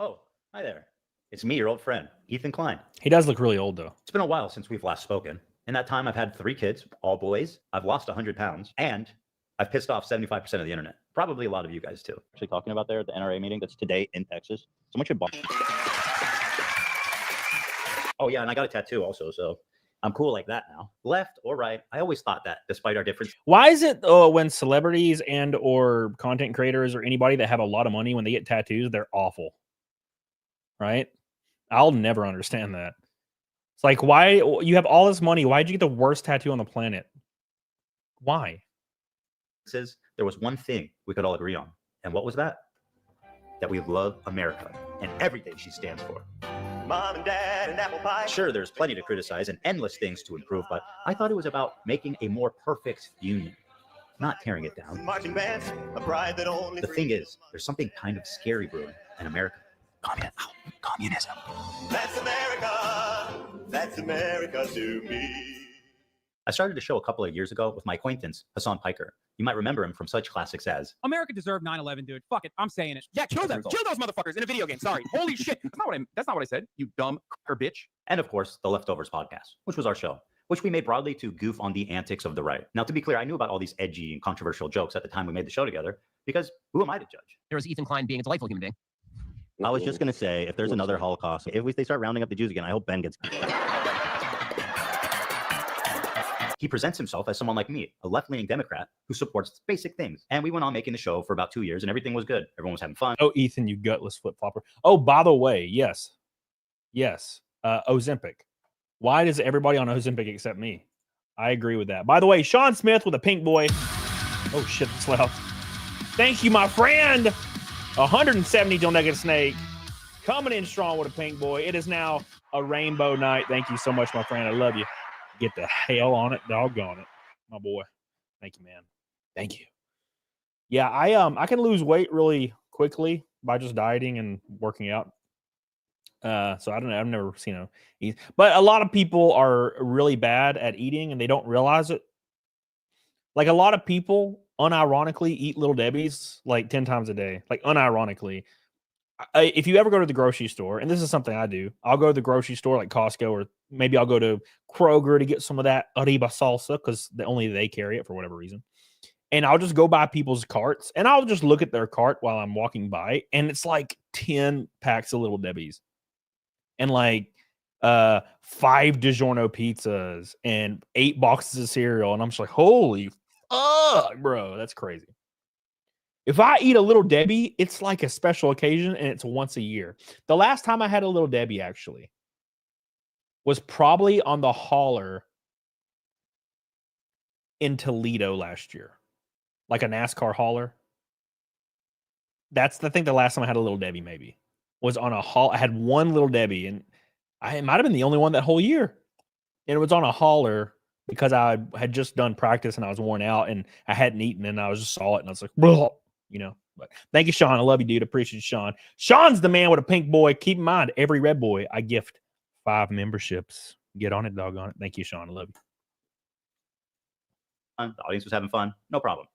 Oh, hi there. It's me, your old friend, Ethan Klein. He does look really old, though. It's been a while since we've last spoken. In that time, I've had 3 kids, all boys. I've lost 100 pounds, and I've pissed off 75% of the internet. Probably a lot of you guys, too. Actually talking about there at the NRA meeting that's today in Texas. Someone should bump. Oh, yeah, and I got a tattoo also, so I'm cool like that now. Left or right, I always thought that, despite our difference. Why is it when celebrities and or content creators or anybody that have a lot of money, when they get tattoos, they're awful? Right? I'll never understand that. It's like, why you have all this money? Why'd you get the worst tattoo on the planet? Why? There was one thing we could all agree on. And what was that? That we love America and everything she stands for. Mom and dad and apple pie. Sure, there's plenty to criticize and endless things to improve, but I thought it was about making a more perfect union, not tearing it down. Marching bands, a pride that only. The thing is, there's something kind of scary brewing in America. Communism. That's America. That's America to me. I started a show a couple of years ago with my acquaintance, Hassan Piker. You might remember him from such classics as America deserved 9/11, dude. Fuck it, I'm saying it. Yeah, kill them. Kill those motherfuckers in a video game. Sorry. Holy shit. That's not what I said. You dumb cracker bitch. and of course, the Leftovers podcast, which was our show, which we made broadly to goof on the antics of the right. Now, to be clear, I knew about all these edgy and controversial jokes at the time we made the show together, because who am I to judge? There was Ethan Klein being a delightful human being. I was just going to say, if there's another Holocaust, if they start rounding up the Jews again, I hope Ben gets. He presents himself as someone like me, a left-leaning Democrat who supports basic things. And we went on making the show for about 2 years, and everything was good. Everyone was having fun. Oh, Ethan, you gutless flip-flopper. Oh, by the way, yes. Ozempic. Why does everybody on Ozempic except me? I agree with that. By the way, Sean Smith with a pink boy. Oh, shit, that's loud. Thank you, my friend. 170 Joe Nugget Snake. Coming in strong with a pink boy. It is now a rainbow night. Thank you so much, my friend. I love you. Get the hell on it, doggone it, my boy. Thank you, man. Thank you. Yeah, I can lose weight really quickly by just dieting and working out. So I don't know. I've never seen eat, but a lot of people are really bad at eating and they don't realize it. Like a lot of people unironically eat Little Debbie's like 10 times a day, like unironically. If you ever go to the grocery store, and this is something I do, I'll go to the grocery store like Costco, or maybe I'll go to Kroger to get some of that Arriba salsa because only they carry it for whatever reason. And I'll just go by people's carts and I'll just look at their cart while I'm walking by. And it's like 10 packs of Little Debbie's and like 5 DiGiorno pizzas and 8 boxes of cereal. And I'm just like, holy fuck, bro, that's crazy. If I eat a Little Debbie, it's like a special occasion and it's once a year. The last time I had a Little Debbie actually was probably on the hauler in Toledo last year. Like a NASCAR hauler. That's, I think, the last time I had a Little Debbie maybe. Was on a haul. I had one Little Debbie and it might have been the only one that whole year. And it was on a hauler because I had just done practice and I was worn out and I hadn't eaten and I just saw it and I was like, blah. You know, but thank you, Sean. I love you, dude. Appreciate you, Sean. Sean's the man with a pink boy. Keep in mind, every red boy, I gift 5 memberships. Get on it, doggone it. Thank you, Sean. I love you. The audience was having fun. No problem.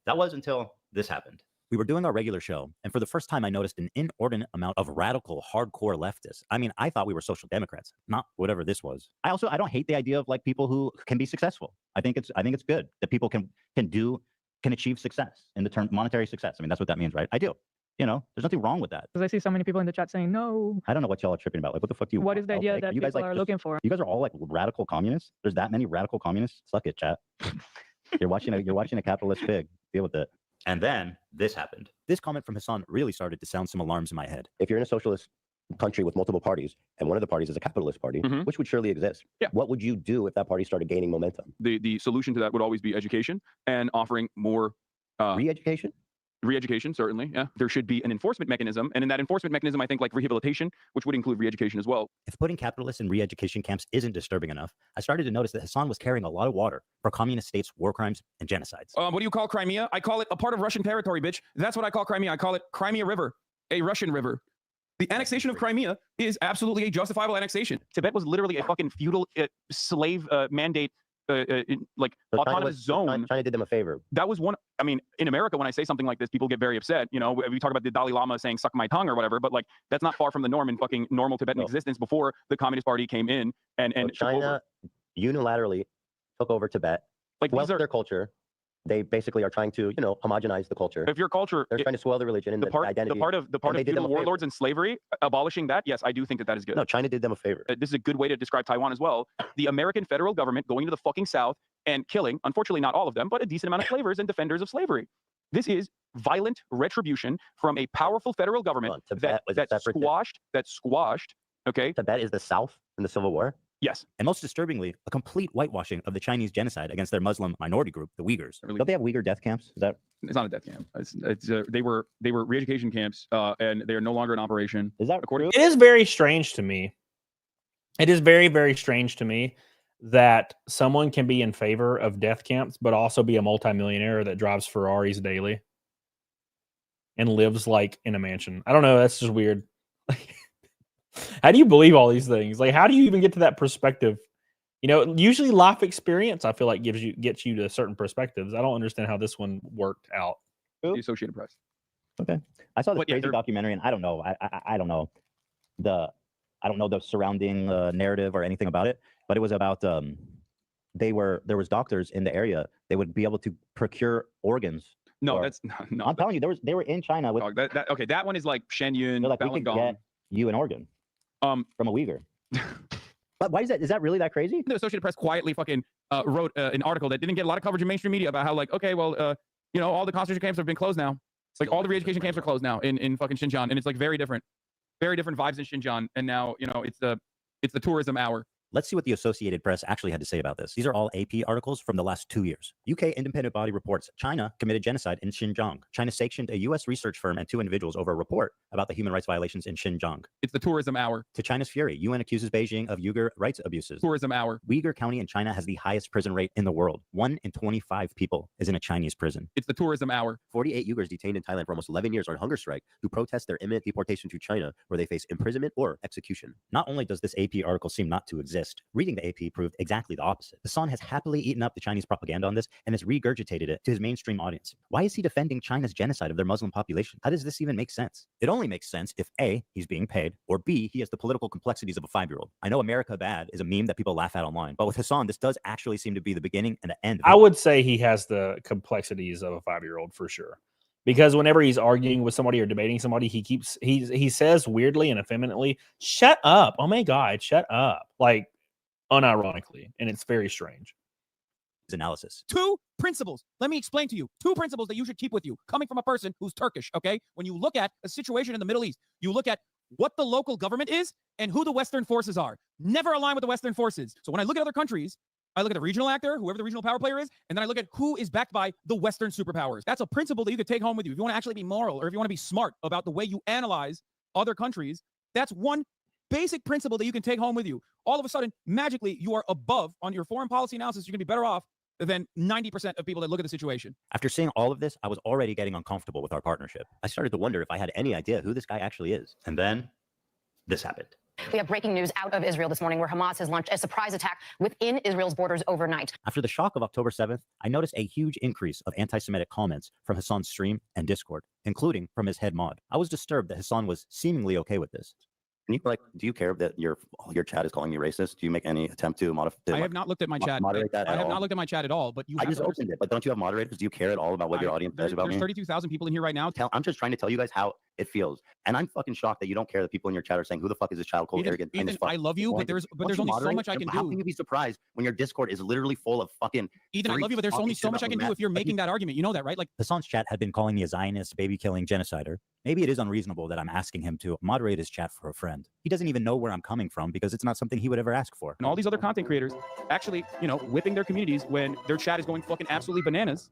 That was until this happened. We were doing our regular show, and for the first time, I noticed an inordinate amount of radical, hardcore leftists. I mean, I thought we were social democrats, not whatever this was. I don't hate the idea of like people who can be successful. I think it's good that people can achieve success in the term monetary success. I mean, that's what that means, right? I do. You know, there's nothing wrong with that. Because I see so many people in the chat saying no. I don't know what y'all are tripping about. Like, what the fuck do you What want? is the idea that you guys people are looking for? You guys are all like radical communists. There's that many radical communists. Suck it, chat. You're watching a capitalist pig. Deal with it. And then this happened. This comment from Hassan really started to sound some alarms in my head. If you're in a socialist country with multiple parties, and one of the parties is a capitalist party, which would surely exist, what would you do if that party started gaining momentum? The solution to that would always be education and offering more re-education? Re-education, certainly, yeah. There should be an enforcement mechanism, and in that enforcement mechanism, I think like rehabilitation, which would include re-education as well. If putting capitalists in re-education camps isn't disturbing enough, I started to notice that Hassan was carrying a lot of water for communist states' war crimes and genocides. What do you call Crimea? I call it a part of Russian territory, bitch. That's what I call Crimea. I call it Crimea River, a Russian river. The annexation of Crimea is absolutely a justifiable annexation. Tibet was literally a fucking feudal slave mandate, like autonomous zone. China did them a favor. That was one. I mean, in America, when I say something like this, people get very upset. You know, we talk about the Dalai Lama saying "suck my tongue" or whatever, but like that's not far from the norm in fucking normal Tibetan existence before the Communist Party came in and China unilaterally took over Tibet, like their culture. They basically are trying to, homogenize the culture. If your culture, they're trying to swell the religion and the identity. The part of feudal warlords and slavery, abolishing that, yes, I do think that is good. No, China did them a favor. This is a good way to describe Taiwan as well. The American federal government going to the fucking South and killing, unfortunately not all of them, but a decent amount of slavers and defenders of slavery. This is violent retribution from a powerful federal government that squashed. Okay, Tibet is the South in the Civil War. Yes. And most disturbingly, a complete whitewashing of the Chinese genocide against their Muslim minority group, the Uyghurs. Don't they have Uyghur death camps? Is that? It's not a death camp. They were re-education camps, and they are no longer in operation. Is that according? It is very strange to me. It is very, very strange to me that someone can be in favor of death camps, but also be a multimillionaire that drives Ferraris daily and lives like in a mansion. I don't know. That's just weird. How do you believe all these things? Like, how do you even get to that perspective? You know, usually life experience, I feel like gets you to certain perspectives. I don't understand how this one worked out. The Associated Press. Okay. I saw this But yeah, crazy they're- documentary, and I don't know. I don't know the surrounding narrative or anything about it, but it was about there was doctors in the area. They would be able to procure organs. No, or- that's no. I'm telling you, they were in China with. Dog, okay, that one is like Shenyun, They're like, we Falun could Gong. get you an organ. From a Uyghur. But why is that? Is that really that crazy? The Associated Press quietly fucking wrote an article that didn't get a lot of coverage in mainstream media about how, like, okay, well, you know, all the concentration camps have been closed now. It's like all the re-education camps are closed now in fucking Xinjiang, and it's like very different vibes in Xinjiang. And now, you know, it's the tourism hour. Let's see what the Associated Press actually had to say about this. These are all AP articles from the last 2 years. UK independent body reports China committed genocide in Xinjiang. China sanctioned a US research firm and 2 individuals over a report about the human rights violations in Xinjiang. It's the tourism hour. To China's fury, UN accuses Beijing of Uyghur rights abuses. Tourism hour. Uyghur County in China has the highest prison rate in the world. 1 in 25 people is in a Chinese prison. It's the tourism hour. 48 Uyghurs detained in Thailand for almost 11 years on hunger strike who protest their imminent deportation to China, where they face imprisonment or execution. Not only does this AP article seem not to exist, reading the AP proved exactly the opposite. Hassan has happily eaten up the Chinese propaganda on this and has regurgitated it to his mainstream audience. Why is he defending China's genocide of their Muslim population? How does this even make sense? It only makes sense if A, he's being paid, or B, he has the political complexities of a 5-year-old. I know America bad is a meme that people laugh at online, but with Hassan, this does actually seem to be the beginning and the end. I would say he has the complexities of a 5-year-old for sure. Because whenever he's arguing with somebody or debating somebody, he says weirdly and effeminately, "Shut up. Oh my God, shut up." Like, unironically, and it's very strange. Analysis. 2 principles. Let me explain to you. 2 principles that you should keep with you, coming from a person who's Turkish, okay? When you look at a situation in the Middle East, you look at what the local government is and who the Western forces are. Never align with the Western forces. So when I look at other countries, I look at the regional actor, whoever the regional power player is, and then I look at who is backed by the Western superpowers. That's a principle that you could take home with you. If you want to actually be moral, or if you want to be smart about the way you analyze other countries, that's one basic principle that you can take home with you. All of a sudden, magically, you are above on your foreign policy analysis. You're going to be better off than 90% of people that look at the situation. After seeing all of this, I was already getting uncomfortable with our partnership. I started to wonder if I had any idea who this guy actually is. And then this happened. We have breaking news out of Israel this morning where Hamas has launched a surprise attack within Israel's borders overnight. After the shock of October 7th, I noticed a huge increase of anti-Semitic comments from Hassan's stream and Discord, including from his head mod. I was disturbed that Hassan was seemingly okay with this. Can you, like, do you care that your chat is calling you racist? Do you make any attempt to modify? I have not looked at my chat. Moderate that I at have all? not looked at my chat at all, but you I have just to opened it, but don't you have moderators? Do you care at all about what your audience says about There's me? 32,000 people in here right now. I'm just trying to tell you guys how it feels, and I'm fucking shocked that you don't care that people in your chat are saying, "Who the fuck is this child cold, arrogant, and Ethan, as fuck?" I love you, but there's Don't you only so moderate? much I can How do. can you be surprised when your Discord is literally full of fucking? Ethan, I love you, but there's only so much I can do if you're making that argument. You know that, right? Like, Hassan's chat had been calling me a Zionist, baby-killing genocider. Maybe it is unreasonable that I'm asking him to moderate his chat for a friend. He doesn't even know where I'm coming from because it's not something he would ever ask for. and all these other content creators actually, you know, whipping their communities when their chat is going fucking absolutely bananas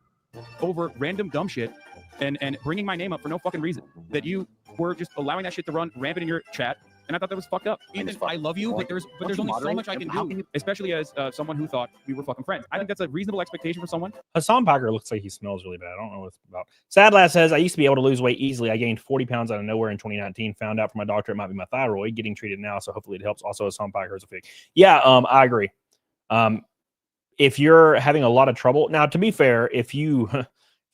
over random dumb shit and bringing my name up for no fucking reason. That you were just allowing that shit to run rampant in your chat. And I thought that was fucked up. Ethan, I love you, but there's only so much I can do, especially as someone who thought we were fucking friends. I think that's a reasonable expectation for someone. Hassan Packer looks like he smells really bad. I don't know what it's about. Sad Lad says, I used to be able to lose weight easily. I gained 40 pounds out of nowhere in 2019. Found out from my doctor it might be my thyroid. Getting treated now, so hopefully it helps. Also, Hassan Packer is a fake. Yeah, I agree. If you're having a lot of trouble, now to be fair, if you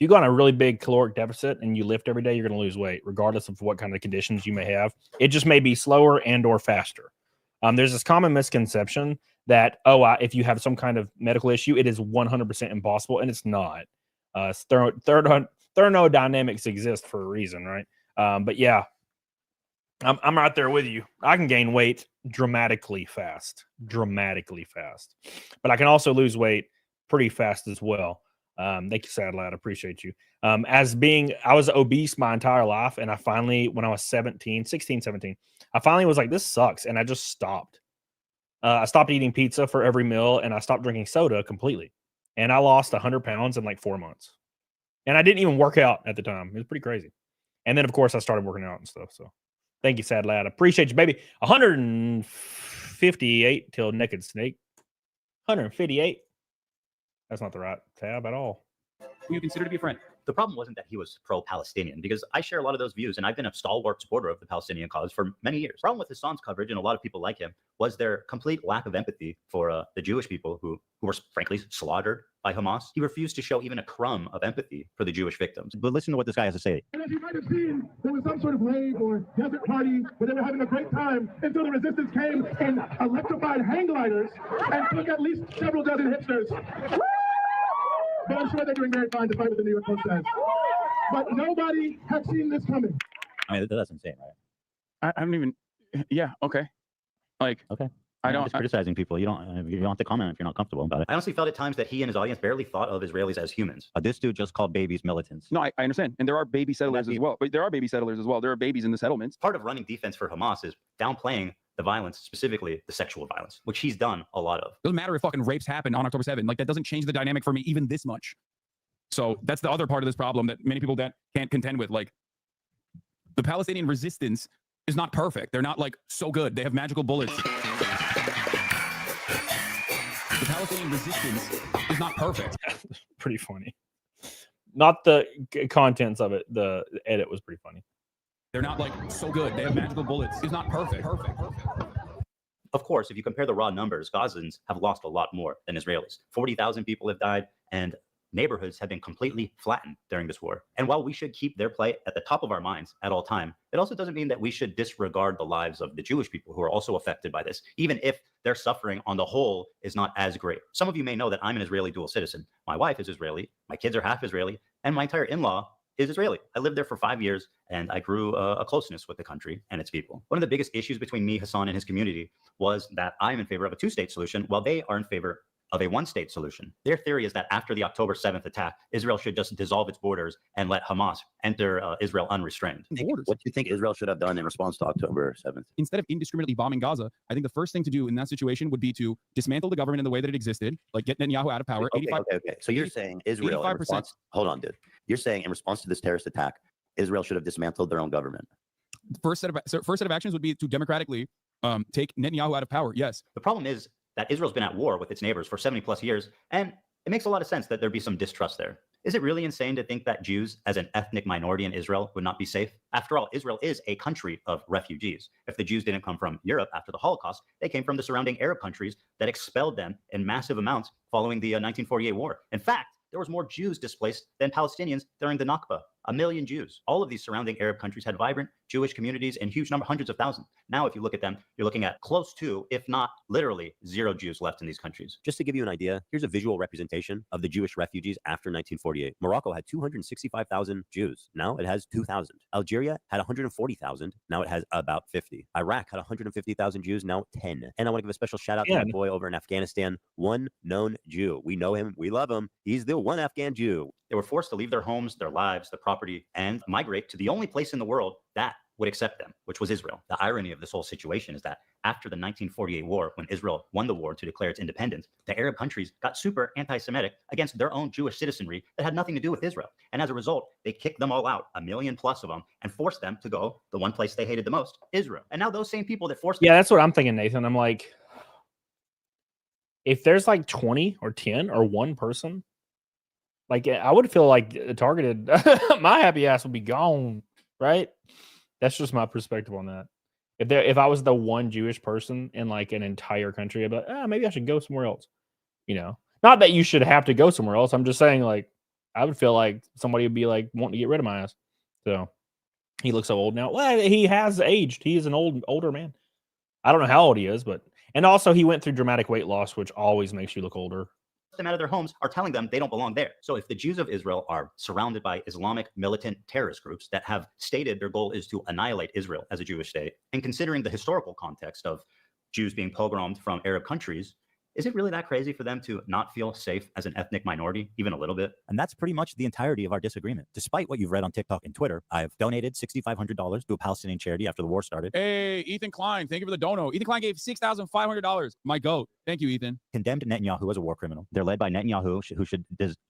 go on a really big caloric deficit and you lift every day, you're going to lose weight, regardless of what kind of conditions you may have. It just may be slower and or faster. There's this common misconception that, if you have some kind of medical issue, it is 100% impossible, and it's not. Thermodynamics exist for a reason, right? But yeah, I'm right there with you. I can gain weight dramatically fast, but I can also lose weight pretty fast as well. Thank you, Sad Lad. I appreciate you. I was obese my entire life, and I finally, when I was 16, 17, I finally was like, this sucks, and I just stopped. I stopped eating pizza for every meal, and I stopped drinking soda completely. And I lost 100 pounds in like 4 months. And I didn't even work out at the time. It was pretty crazy. And then, of course, I started working out and stuff. So thank you, sad lad. I appreciate you, baby. 158 till naked snake. 158. That's not the right tab at all. Who you consider to be a friend? The problem wasn't that he was pro-Palestinian, because I share a lot of those views, and I've been a stalwart supporter of the Palestinian cause for many years. The problem with Hassan's coverage, and a lot of people like him, was their complete lack of empathy for the Jewish people who were frankly slaughtered by Hamas. He refused to show even a crumb of empathy for the Jewish victims. But listen to what this guy has to say. And as you might have seen, there was some sort of rave or desert party where they were having a great time until the resistance came in electrified hang gliders and took at least several dozen hipsters. But I'm sure they're doing very fine despite what the New York Post says. But nobody has seen this coming. I mean, that's insane, right? I don't even. Yeah. Okay. Like. Okay. I don't. Just criticizing people. You don't have to comment if you're not comfortable about it. I honestly felt at times that he and his audience barely thought of Israelis as humans. This dude just called babies militants. No, I understand. And there are baby settlers as well. But there are baby settlers as well. There are babies in the settlements. Part of running defense for Hamas is downplaying the violence, specifically the sexual violence, which he's done a lot of. Doesn't matter if fucking rapes happened on October 7th. Like, that doesn't change the dynamic for me even this much. So that's the other part of this problem that many people that can't contend with. Like, the Palestinian resistance is not perfect. They're not like so good. They have magical bullets. The Palestinian resistance is not perfect. Pretty funny. Not the contents of it. The edit was pretty funny. They're not like so good. They have magical bullets. It's not perfect. Of course, if you compare the raw numbers, Gazans have lost a lot more than Israelis. 40,000 people have died, and neighborhoods have been completely flattened during this war. And while we should keep their plight at the top of our minds at all time, it also doesn't mean that we should disregard the lives of the Jewish people who are also affected by this, even if their suffering on the whole is not as great. Some of you may know that I'm an Israeli dual citizen. My wife is Israeli, my kids are half Israeli, and my entire in-law is Israeli. I lived there for 5 years, and I grew a closeness with the country and its people. One of the biggest issues between me, Hassan, and his community was that I'm in favor of a two-state solution, while they are in favor of a one-state solution. Their theory is that after the October 7th attack, Israel should just dissolve its borders and let Hamas enter Israel unrestrained. What do you think Israel should have done in response to October 7th? Instead of indiscriminately bombing Gaza, I think the first thing to do in that situation would be to dismantle the government in the way that it existed, like get Netanyahu out of power. Okay. So you're saying Israel, in response, hold on, dude. You're saying in response to this terrorist attack, Israel should have dismantled their own government. First set of actions would be to democratically take Netanyahu out of power. Yes. The problem is that Israel's been at war with its neighbors for 70 plus years, and it makes a lot of sense that there'd be some distrust there. Is it really insane to think that Jews as an ethnic minority in Israel would not be safe? After all, Israel is a country of refugees. If the Jews didn't come from Europe after the Holocaust, they came from the surrounding Arab countries that expelled them in massive amounts following the 1948 war. In fact, there was more Jews displaced than Palestinians during the Nakba. 1 million Jews. All of these surrounding Arab countries had vibrant Jewish communities in huge number, hundreds of thousands. Now, if you look at them, you're looking at close to, if not literally, 0 Jews left in these countries. Just to give you an idea, here's a visual representation of the Jewish refugees after 1948. Morocco had 265,000 Jews. Now it has 2,000. Algeria had 140,000. Now it has about 50. Iraq had 150,000 Jews. Now 10. And I want to give a special shout out to my boy over in Afghanistan, one known Jew. We know him. We love him. He's the one Afghan Jew. They were forced to leave their homes, their lives, their property, and migrate to the only place in the world that would accept them, which was Israel. The irony of this whole situation is that after the 1948 war, when Israel won the war to declare its independence, the Arab countries got super anti-Semitic against their own Jewish citizenry that had nothing to do with Israel. And as a result, they kicked them all out, 1 million plus of them, and forced them to go the one place they hated the most, Israel. And now those same people that forced them— Yeah, that's what I'm thinking, Nathan. I'm like, if there's like 20 or 10 or one person, like, I would feel like targeted. My happy ass would be gone, right? That's just my perspective on that. If I was the one Jewish person in like an entire country, I'd be like, maybe I should go somewhere else. You know, not that you should have to go somewhere else. I'm just saying, like, I would feel like somebody would be like wanting to get rid of my ass. So he looks so old now. Well, he has aged. He is an older man. I don't know how old he is, and also he went through dramatic weight loss, which always makes you look older. Them out of their homes are telling them they don't belong there. So if the Jews of Israel are surrounded by Islamic militant terrorist groups that have stated their goal is to annihilate Israel as a Jewish state, and considering the historical context of Jews being pogromed from Arab countries, Is it really that crazy for them to not feel safe as an ethnic minority, even a little bit? And that's pretty much the entirety of our disagreement. Despite what you've read on TikTok and Twitter, I've donated $6,500 to a Palestinian charity after the war started. Hey, Ethan Klein, thank you for the dono. Ethan Klein gave $6,500. My goat. Thank you, Ethan. Condemned Netanyahu as a war criminal. They're led by Netanyahu, who should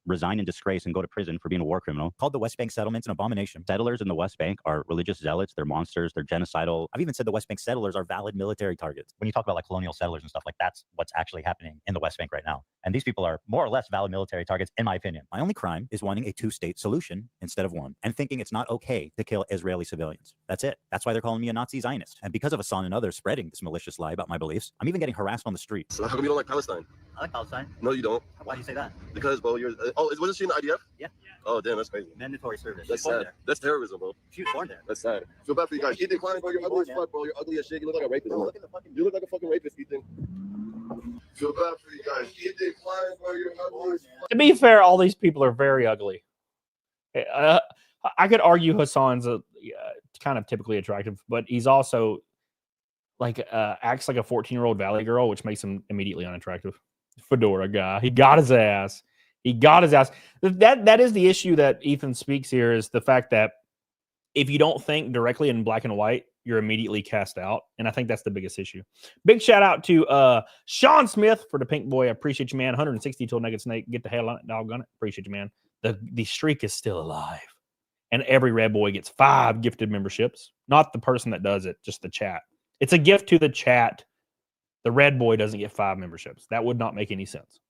resign in disgrace and go to prison for being a war criminal. Called the West Bank settlements an abomination. Settlers in the West Bank are religious zealots. They're monsters. They're genocidal. I've even said the West Bank settlers are valid military targets. When you talk about like colonial settlers and stuff, like that's what's actually happening in the West Bank right now. And these people are more or less valid military targets, in my opinion. My only crime is wanting a two-state solution instead of one, and thinking it's not okay to kill Israeli civilians. That's it. That's why they're calling me a Nazi Zionist. And because of Hassan and others spreading this malicious lie about my beliefs, I'm even getting harassed on the street. So how come you don't like Palestine? I like Palestine. No, you don't. Why do you say that? Because, bro, you're. Wasn't she in the IDF? Yeah. Oh, damn, that's crazy. Mandatory service. That's She was born sad. there. That's terrorism, bro. She was born there. That's sad. Feel bad for you guys. Ethan Klein, bro, you're ugly as fuck, bro. You're ugly as shit. You look like a rapist. Bro. You look like a fucking rapist, Ethan. Feel bad for you guys. Ethan Klein, bro, you're ugly as fuck. To be fair, all these people are very ugly. I could argue Hassan's kind of typically attractive, but he's also like acts like a 14-year-old valley girl, which makes him immediately unattractive. Fedora guy. He got his ass. He got his ass. That is the issue that Ethan speaks here, is the fact that if you don't think directly in black and white, you're immediately cast out. And I think that's the biggest issue. Big shout out to Sean Smith for the pink boy. I appreciate you, man. 160 till Naked Snake. Get the hell on it, doggone it. Appreciate you, man. The streak is still alive. And every red boy gets 5 gifted memberships. Not the person that does it, just the chat. It's a gift to the chat. The red boy doesn't get 5 memberships. That would not make any sense.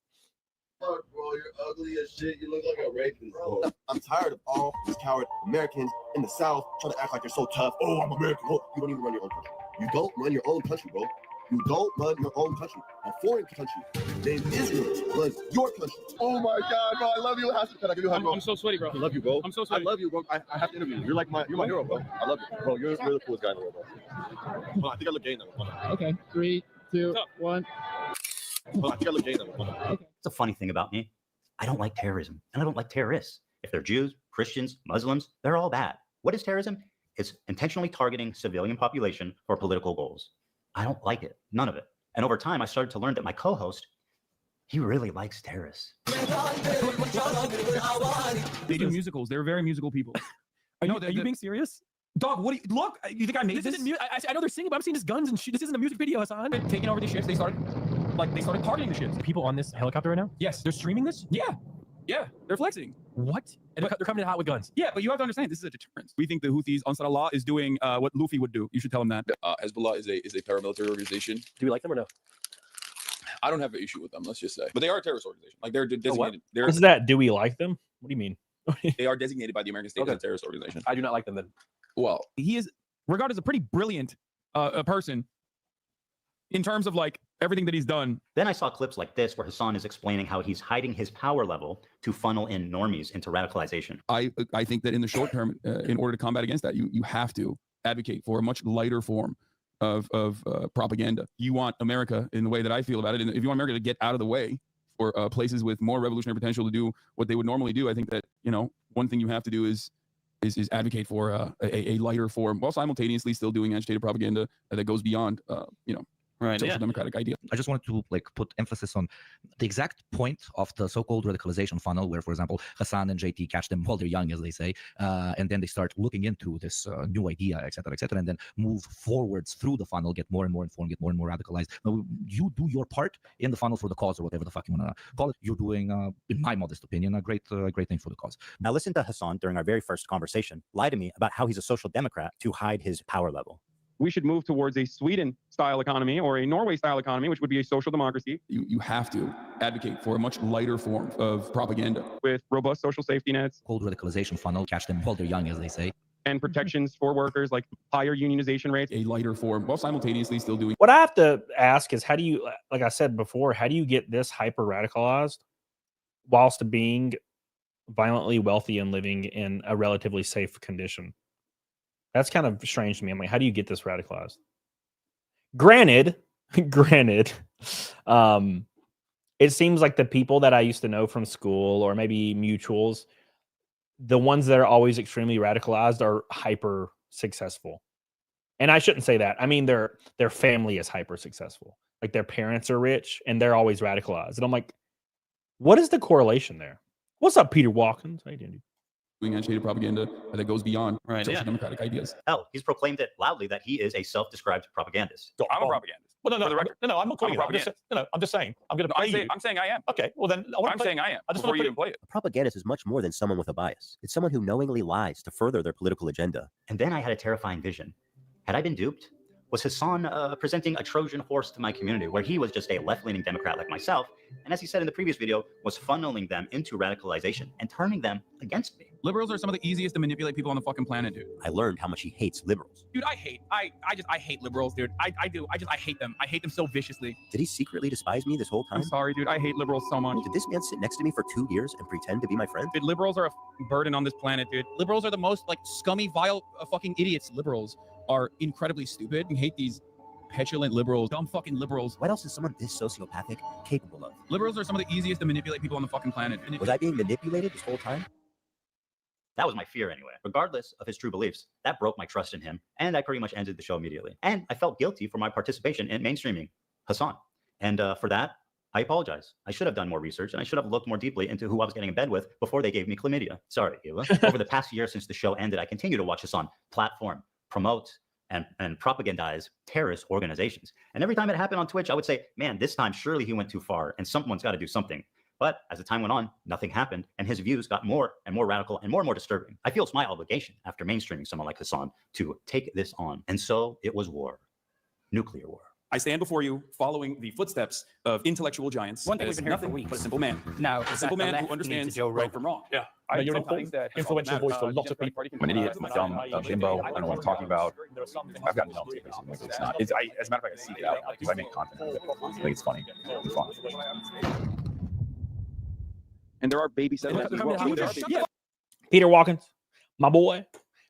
Fuck, bro, you're ugly as shit. You look like a rapist, bro. I'm tired of all these coward Americans in the South trying to act like they're so tough. Oh, I'm American. Oh, you don't even run your own country. You don't run your own country, bro. You don't run your own country. A foreign country named Israel runs your country. Oh my God, bro, I love you. Can I give you a hug, bro? I'm so sweaty, bro. I love you, bro. I'm so sweaty. I love you, bro. I have to interview you. You're my hero, bro. I love you, bro. You're the coolest guy in the world, bro. Well, I think I look gay now. Okay, 3, 2, 1. Well, I think I look gay now. It's a funny thing about me. I don't like terrorism, and I don't like terrorists. If they're Jews, Christians, Muslims, they're all bad. What is terrorism? It's intentionally targeting civilian population for political goals. I don't like it. None of it. And over time, I started to learn that my co-host, he really likes terrorists. They do musicals. They're very musical people. Are you being serious? Dog, what do you look? You think I made this? I know they're singing, but I'm seeing just guns and shit. This isn't a music video, Hassan. Taking over the ships, they started targeting the ships. People on this helicopter right now? Yes, they're streaming this. Yeah, they're flexing. What? And they're coming in hot with guns. Yeah, but you have to understand, this is a deterrent. We think the Houthis, Ansar Allah, is doing what Luffy would do. You should tell him that. Hezbollah is a paramilitary organization. Do we like them or no? I don't have an issue with them, let's just say. But they are a terrorist organization. Like they're designated. What's that? Do we like them? What do you mean? They are designated by the American state as a terrorist organization. I do not like them then. Well, he is regarded as a pretty brilliant a person in terms of like everything that he's done. Then I saw clips like this where Hassan is explaining how he's hiding his power level to funnel in normies into radicalization. I think that in the short term, in order to combat against that, you have to advocate for a much lighter form of propaganda. You want America, in the way that I feel about it, and if you want America to get out of the way for places with more revolutionary potential to do what they would normally do, I think that, you know, one thing you have to do is advocate for a lighter form while simultaneously still doing agitated propaganda that goes beyond, social democratic idea. I just wanted to put emphasis on the exact point of the so-called radicalization funnel, where, for example, Hassan and JT catch them while they're young, as they say, and then they start looking into this new idea, et cetera, and then move forwards through the funnel, get more and more informed, get more and more radicalized. Now, you do your part in the funnel for the cause, or whatever the fuck you want to call it. You're doing, in my modest opinion, a great thing for the cause. Now, listen to Hassan during our very first conversation lie to me about how he's a social democrat to hide his power level. We should move towards a Sweden-style economy or a Norway-style economy, which would be a social democracy. You have to advocate for a much lighter form of propaganda with robust social safety nets. Called radicalization funnel, catch them while they're young, as they say. And protections for workers, like higher unionization rates. A lighter form, while simultaneously still doing. What I have to ask is, how do you, like I said before, how do you get this hyper-radicalized whilst being violently wealthy and living in a relatively safe condition? That's kind of strange to me. I'm like, how do you get this radicalized? Granted, it seems like the people that I used to know from school or maybe mutuals, the ones that are always extremely radicalized are hyper successful. And I shouldn't say that. I mean, their family is hyper successful. like their parents are rich and they're always radicalized. And I'm like, what is the correlation there? What's up, Peter Watkins? How you doing, dude? Doing agitated propaganda that goes beyond social democratic ideas. Hell, he's proclaimed it loudly that he is a self-described propagandist. I'm a propagandist. Well, no, For the record. no, I'm not calling I'm you a that. I'm just saying. I'm going to play you. I'm saying I am. Okay, well then I'm saying I am. I just Before want you to even play it. A propagandist is much more than someone with a bias. It's someone who knowingly lies to further their political agenda. And then I had a terrifying vision. Had I been duped? Was Hassan presenting a Trojan horse to my community, where he was just a left-leaning Democrat like myself, and as he said in the previous video, was funneling them into radicalization and turning them against me? Liberals are some of the easiest to manipulate people on the fucking planet, dude. I learned how much he hates liberals. Dude, I hate liberals, dude. I hate them. I hate them so viciously. Did he secretly despise me this whole time? I'm sorry, dude. I hate liberals so much. Did this man sit next to me for 2 years and pretend to be my friend? Dude, liberals are a burden on this planet, dude. Liberals are the most like scummy, vile fucking idiots. Liberals are incredibly stupid. I hate these petulant liberals, dumb fucking liberals. What else is someone this sociopathic capable of? Liberals are some of the easiest to manipulate people on the fucking planet. Was I being manipulated this whole time? That was my fear anyway. Regardless of his true beliefs, that broke my trust in him, and I pretty much ended the show immediately. And I felt guilty for my participation in mainstreaming Hassan. And for that, I apologize. I should have done more research, and I should have looked more deeply into who I was getting in bed with before they gave me chlamydia. Sorry, Eva. Over the past year since the show ended, I continue to watch Hassan platform, promote, and propagandize terrorist organizations. And every time it happened on Twitch, I would say, man, this time surely he went too far, and someone's got to do something. But as the time went on, nothing happened, and his views got more and more radical and more disturbing. I feel it's my obligation, after mainstreaming someone like Hassan, to take this on. And so it was war. Nuclear war. I stand before you following the footsteps of intellectual giants. One thing as we've been hearing for nothing weeks. but a simple man. Now, A simple man who understands right from wrong. Yeah. I You're an sometimes that influential voice for a lot of people. I'm an idiot, I'm a dumb bimbo. I don't know what I'm talking about. I've gotten numbed basically. It's not. As a matter of fact, I seek it out because I make content out of it. I think it's funny. It's fun. And there are baby settlers as well. Peter Watkins, my boy.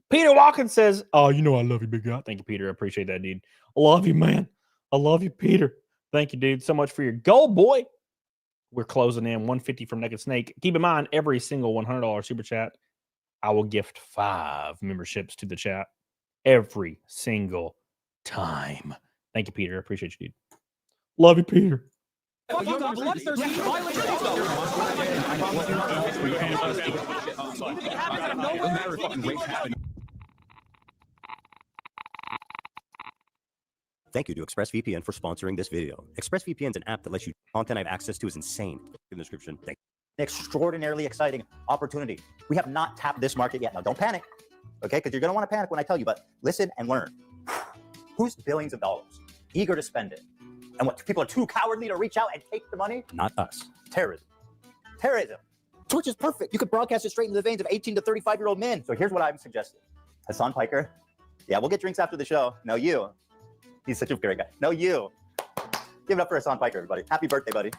Peter Watkins says, "Oh, you know I love you, big guy." Thank you, Peter. I appreciate that, dude. I love you, man. I love you, Peter. Thank you, dude, so much for your gold, boy. We're closing in 150 from Naked Snake. Keep in mind, every single $100 super chat, I will gift 5 memberships to the chat every single time. Thank you, Peter. I appreciate you, dude. Love you, Peter. Thank you to ExpressVPN for sponsoring this video. ExpressVPN is an app that lets you content I have access to is insane. In the description. Thank you. An extraordinarily exciting opportunity. We have not tapped this market yet. Now, don't panic, okay? Because you're going to want to panic when I tell you, but listen and learn. Who's billions of dollars, eager to spend it? And what, people are too cowardly to reach out and take the money? Not us. Terrorism. Terrorism. Twitch is perfect. You could broadcast it straight into the veins of 18 to 35-year-old men. So here's what I'm suggesting. Hassan Piker. Yeah, we'll get drinks after the show. No, you. He's such a great guy. No, you. Give it up for Hassan Piker, everybody. Happy birthday, buddy.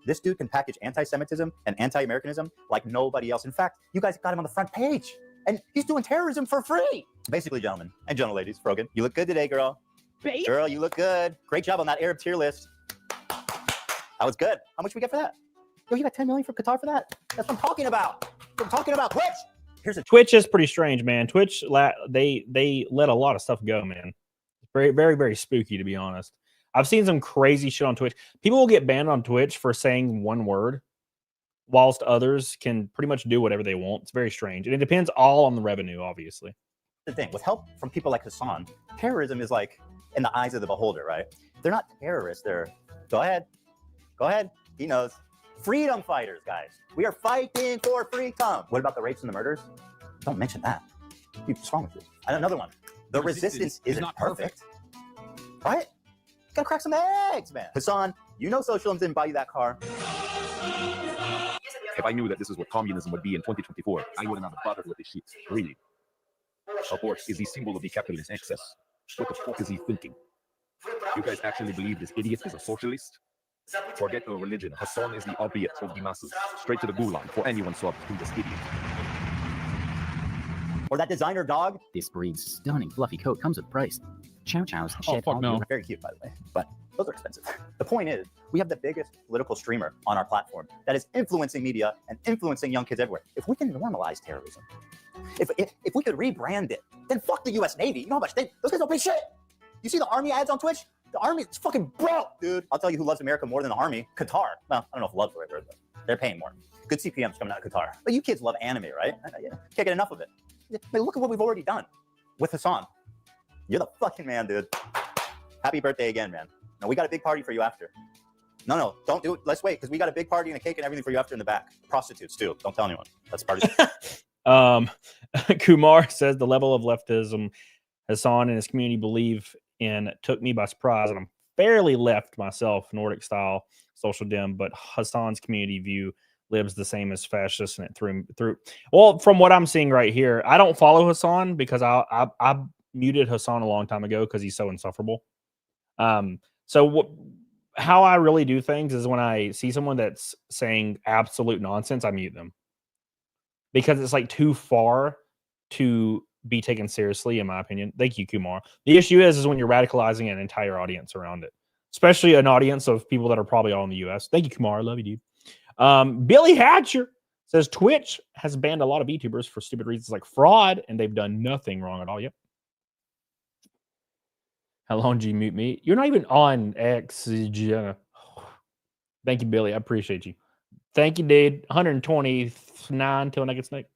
This dude can package anti-Semitism and anti-Americanism like nobody else. In fact, you guys got him on the front page. And he's doing terrorism for free. Basically, gentlemen and gentle ladies, Frogan, you look good today, girl. Base? Girl, you look good. Great job on that Arab tier list. That was good. How much we get for that? Yo, you got 10 million for Qatar for that? That's what I'm talking about. That's what I'm talking about. Twitch. Here's a Twitch is pretty strange, man. Twitch, they let a lot of stuff go, man. Very, very, very spooky, to be honest. I've seen some crazy shit on Twitch. People will get banned on Twitch for saying one word, whilst others can pretty much do whatever they want. It's very strange. And it depends all on the revenue, obviously. The thing. With help from people like Hassan, terrorism is like in the eyes of the beholder, right? They're not terrorists. They're, go ahead. Go ahead. He knows. Freedom fighters, guys. We are fighting for freedom. What about the rapes and the murders? Don't mention that. What's wrong with you? And another one. The resistance isn't perfect. Right? Gotta crack some eggs, man. Hassan, you know socialism didn't buy you that car. If I knew that this is what communism would be in 2024, I wouldn't have bothered with this shit. Really. Abort is the symbol of the capitalist excess. What the fuck is he thinking? You guys actually believe this idiot is a socialist? Forget the religion. Hassan is the opiate of the masses. Straight to the gulag for anyone swapped to this idiot. Or that designer dog. This breed's stunning fluffy coat comes with a price. Chow chows. Oh, fuck no. Very cute, by the way. But those are expensive. The point is, we have the biggest political streamer on our platform that is influencing media and influencing young kids everywhere. If we can normalize terrorism, if we could rebrand it, then fuck the U.S. Navy. You know how much those guys don't pay shit. You see the army ads on Twitch? The army is fucking broke, dude. I'll tell you who loves America more than the army. Qatar. Well, I don't know if love's the right word, but they're paying more. Good CPMs coming out of Qatar. But you kids love anime, right? Can't get enough of it. Man, look at what we've already done with Hassan. You're the fucking man, dude. Happy birthday again, man. No, we got a big party for you after. No, don't do it. Let's wait, because we got a big party and a cake and everything for you after in the back. Prostitutes, too. Don't tell anyone. That's part of it. Kumar says the level of leftism Hassan and his community believe in took me by surprise, and I'm fairly left myself, Nordic style, social dim, but Hassan's community view lives the same as fascists, and it through. Well, from what I'm seeing right here, I don't follow Hassan because I muted Hassan a long time ago because he's so insufferable. How I really do things is when I see someone that's saying absolute nonsense, I mute them because it's like too far to be taken seriously, in my opinion. Thank you, Kumar. The issue is when you're radicalizing an entire audience around it, especially an audience of people that are probably all in the U.S. Thank you, Kumar. I love you, dude. Billy Hatcher says Twitch has banned a lot of YouTubers for stupid reasons like fraud, and they've done nothing wrong at all. Yep. How long do you mute me? You're not even on X, Jenna. Thank you, Billy. I appreciate you. Thank you, dude. 129 till next night.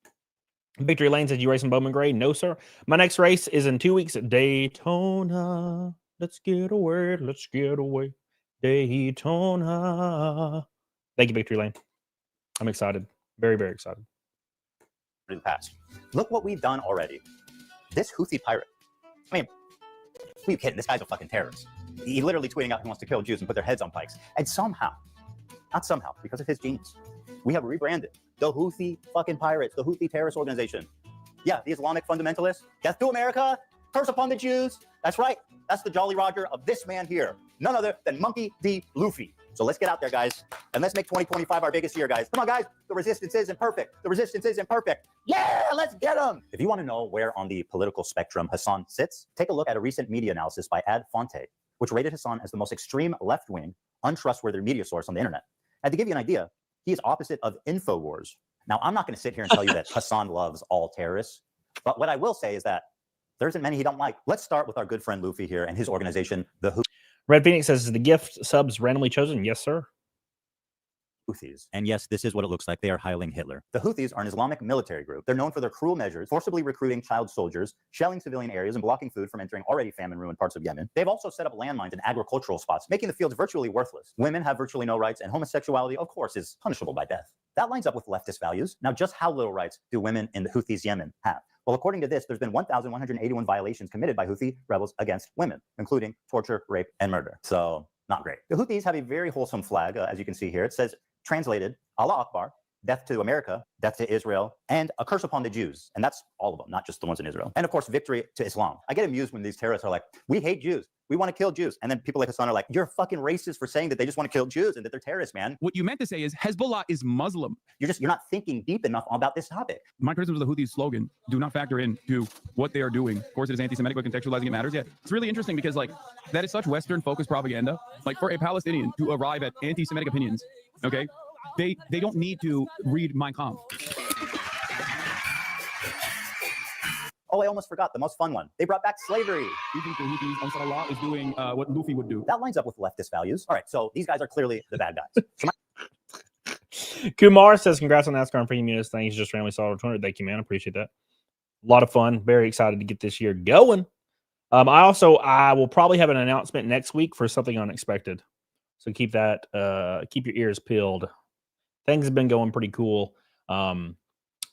Victory Lane said, you racing Bowman Gray? No, sir. My next race is in 2 weeks at Daytona. Let's get away. Let's get away. Daytona. Thank you, Victory Lane. I'm excited. Very, very excited. In the past. Look what we've done already. This Houthi pirate. I mean, who are you kidding? This guy's a fucking terrorist. He literally tweeting out he wants to kill Jews and put their heads on pikes. And somehow, not somehow, because of his genius, we have rebranded the Houthi fucking pirates, the Houthi terrorist organization. Yeah, the Islamic fundamentalists. Death to America, curse upon the Jews. That's right. That's the Jolly Roger of this man here. None other than Monkey D. Luffy. So let's get out there, guys, and let's make 2025 our biggest year, guys. Come on, guys. The resistance isn't perfect. The resistance isn't perfect. Yeah, let's get them. If you want to know where on the political spectrum Hassan sits, take a look at a recent media analysis by Ad Fonte, which rated Hassan as the most extreme left-wing, untrustworthy media source on the internet. And to give you an idea, he is opposite of InfoWars. Now, I'm not going to sit here and tell you that Hassan loves all terrorists, but what I will say is that there isn't many he don't like. Let's start with our good friend Luffy here and his organization, the Houthis. Red Phoenix says, is the gift subs randomly chosen? Yes, sir. Houthis. And yes, this is what it looks like. They are hiling Hitler. The Houthis are an Islamic military group. They're known for their cruel measures, forcibly recruiting child soldiers, shelling civilian areas, and blocking food from entering already famine-ruined parts of Yemen. They've also set up landmines in agricultural spots, making the fields virtually worthless. Women have virtually no rights, and homosexuality, of course, is punishable by death. That lines up with leftist values. Now, just how little rights do women in the Houthis' Yemen have? Well, according to this, there's been 1,181 violations committed by Houthi rebels against women, including torture, rape, and murder. So, not great. The Houthis have a very wholesome flag, as you can see here. It says, translated, Allah Akbar, death to America, death to Israel, and a curse upon the Jews. And that's all of them, not just the ones in Israel. And of course, victory to Islam. I get amused when these terrorists are like, we hate Jews. We want to kill Jews. And then people like Hassan are like, you're fucking racist for saying that they just want to kill Jews and that they're terrorists, man. What you meant to say is Hezbollah is Muslim. You're not thinking deep enough about this topic. My criticism of the Houthis' slogan do not factor into what they are doing. Of course, it is anti-Semitic, but contextualizing it matters. Yeah, it's really interesting because like that is such Western-focused propaganda. Like for a Palestinian to arrive at anti-Semitic opinions, okay, they don't need to read Mein Kampf. Oh, I almost forgot the most fun one. They brought back slavery. You think the Houthis, Ansar Allah, is doing what Luffy would do? That lines up with leftist values. All right, so these guys are clearly the bad guys. Kumar says, congrats on NASCAR and premium units. Thanks. Just randomly saw 200. Thank you, man. Appreciate that. A lot of fun. Very excited to get this year going. I will probably have an announcement next week for something unexpected. So keep your ears peeled. Things have been going pretty cool on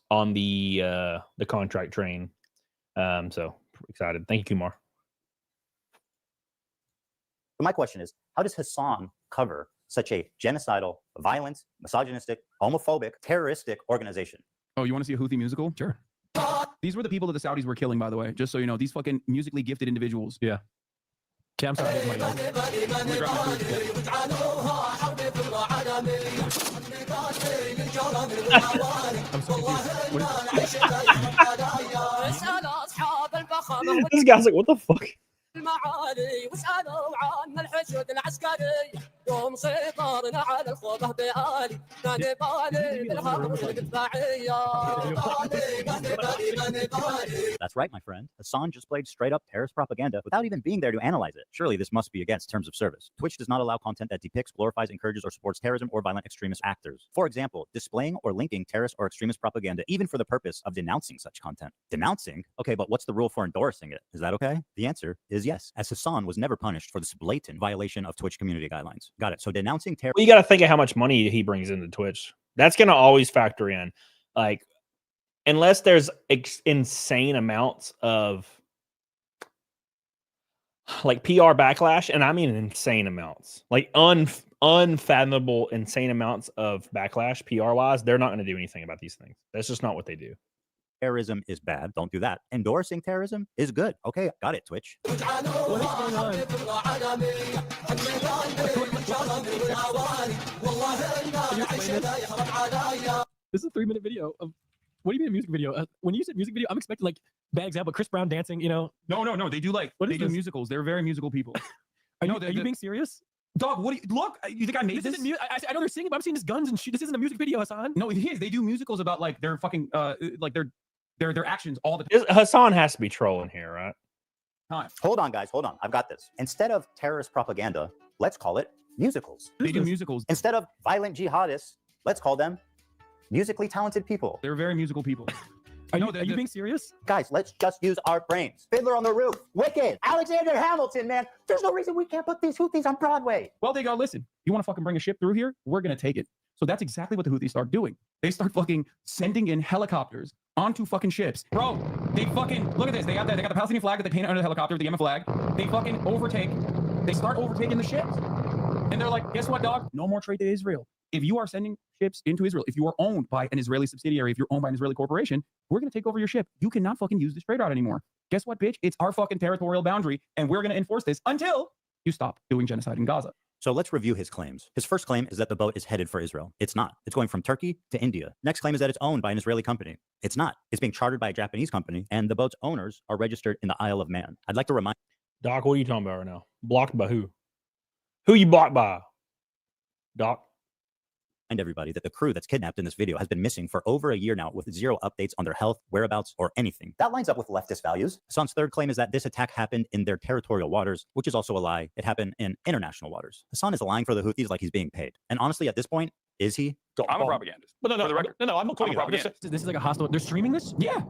the contract train. So excited. Thank you, Kumar. But my question is, how does Hassan cover such a genocidal, violent, misogynistic, homophobic, terroristic organization? Oh, you want to see a Houthi musical? Sure. These were the people that the Saudis were killing, by the way, just so you know. These fucking musically gifted individuals. Yeah. Cam sorry, money, guys. I'm so confused. This guy's like, what the fuck? That's right, my friend. Hassan just played straight up terrorist propaganda without even being there to analyze it. Surely this must be against terms of service. Twitch does not allow content that depicts, glorifies, encourages, or supports terrorism or violent extremist actors. For example, displaying or linking terrorist or extremist propaganda even for the purpose of denouncing such content. Denouncing? Okay, but what's the rule for endorsing it? Is that okay? The answer is yes, as Hassan was never punished for this blatant violation of Twitch community guidelines. Got it. So denouncing terror. Well, you got to think of how much money he brings into Twitch. That's going to always factor in. Like, unless there's insane amounts of like PR backlash, and I mean insane amounts, like unfathomable, insane amounts of backlash PR wise, they're not going to do anything about these things. That's just not what they do. Terrorism is bad. Don't do that. Endorsing terrorism is good. Okay, got it, Twitch. What is going on? Can you explain this? This is a 3-minute video of. What do you mean a music video? When you said music video, I'm expecting like bad example, Chris Brown dancing. You know? No. They do like they do musicals. They're very musical people. Are you being serious? Dog, what do you look? You think I made this? I know they're singing, but I'm seeing this guns and shit. This isn't a music video, Hassan. No, it is. They do musicals about like their fucking like their actions all the time. Hassan has to be trolling here, right? Hold on, guys. Hold on. I've got this. Instead of terrorist propaganda, let's call it musicals. They do musicals. Instead of violent jihadists, let's call them musically talented people. They're very musical people. Are you being serious? Guys, let's just use our brains. Fiddler on the Roof, Wicked, Alexander Hamilton, man. There's no reason we can't put these Houthis on Broadway. Well, they go, listen, you want to fucking bring a ship through here? We're going to take it. So that's exactly what the Houthis start doing. They start fucking sending in helicopters onto fucking ships. Bro, they fucking, look at this. They got the Palestinian flag that they painted under the helicopter, the Yemen flag. They fucking they start overtaking the ships. And they're like, guess what, dog? No more trade to Israel. If you are sending ships into Israel, if you are owned by an Israeli subsidiary, if you're owned by an Israeli corporation, we're going to take over your ship. You cannot fucking use this trade route anymore. Guess what, bitch? It's our fucking territorial boundary, and we're going to enforce this until you stop doing genocide in Gaza. So let's review his claims. His first claim is that the boat is headed for Israel. It's not. It's going from Turkey to India. Next claim is that it's owned by an Israeli company. It's not. It's being chartered by a Japanese company, and the boat's owners are registered in the Isle of Man. I'd like to remind... Doc, what are you talking about right now? Blocked by who? Who you blocked by? Doc? And everybody that the crew that's kidnapped in this video has been missing for over a year now with zero updates on their health, whereabouts, or anything. That lines up with leftist values. Hassan's third claim is that this attack happened in their territorial waters, which is also a lie. It happened in international waters. Hassan is lying for the Houthis like he's being paid. And honestly, at this point, is he? I'm a propagandist. No, I'm not calling it. This is like a hostile. They're streaming this? Yeah,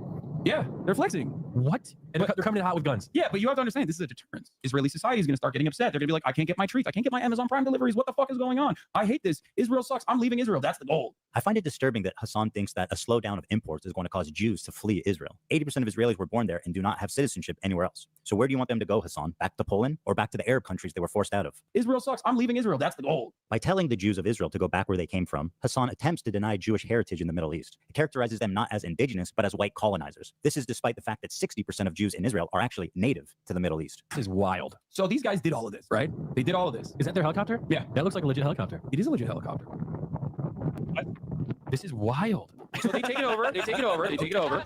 they're flexing. What? And they're coming in hot with guns. Yeah, but you have to understand, this is a deterrent. Israeli society is going to start getting upset. They're going to be like, I can't get my treats. I can't get my Amazon Prime deliveries. What the fuck is going on? I hate this. Israel sucks. I'm leaving Israel. That's the goal. I find it disturbing that Hassan thinks that a slowdown of imports is going to cause Jews to flee Israel. 80% of Israelis were born there and do not have citizenship anywhere else. So where do you want them to go, Hassan? Back to Poland or back to the Arab countries they were forced out of? Israel sucks. I'm leaving Israel. That's the goal. By telling the Jews of Israel to go back where they came from, Hassan attempts to deny Jewish heritage in the Middle East. It characterizes them not as indigenous, but as white colonizers. This is despite the fact that 60% of Jews in Israel are actually native to the Middle East. This is wild. So these guys did all of this, right? They did all of this. Is that their helicopter? Yeah. That looks like a legit helicopter. It is a legit helicopter. What? This is wild. So they take it over. They take it over. They take it over.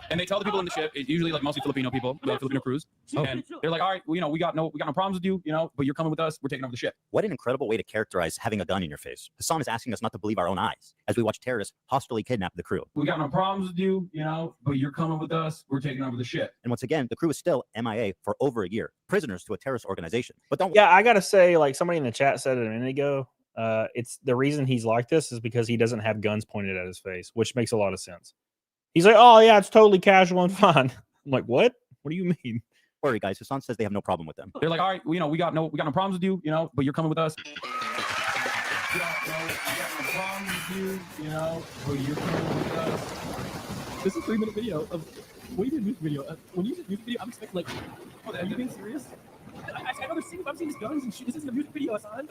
And they tell the people in the ship, it's usually like mostly Filipino people, Filipino crews. And they're like, all right, well, we got no problems with you, but you're coming with us. We're taking over the ship. What an incredible way to characterize having a gun in your face. Hassan is asking us not to believe our own eyes as we watch terrorists hostilely kidnap the crew. We got no problems with you, but you're coming with us. We're taking over the ship. And once again, the crew is still MIA for over a year, prisoners to a terrorist organization. But don't. Yeah, I gotta say, like somebody in the chat said it a minute ago. It's the reason he's like this is because he doesn't have guns pointed at his face, which makes a lot of sense. He's like, oh yeah, it's totally casual and fun. I'm like, what? What do you mean? Worry, guys. Hassan says they have no problem with them. They're like, all right, we got no problems with you, but you're coming with us. We got no problems with you, but you're coming with us. This is a 3-minute video of. What do you mean music video? When you say music video, I'm expecting like. Are you being serious? I know they're singing. I'm seeing these guns and shit. This isn't a music video, Hassan.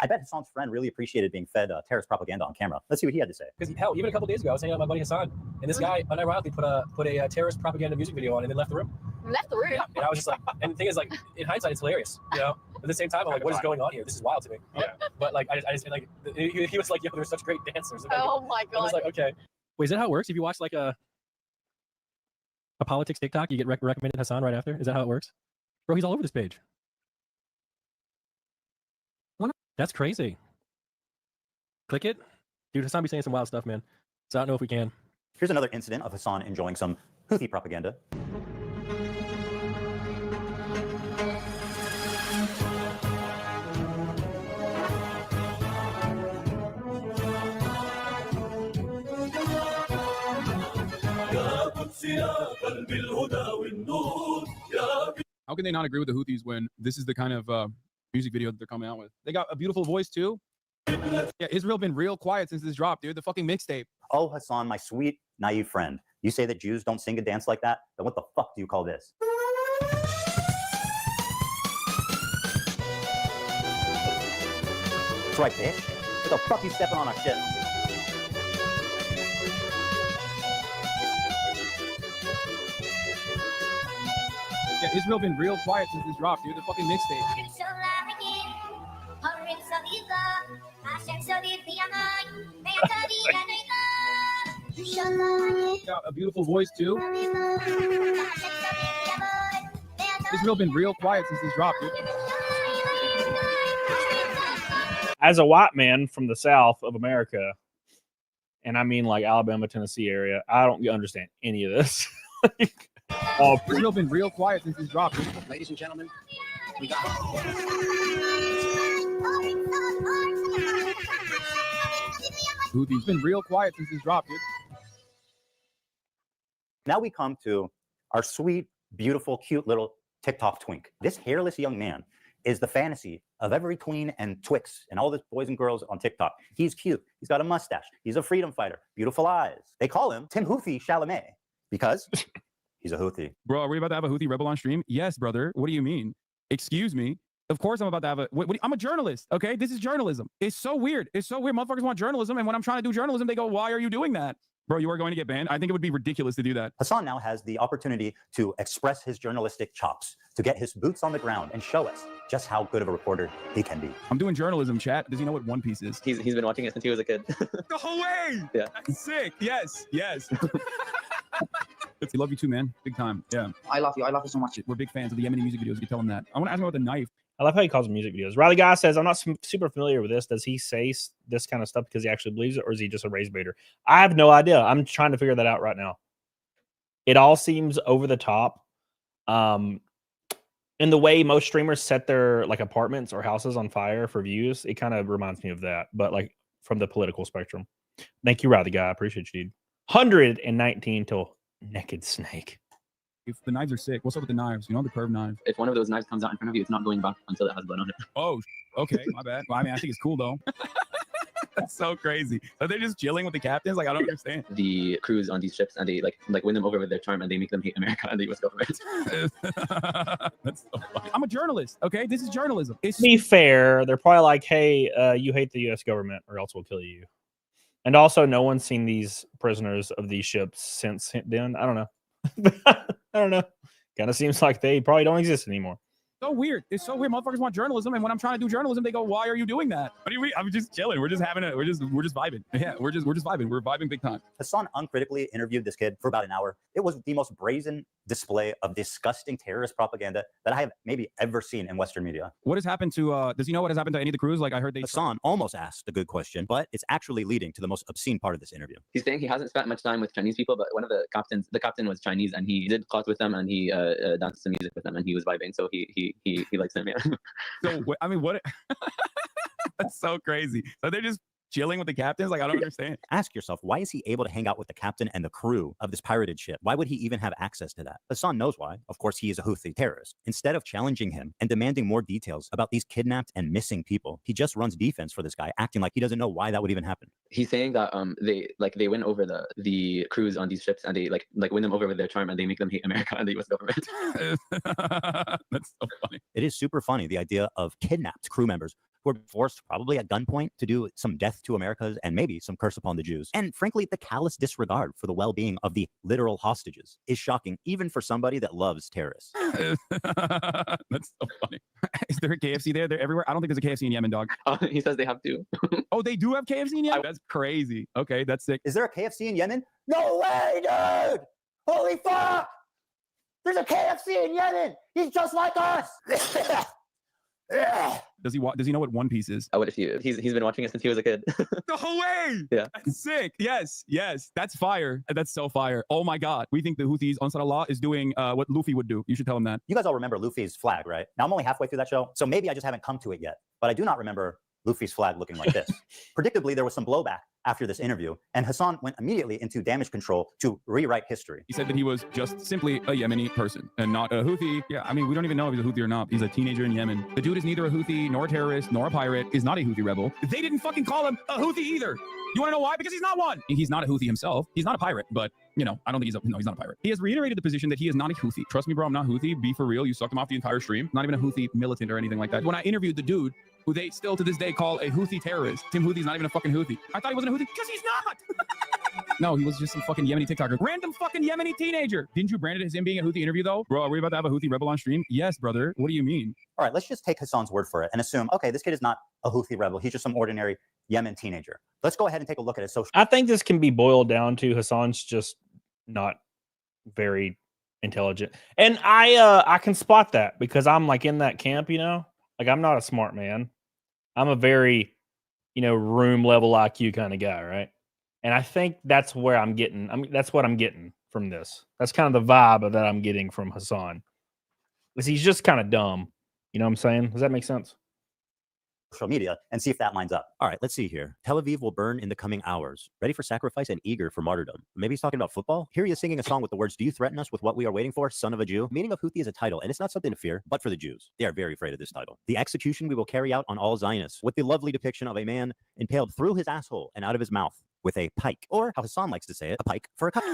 I bet Hassan's friend really appreciated being fed terrorist propaganda on camera. Let's see what he had to say. Because hell, even a couple days ago, I was hanging out with my buddy Hassan, and this guy unironically put a terrorist propaganda music video on, and then left the room. Left the room. Yeah, and I was just like, and the thing is, like, in hindsight, it's hilarious, At the same time, I'm like, what is going on here? This is wild to me. Yeah. But like, I just like, he was like, yo, they're such great dancers. Oh my god. I was like, okay. Wait, is that how it works? If you watch like a politics TikTok, you get recommended Hassan right after? Is that how it works? Bro, he's all over this page. That's crazy. Click it. Dude, Hassan be saying some wild stuff, man. So I don't know if we can. Here's another incident of Hassan enjoying some Houthi propaganda. How can they not agree with the Houthis when this is the kind of music video that they're coming out with? They got a beautiful voice too. Yeah, Israel been real quiet since this dropped, dude. The fucking mixtape. Oh, Hassan, my sweet, naive friend. You say that Jews don't sing and dance like that? Then what the fuck do you call this? That's right, bitch. What the fuck you stepping on our shit? Yeah, Israel been real quiet since this dropped, dude. The fucking mixtape. Got a beautiful voice too. Israel been real quiet since this dropped, dude. As a white man from the South of America, and I mean like Alabama, Tennessee area, I don't understand any of this. Israel been real quiet since this dropped, dude. Ladies and gentlemen, we got. Houthis been real quiet since this dropped, dude. Now we come to our sweet, beautiful, cute little TikTok twink. This hairless young man is the fantasy of every tween and twix and all the boys and girls on TikTok. He's cute. He's got a mustache. He's a freedom fighter. Beautiful eyes. They call him Timothy Chalamet because he's a Houthi. Bro, are we about to have a Houthi rebel on stream? Yes, brother. What do you mean? Excuse me. Of course I'm about to have a... I'm a journalist, okay? This is journalism. It's so weird. It's so weird. Motherfuckers want journalism, and when I'm trying to do journalism, they go, why are you doing that? Bro, you are going to get banned. I think it would be ridiculous to do that. Hassan now has the opportunity to express his journalistic chops, to get his boots on the ground and show us just how good of a reporter he can be. I'm doing journalism, chat. Does he know what One Piece is? He's been watching it since he was a kid. No way! Yeah. That's sick. Yes. Yes. We love you too, man. Big time. Yeah. I love you. I love you so much. We're big fans of the Yemeni music videos. You tell him that. I want to ask him about the knife. I love how he calls them music videos. Riley Guy says, I'm not super familiar with this. Does he say this kind of stuff because he actually believes it, or is he just a race baiter? I have no idea. I'm trying to figure that out right now. It all seems over the top. In the way most streamers set their like apartments or houses on fire for views, it kind of reminds me of that, but like from the political spectrum. Thank you, Riley Guy. I appreciate you, dude. 119 till Naked Snake. If the knives are sick, what's up with the knives? You know, the curved knives. If one of those knives comes out in front of you, it's not going back until it has blood on it. Oh, okay. My bad. Well, I mean, I think it's cool, though. That's so crazy. Are they just chilling with the captains? Like, I don't understand. The crews on these ships, and they like win them over with their charm, and they make them hate America and the U.S. government. That's so funny. I'm a journalist, okay? This is journalism. To be fair, they're probably like, hey, you hate the U.S. government or else we'll kill you. And also, no one's seen these prisoners of these ships since then. I don't know. I don't know. Kind of seems like they probably don't exist anymore. So weird. It's so weird. Motherfuckers want journalism, and when I'm trying to do journalism, they go, "Why are you doing that?" What do you mean? I'm just chilling. We're just having we're just vibing. Yeah, we're just vibing. We're vibing big time. Hassan uncritically interviewed this kid for about an hour. It was the most brazen display of disgusting terrorist propaganda that I have maybe ever seen in Western media. What has happened to? Does he know what has happened to any of the crews? Like I heard they. Hassan almost asked a good question, but it's actually leading to the most obscene part of this interview. He's saying he hasn't spent much time with Chinese people, but one of the captain was Chinese, and he did caught with them, and he danced some music with them, and he was vibing, so he likes them. Yeah. So I mean, what? That's so crazy. So they're just chilling with the captains? Like, I don't understand. Ask yourself, why is he able to hang out with the captain and the crew of this pirated ship? Why would he even have access to that? Hassan knows why. Of course, he is a Houthi terrorist. Instead of challenging him and demanding more details about these kidnapped and missing people, he just runs defense for this guy, acting like he doesn't know why that would even happen. He's saying that they win over the crews on these ships, and they like win them over with their charm, and they make them hate America and the U.S. government. That's so funny. It is super funny, the idea of kidnapped crew members who are forced, probably at gunpoint, to do some death to Americas and maybe some curse upon the Jews. And frankly, the callous disregard for the well-being of the literal hostages is shocking, even for somebody that loves terrorists. That's so funny. Is there a KFC there? They're everywhere. I don't think there's a KFC in Yemen, dog. He says they have to. Oh, they do have KFC in Yemen? That's crazy. Okay, that's sick. Is there a KFC in Yemen? No way, dude! Holy fuck! There's a KFC in Yemen! He's just like us! Does he know what One Piece is? I would if he's been watching it since he was a kid. No way! Yeah. That's sick. Yes. That's fire. That's so fire. Oh my God. We think the Houthis, Ansar Allah, is doing what Luffy would do. You should tell him that. You guys all remember Luffy's flag, right? Now, I'm only halfway through that show, so maybe I just haven't come to it yet. But I do not remember Luffy's flag looking like this. Predictably, there was some blowback after this interview, and Hassan went immediately into damage control to rewrite history. He said that he was just simply a Yemeni person and not a Houthi. Yeah, I mean, we don't even know if he's a Houthi or not. He's a teenager in Yemen. The dude is neither a Houthi, nor a terrorist, nor a pirate, is not a Houthi rebel. They didn't fucking call him a Houthi either. You want to know why? Because he's not one. He's not a Houthi himself. He's not a pirate, but, you know, I don't think he's not a pirate. He has reiterated the position that he is not a Houthi. Trust me, bro, I'm not Houthi. Be for real. You sucked him off the entire stream. Not even a Houthi militant or anything like that. When I interviewed the dude, who they still to this day call a Houthi terrorist. Tim Houthi's not even a fucking Houthi. I thought he wasn't a Houthi because he's not. No, he was just some fucking Yemeni TikToker. Random fucking Yemeni teenager. Didn't you brand it as him being a Houthi interview though? Bro, are we about to have a Houthi rebel on stream? Yes, brother. What do you mean? All right, let's just take Hassan's word for it and assume, okay, this kid is not a Houthi rebel. He's just some ordinary Yemen teenager. Let's go ahead and take a look at his social. I think this can be boiled down to Hassan's just not very intelligent. And I can spot that because I'm like in that camp, you know? Like I'm not a smart man. I'm a very, room level IQ kind of guy, right? And I think that's where I'm getting. That's what I'm getting from this. That's kind of the vibe that I'm getting from Hassan. Because he's just kind of dumb. You know what I'm saying? Does that make sense? Social media and see if that lines up. All right, let's see here. Tel Aviv will burn in the coming hours, ready for sacrifice and eager for martyrdom. Maybe he's talking about football. Here he is singing a song with the words, "Do you threaten us with what we are waiting for, son of a Jew?" Meaning of Houthi is a title, and it's not something to fear, but for the Jews. They are very afraid of this title. The execution we will carry out on all Zionists, with the lovely depiction of a man impaled through his asshole and out of his mouth with a pike, or how Hassan likes to say it, a pike for a cup.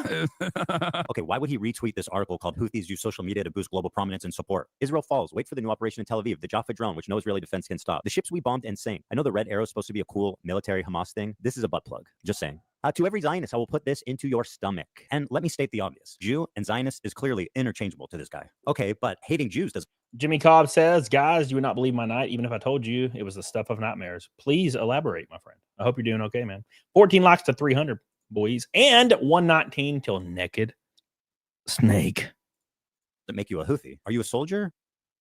Okay, why would he retweet this article called "Houthis use social media to boost global prominence and support"? Israel falls. Wait for the new operation in Tel Aviv. The Jaffa drone, which no Israeli defense can stop. The ships we bombed and sank. I know the red arrow is supposed to be a cool military Hamas thing. This is a butt plug. Just saying. To every Zionist, I will put this into your stomach. And let me state the obvious. Jew and Zionist is clearly interchangeable to this guy. Okay, but hating Jews does. Jimmy Cobb says, guys, you would not believe my night, even if I told you it was the stuff of nightmares. Please elaborate, my friend. I hope you're doing okay, man. 14 likes to 300, boys. And 119 till naked snake. That make you a Houthi? Are you a soldier?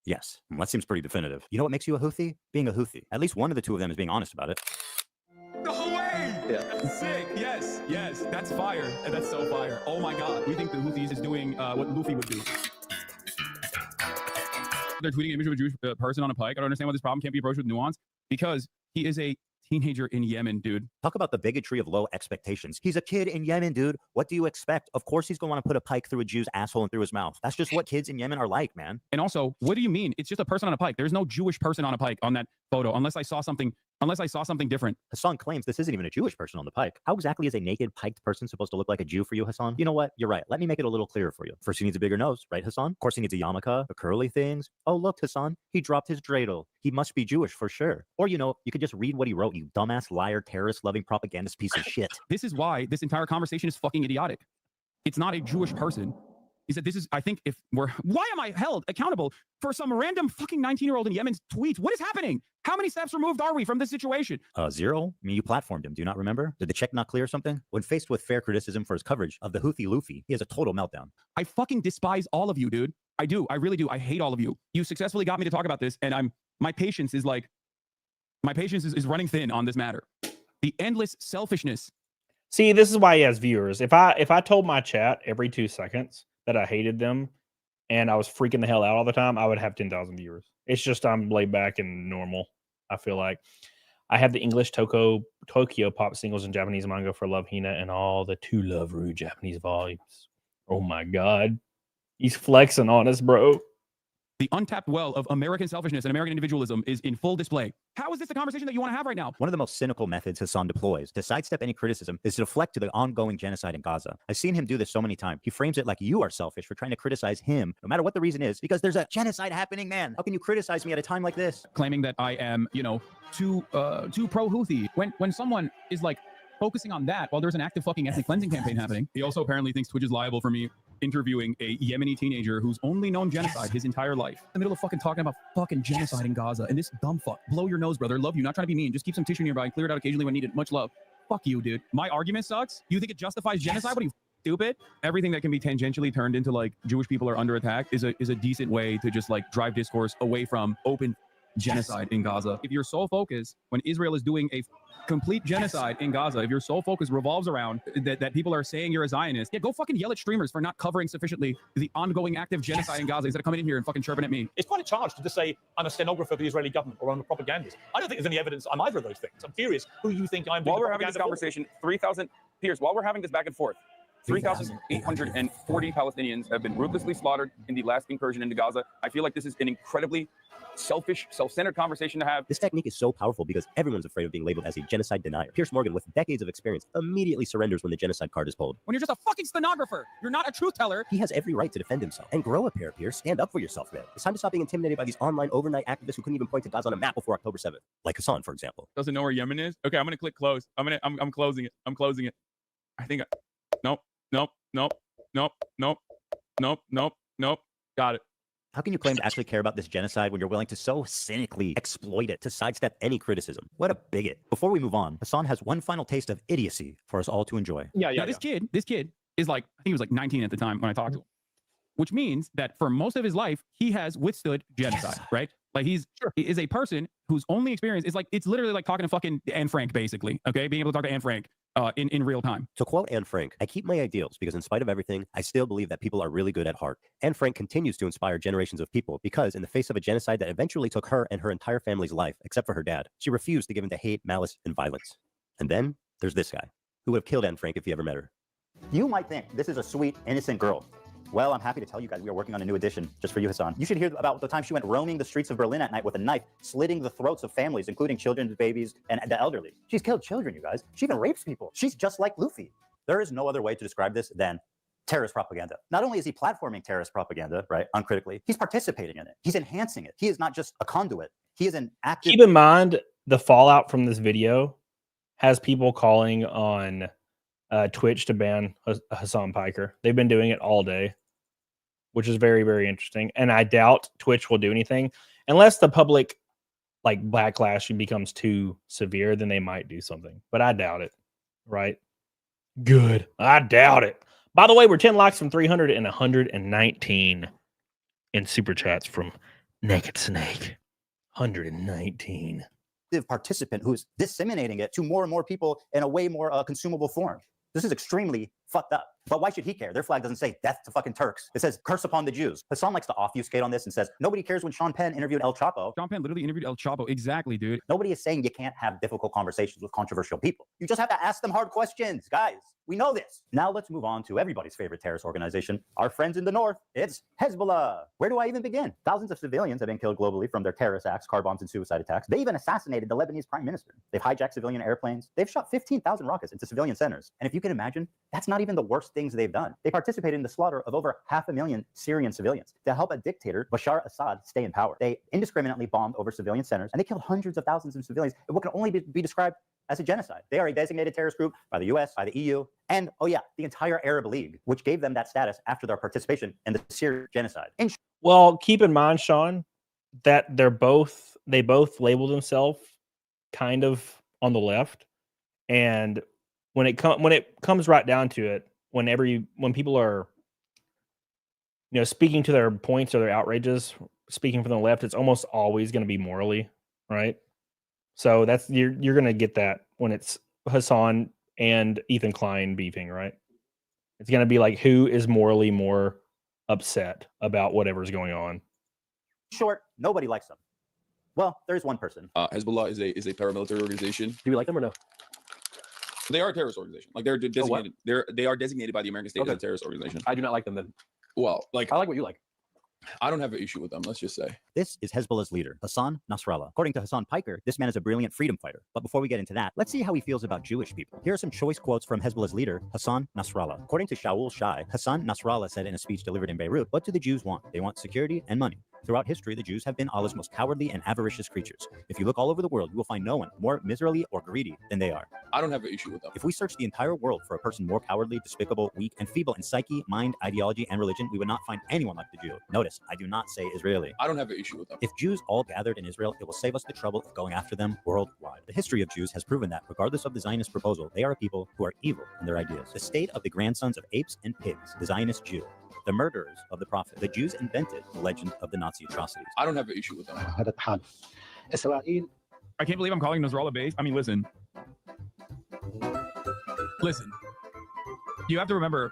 Yes. Well, that seems pretty definitive. You know what makes you a Houthi? Being a Houthi. At least one of the two of them is being honest about it. No way! Yeah. That's sick. Yes. That's fire. And that's so fire. Oh my God. We think the Houthis is doing what Luffy would do. They're tweeting an image of a Jewish person on a pike. I don't understand why this problem can't be approached with nuance. Because he is a teenager in Yemen, dude. Talk about the bigotry of low expectations. He's a kid in Yemen, dude. What do you expect? Of course he's going to want to put a pike through a Jew's asshole and through his mouth. That's just what kids in Yemen are like, man. And also, what do you mean? It's just a person on a pike. There's no Jewish person on a pike on that photo, unless I saw something different. Hassan claims this isn't even a Jewish person on the pike. How exactly is a naked, piked person supposed to look like a Jew for you, Hassan? You know what? You're right. Let me make it a little clearer for you. First, he needs a bigger nose, right, Hassan? Of course, he needs a yarmulke, the curly things. Oh, look, Hassan, he dropped his dreidel. He must be Jewish for sure. Or, you could just read what he wrote, you dumbass, liar, terrorist-loving, propagandist piece of shit. This is why this entire conversation is fucking idiotic. It's not a Jewish person. He said, why am I held accountable for some random fucking 19-year-old in Yemen's tweets? What is happening? How many steps removed are we from this situation? 0. I mean, you platformed him. Do you not remember? Did the check not clear or something? When faced with fair criticism for his coverage of the Houthi Luffy, he has a total meltdown. I fucking despise all of you, dude. I do. I really do. I hate all of you. You successfully got me to talk about this, and my patience is running thin on this matter. The endless selfishness. See, this is why he has viewers. If I told my chat every 2 seconds that I hated them and I was freaking the hell out all the time, I would have 10,000 viewers. It's just I'm laid back and normal. I feel like I have the English Tokyo pop singles and Japanese manga for Love Hina and all the To Love Ru Japanese volumes. Oh my God. He's flexing on us, bro. The untapped well of American selfishness and American individualism is in full display. How is this the conversation that you want to have right now? One of the most cynical methods Hassan deploys to sidestep any criticism is to deflect to the ongoing genocide in Gaza. I've seen him do this so many times. He frames it like you are selfish for trying to criticize him, no matter what the reason is, because there's a genocide happening, man. How can you criticize me at a time like this? Claiming that I am, you know, too pro-Houthi. When someone is like focusing on that while there's an active fucking ethnic cleansing campaign happening. He also apparently thinks Twitch is liable for me interviewing a Yemeni teenager who's only known genocide his entire life. In the middle of fucking talking about fucking genocide in Gaza, and this dumb fuck, blow your nose, brother. Love you, not trying to be mean. Just keep some tissue nearby and clear it out occasionally when needed. Much love. Fuck you, dude. My argument sucks. You think it justifies genocide? What are you, stupid? Everything that can be tangentially turned into like Jewish people are under attack is a decent way to just like drive discourse away from open genocide in Gaza. If your sole focus when Israel is doing a complete genocide in Gaza, if your sole focus revolves around that people are saying you're a Zionist, yeah, go fucking yell at streamers for not covering sufficiently the ongoing active genocide in Gaza instead of coming in here and fucking chirping at me. It's quite a charge to just say I'm a stenographer for the Israeli government or I'm a propagandist. I don't think there's any evidence I'm either of those things. I'm curious who you think I'm. While we're having this conversation, 3,000 Piers, while we're having this back and forth, 3,840 Palestinians have been ruthlessly slaughtered in the last incursion into Gaza. I feel like this is an incredibly selfish, self-centered conversation to have. This technique is so powerful because everyone's afraid of being labeled as a genocide denier. Pierce Morgan, with decades of experience, immediately surrenders when the genocide card is pulled. When you're just a fucking stenographer, you're not a truth teller. He has every right to defend himself. And grow a pair, Pierce. Stand up for yourself, man. It's time to stop being intimidated by these online overnight activists who couldn't even point to Gaza on a map before October 7th. Like Hassan, for example. Doesn't know where Yemen is? Okay, I'm gonna click close. I'm closing it. I'm closing it. I think nope. Got it. How can you claim to actually care about this genocide when you're willing to so cynically exploit it to sidestep any criticism? What a bigot. Before we move on, Hassan has one final taste of idiocy for us all to enjoy. Yeah. This kid is like, I think he was like 19 at the time when I talked to him, which means that for most of his life, he has withstood genocide, right? Like he is a person whose only experience is like, it's literally like talking to fucking Anne Frank, basically, okay? Being able to talk to Anne Frank in real time. To quote Anne Frank, I keep my ideals because in spite of everything, I still believe that people are really good at heart. Anne Frank continues to inspire generations of people because in the face of a genocide that eventually took her and her entire family's life, except for her dad, she refused to give in to hate, malice, and violence. And then there's this guy who would have killed Anne Frank if he ever met her. You might think this is a sweet, innocent girl. Well, I'm happy to tell you guys we are working on a new edition just for you, Hassan. You should hear about the time she went roaming the streets of Berlin at night with a knife, slitting the throats of families, including children, babies, and the elderly. She's killed children, you guys. She even rapes people. She's just like Luffy. There is no other way to describe this than terrorist propaganda. Not only is he platforming terrorist propaganda, right, uncritically, he's participating in it. He's enhancing it. He is not just a conduit. He is an active... Keep in mind, the fallout from this video has people calling on Twitch to ban Hassan Piker. They've been doing it all day, which is very, very interesting. And I doubt Twitch will do anything unless the public like backlash becomes too severe. Then they might do something, but I doubt it. Right? Good. I doubt it. By the way, we're 10 likes from 300 and 119 in super chats from Naked Snake. 119. Participant who's disseminating it to more and more people in a way more consumable form. This is extremely fucked up. But why should he care? Their flag doesn't say death to fucking Turks. It says curse upon the Jews. Hassan likes to obfuscate on this and says nobody cares when Sean Penn interviewed El Chapo. Sean Penn literally interviewed El Chapo. Exactly, dude. Nobody is saying you can't have difficult conversations with controversial people. You just have to ask them hard questions, guys. We know this. Now let's move on to everybody's favorite terrorist organization, our friends in the north. It's Hezbollah. Where do I even begin? Thousands of civilians have been killed globally from their terrorist acts, car bombs, and suicide attacks. They even assassinated the Lebanese prime minister. They've hijacked civilian airplanes. They've shot 15,000 rockets into civilian centers. And if you can imagine, that's not even the worst things they've done. They participated in the slaughter of over 500,000 Syrian civilians to help a dictator, Bashar Assad, stay in power. They indiscriminately bombed over civilian centers, and they killed hundreds of thousands of civilians in what can only be described as a genocide. They are a designated terrorist group by the US, by the EU, and, oh yeah, the entire Arab League, which gave them that status after their participation in the Syrian genocide. Well, keep in mind, Sean, that they both labeled themselves kind of on the left. And when it comes right down to it, when people are, speaking to their points or their outrages, speaking from the left, it's almost always going to be morally right. So that's you're going to get that when it's Hassan and Ethan Klein beefing, right? It's going to be like who is morally more upset about whatever's going on. Short, nobody likes them. Well, there's one person. Hezbollah is a paramilitary organization. Do you like them or no? They are a terrorist organization. Like they're designated. They are designated by the American state as a terrorist organization. I do not like them then. Well, like I like what you like. I don't have an issue with them, let's just say. This is Hezbollah's leader, Hassan Nasrallah. According to Hassan Piker, this man is a brilliant freedom fighter. But before we get into that, let's see how he feels about Jewish people. Here are some choice quotes from Hezbollah's leader, Hassan Nasrallah. According to Shaul Shai, Hassan Nasrallah said in a speech delivered in Beirut, what do the Jews want? They want security and money. Throughout history, the Jews have been Allah's most cowardly and avaricious creatures. If you look all over the world, you will find no one more miserly or greedy than they are. I don't have an issue with them. If we search the entire world for a person more cowardly, despicable, weak, and feeble in psyche, mind, ideology, and religion, we would not find anyone like the Jew. Notice, I do not say Israeli. I don't have an issue with them. If Jews all gathered in Israel, it will save us the trouble of going after them worldwide. The history of Jews has proven that, regardless of the Zionist proposal, they are a people who are evil in their ideas. The state of the grandsons of apes and pigs, the Zionist Jew. The murderers of the prophet. The Jews invented the legend of the Nazi atrocities. I don't have an issue with them. I can't believe I'm calling Nasrallah base. I mean, listen. You have to remember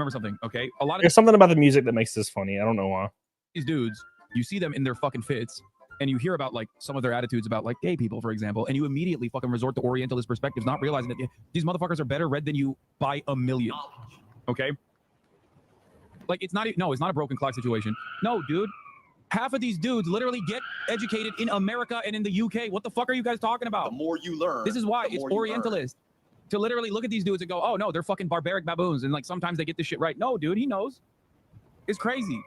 something, okay? A lot of There's something about the music that makes this funny. I don't know why. these dudes, you see them in their fucking fits, and you hear about like some of their attitudes about like gay people, for example, and you immediately fucking resort to Orientalist perspectives, not realizing that these motherfuckers are better read than you by a million. Okay? Like it's not a broken clock situation. No, dude. Half of these dudes literally get educated in America and in the UK. What the fuck are you guys talking about? The more you learn, This is why the it's more you learn. Orientalist. To literally look at these dudes and go, oh no, they're fucking barbaric baboons, and like sometimes they get this shit right. No, dude, he knows. It's crazy.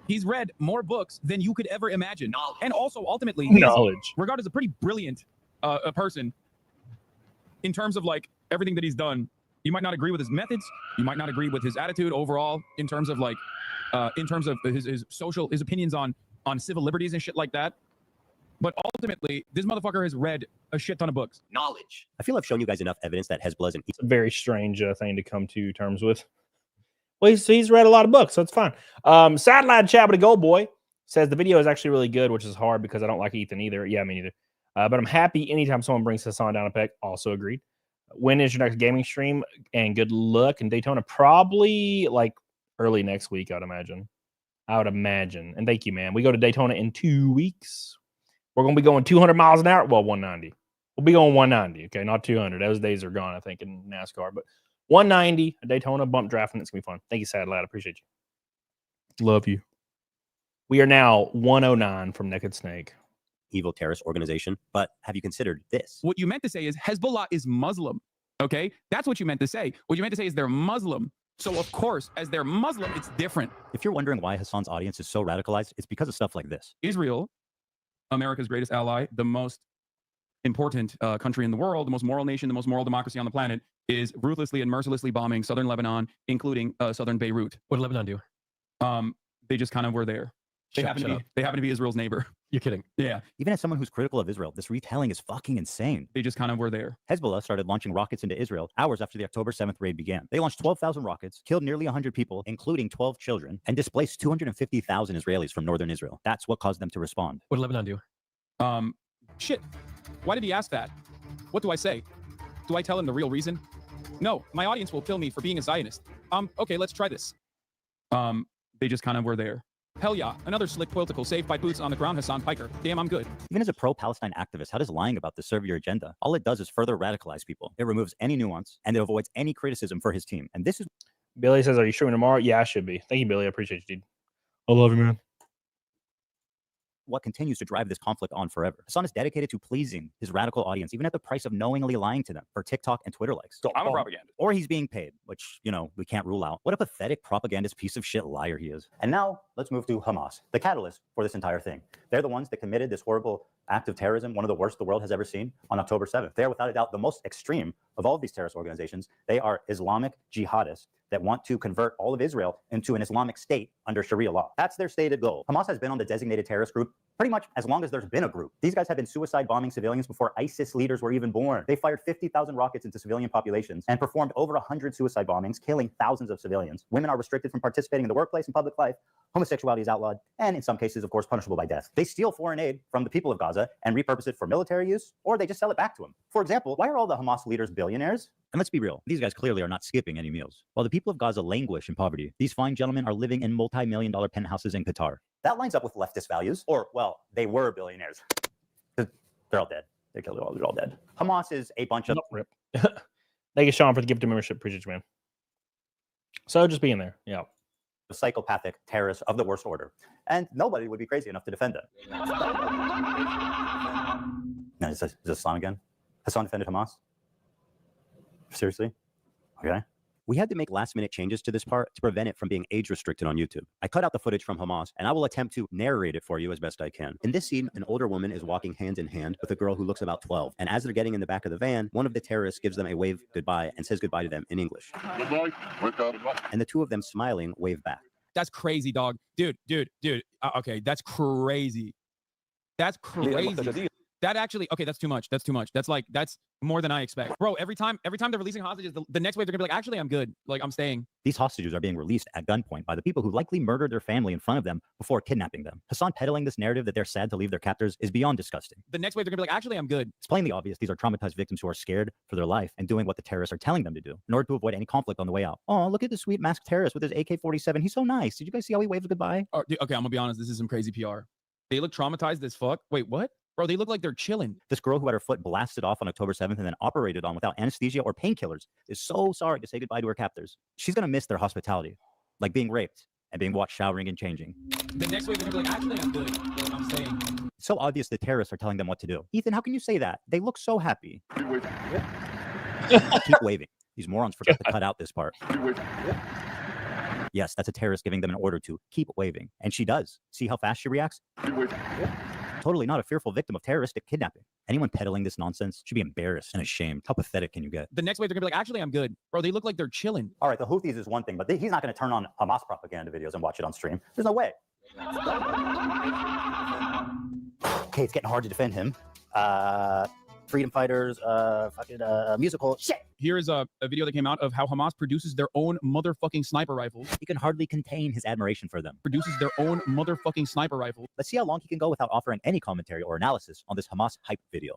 He's read more books than you could ever imagine. And also, ultimately, he's regarded as a pretty brilliant a person in terms of like everything that he's done. You might not agree with his methods. You might not agree with his attitude overall in terms of like, in terms of his opinions on civil liberties and shit like that. But ultimately, this motherfucker has read a shit ton of books. Knowledge. I feel I've shown you guys enough evidence that Hezbollah is an It's a very strange thing to come to terms with. Well, he's read a lot of books, so it's fine. Sad Lad Chat with a Gold Boy says the video is actually really good, which is hard because I don't like Ethan either. Yeah, me neither. But I'm happy anytime someone brings Hassan down a peg. Also agreed. When is your next gaming stream? And good luck in Daytona. Probably like early next week, I would imagine. And thank you, man. We go to Daytona in 2 weeks. We're going to be going 200 miles an hour. Well, 190. We'll be going 190, okay? Not 200. Those days are gone, I think, in NASCAR. But 190, a Daytona bump drafting. It's going to be fun. Thank you, Sad Lad. I appreciate you. Love you. We are now 109 from Naked Snake. evil terrorist organization. But have you considered this? What you meant to say is Hezbollah is Muslim. Okay? That's what you meant to say. What you meant to say is they're Muslim. So, of course, as they're Muslim, it's different. If you're wondering why Hassan's audience is so radicalized, it's because of stuff like this. Israel, America's greatest ally, the most important country in the world, the most moral nation, the most moral democracy on the planet, is ruthlessly and mercilessly bombing southern Lebanon, including southern Beirut. What did Lebanon do? They just kind of were there. They happen to be Israel's neighbor. You're kidding. Yeah. Even as someone who's critical of Israel, this retelling is fucking insane. They just kind of were there. Hezbollah started launching rockets into Israel hours after the October 7th raid began. They launched 12,000 rockets, killed nearly 100 people, including 12 children, and displaced 250,000 Israelis from northern Israel. That's what caused them to respond. What did Lebanon do? Shit. Why did he ask that? What do I say? Do I tell him the real reason? No, my audience will kill me for being a Zionist. Okay, let's try this. They just kind of were there. Hell yeah, another slick political saved by boots on the ground, Hassan Piker. Damn, I'm good. Even as a pro-Palestine activist, how does lying about this serve your agenda? All it does is further radicalize people. It removes any nuance, and it avoids any criticism for his team. And this is... Billy says, are you streaming tomorrow? Yeah, I should be. Thank you, Billy. I appreciate you, dude. I love you, man. What continues to drive this conflict on forever. Hassan is dedicated to pleasing his radical audience, even at the price of knowingly lying to them for TikTok and Twitter likes. So I'm a propagandist. Or he's being paid, which, you know, we can't rule out. What a pathetic propagandist piece of shit liar he is. And now let's move to Hamas, the catalyst for this entire thing. They're the ones that committed this horrible act of terrorism, one of the worst the world has ever seen, on October 7th. They are without a doubt the most extreme of all of these terrorist organizations. They are Islamic jihadists that want to convert all of Israel into an Islamic state under Sharia law. That's their stated goal. Hamas has been on the designated terrorist group pretty much as long as there's been a group. These guys have been suicide bombing civilians before ISIS leaders were even born. They fired 50,000 rockets into civilian populations and performed over 100 suicide bombings, killing thousands of civilians. Women are restricted from participating in the workplace and public life. Homosexuality is outlawed, and in some cases, of course, punishable by death. They steal foreign aid from the people of Gaza and repurpose it for military use, or they just sell it back to them. For example, why are all the Hamas leaders billionaires? And let's be real, these guys clearly are not skipping any meals. While the people of Gaza languish in poverty, these fine gentlemen are living in multi-million-dollar penthouses in Qatar. That lines up with leftist values, or, well, they were billionaires. They're all dead. They're all dead. Hamas is a bunch of... Rip. Thank you, Sean, for the gift of membership. Appreciate you, man. So just being there. Yeah. psychopathic terrorists of the worst order. And nobody would be crazy enough to defend them. Now, is this Hassan again? Hassan defended Hamas? Seriously? Okay. We had to make last-minute changes to this part to prevent it from being age-restricted on YouTube. I cut out the footage from Hamas, and I will attempt to narrate it for you as best I can. In this scene, an older woman is walking hand in hand with a girl who looks about 12. And as they're getting in the back of the van, one of the terrorists gives them a wave goodbye and says goodbye to them in English. Goodbye. And the two of them smiling wave back. That's crazy, dog. Dude. Okay, that's crazy. That's crazy. That actually, okay, that's too much. That's more than I expect. Bro, every time they're releasing hostages, the next wave they're gonna be like, actually, I'm good. Like, I'm staying. These hostages are being released at gunpoint by the people who likely murdered their family in front of them before kidnapping them. Hassan peddling this narrative that they're sad to leave their captors is beyond disgusting. The next wave they're gonna be like, actually, I'm good. It's plainly obvious these are traumatized victims who are scared for their life and doing what the terrorists are telling them to do in order to avoid any conflict on the way out. Oh, look at the sweet masked terrorist with his AK-47. He's so nice. Did you guys see how he waves goodbye? Oh, dude, okay, I'm gonna be honest. This is some crazy PR. They look traumatized as fuck. Wait, what? Bro, they look like they're chilling. This girl who had her foot blasted off on October 7th and then operated on without anesthesia or painkillers is so sorry to say goodbye to her captors. She's going to miss their hospitality, like being raped and being watched showering and changing. The next wave, they're going to be like, actually, I'm good. I'm staying. It's so obvious the terrorists are telling them what to do. Ethan, how can you say that? They look so happy. Keep waving. These morons forgot to cut out this part. Yes, that's a terrorist giving them an order to keep waving. And she does. See how fast she reacts? Totally not a fearful victim of terroristic kidnapping. Anyone peddling this nonsense should be embarrassed and ashamed. How pathetic can you get? The next wave, they're gonna be like, actually, I'm good. Bro, they look like they're chilling. All right, the Houthis is one thing, but he's not going to turn on Hamas propaganda videos and watch it on stream. There's no way. Okay, it's getting hard to defend him. Freedom fighters, musical shit. Here is a video that came out of how Hamas produces their own motherfucking sniper rifles. He can hardly contain his admiration for them. Produces their own motherfucking sniper rifle. Let's see how long he can go without offering any commentary or analysis on this Hamas hype video.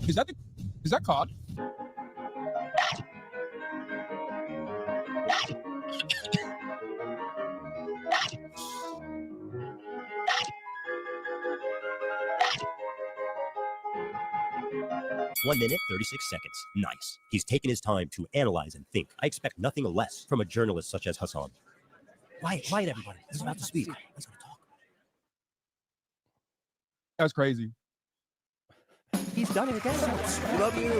Is that COD? One minute, 36 seconds. Nice. He's taken his time to analyze and think. I expect nothing less from a journalist such as Hassan. Quiet, everybody. He's about to speak. He's going to talk. That's crazy. He's done it again. Love you.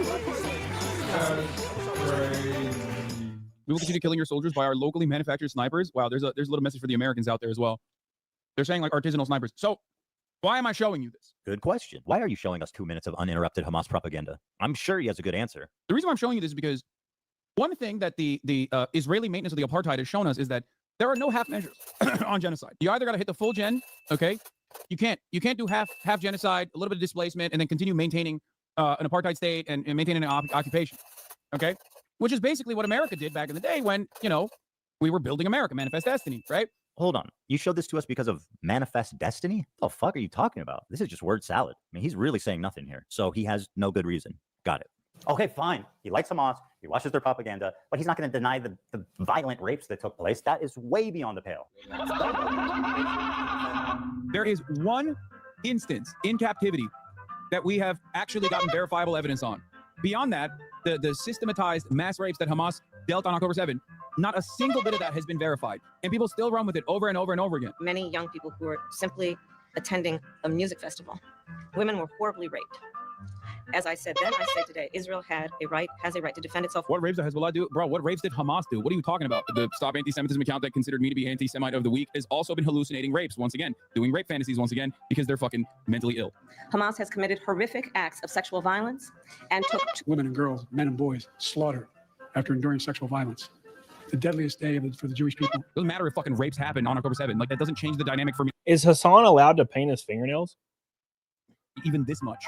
We will continue killing your soldiers by our locally manufactured snipers. Wow, there's a little message for the Americans out there as well. They're saying like artisanal snipers. So why am I showing you this? Good question. Why are you showing us 2 minutes of uninterrupted Hamas propaganda? I'm sure he has a good answer. The reason why I'm showing you this is because one thing that the Israeli maintenance of the apartheid has shown us is that there are no half measures on genocide. You either got to hit the full gen, okay? You can't do half genocide, a little bit of displacement, and then continue maintaining an apartheid state and maintaining an occupation, okay? Which is basically what America did back in the day when, you know, we were building America, Manifest Destiny, right? Hold on. You showed this to us because of Manifest Destiny? What the fuck are you talking about? This is just word salad. I mean, he's really saying nothing here. So he has no good reason. Got it. Okay, fine. He likes Hamas. He watches their propaganda, but he's not going to deny the violent rapes that took place. That is way beyond the pale. There is one instance in captivity that we have actually gotten verifiable evidence on. Beyond that, the systematized mass rapes that Hamas dealt on October 7, not a single bit of that has been verified. And people still run with it over and over and over again. Many young people who were simply attending a music festival, women were horribly raped. As I said then, I say today, Israel has a right to defend itself. What rapes did Hezbollah do? Bro, what rapes did Hamas do? What are you talking about? The Stop Anti-Semitism account that considered me to be anti-Semite of the week has also been hallucinating rapes once again, doing rape fantasies once again, because they're fucking mentally ill. Hamas has committed horrific acts of sexual violence and took women and girls, men and boys slaughtered after enduring sexual violence. The deadliest day for the Jewish people. Doesn't matter if fucking rapes happen on October 7. Like, that doesn't change the dynamic for me. Is Hassan allowed to paint his fingernails? Even this much.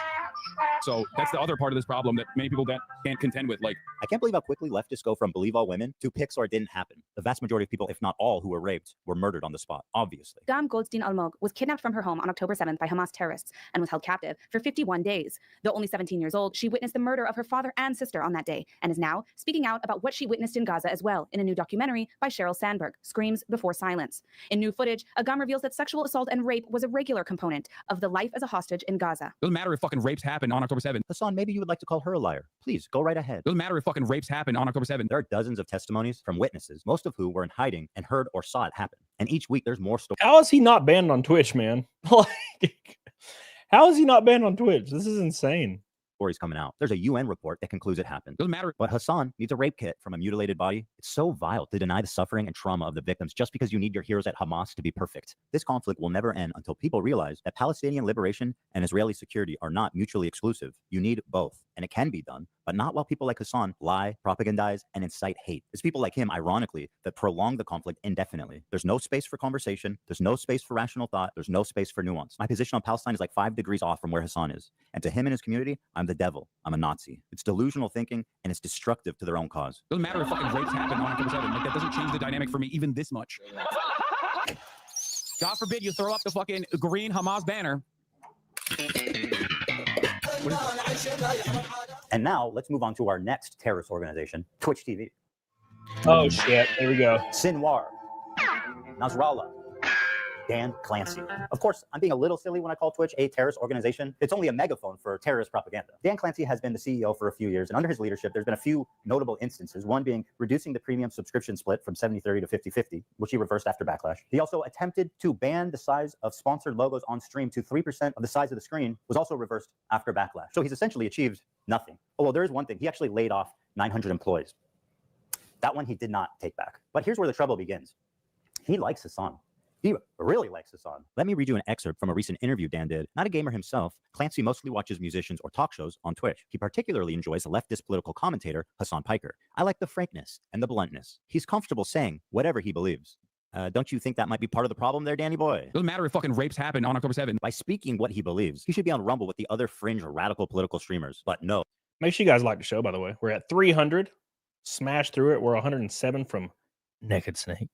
So that's the other part of this problem that many people can't contend with. Like, I can't believe how quickly leftists go from believe all women to pics or it didn't happen. The vast majority of people, if not all, who were raped were murdered on the spot, obviously. Dam Goldstein Almog was kidnapped from her home on October 7th by Hamas terrorists and was held captive for 51 days. Though only 17 years old, she witnessed the murder of her father and sister on that day and is now speaking out about what she witnessed in Gaza as well in a new documentary by Sheryl Sandberg, Screams Before Silence. In new footage, Agam reveals that sexual assault and rape was a regular component of the life as a hostage in Gaza. Doesn't matter if fucking rapes happen on October 7th. Hassan, maybe you would like to call her a liar. Please, go right ahead. Doesn't matter if fucking rapes happen on October 7th. There are dozens of testimonies from witnesses, most of who were in hiding and heard or saw it happen. And each week there's more stories. How is he not banned on Twitch, man? Like, how is he not banned on Twitch? This is insane. Stories coming out. There's a UN report that concludes it happened. Doesn't matter. But Hassan needs a rape kit from a mutilated body. It's so vile to deny the suffering and trauma of the victims just because you need your heroes at Hamas to be perfect. This conflict will never end until people realize that Palestinian liberation and Israeli security are not mutually exclusive. You need both. And it can be done, but not while people like Hassan lie, propagandize, and incite hate. It's people like him, ironically, that prolong the conflict indefinitely. There's no space for conversation. There's no space for rational thought. There's no space for nuance. My position on Palestine is like 5 degrees off from where Hassan is. And to him and his community, I'm the devil. I'm a Nazi. It's delusional thinking, and it's destructive to their own cause. Doesn't matter if fucking rapes happen on October 7th. Like, that doesn't change the dynamic for me even this much. God forbid you throw up the fucking green Hamas banner. And now let's move on to our next terrorist organization, Twitch TV. Oh shit, here we go. Sinwar, Nasrallah, Dan Clancy. Of course, I'm being a little silly when I call Twitch a terrorist organization. It's only a megaphone for terrorist propaganda. Dan Clancy has been the CEO for a few years, and under his leadership, there's been a few notable instances, one being reducing the premium subscription split from 70-30 to 50-50, which he reversed after backlash. He also attempted to ban the size of sponsored logos on stream to 3% of the size of the screen, was also reversed after backlash. So he's essentially achieved nothing. Oh, well, there is one thing. He actually laid off 900 employees. That one he did not take back. But here's where the trouble begins. He likes Hassan. He really likes Hassan. Let me read you an excerpt from a recent interview Dan did. Not a gamer himself, Clancy mostly watches musicians or talk shows on Twitch. He particularly enjoys the leftist political commentator Hassan Piker. I like the frankness and the bluntness. He's comfortable saying whatever he believes. Don't you think that might be part of the problem there, Danny boy? Doesn't matter if fucking rapes happen on October 7th. By speaking what he believes, he should be on Rumble with the other fringe or radical political streamers. But no. Make sure you guys like the show, by the way. We're at 300. Smash through it. We're 107 from Naked Snake.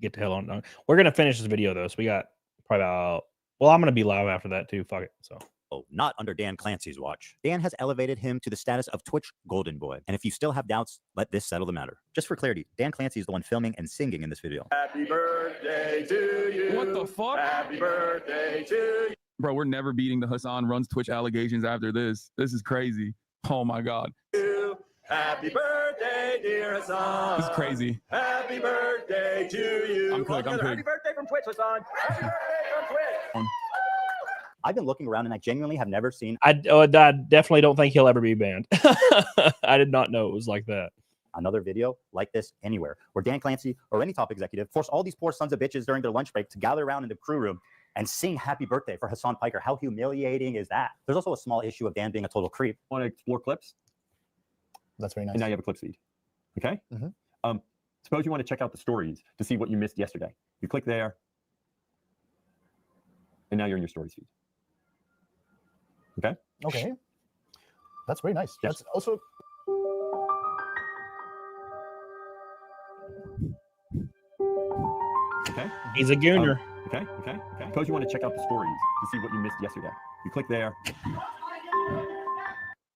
Get the hell on. We're going to finish this video, though. So we got probably about... Well, I'm going to be live after that, too. Fuck it. So... Oh, not under Dan Clancy's watch. Dan has elevated him to the status of Twitch Golden Boy. And if you still have doubts, let this settle the matter. Just for clarity, Dan Clancy is the one filming and singing in this video. Happy birthday to you. What the fuck? Happy birthday to you. Bro, we're never beating the Hassan Runs Twitch allegations after this. This is crazy. Oh, my God. Happy birthday, dear Hassan. This is crazy. Happy birthday to you. I'm quick. Happy birthday from Twitch, Hassan. Happy birthday from Twitch. I've been looking around and I genuinely have never seen... I definitely don't think he'll ever be banned. I did not know it was like that. Another video like this anywhere, where Dan Clancy or any top executive force all these poor sons of bitches during their lunch break to gather around in the crew room and sing happy birthday for Hassan Piker. How humiliating is that? There's also a small issue of Dan being a total creep. Want to explore clips? That's very nice. And now you have a clips feed. Okay? Suppose you want to check out the stories to see what you missed yesterday. You click there, and now you're in your stories feed. Okay? Okay. That's very nice. Yes. That's also... Okay? He's a gooner. Okay? Suppose you want to check out the stories to see what you missed yesterday. You click there.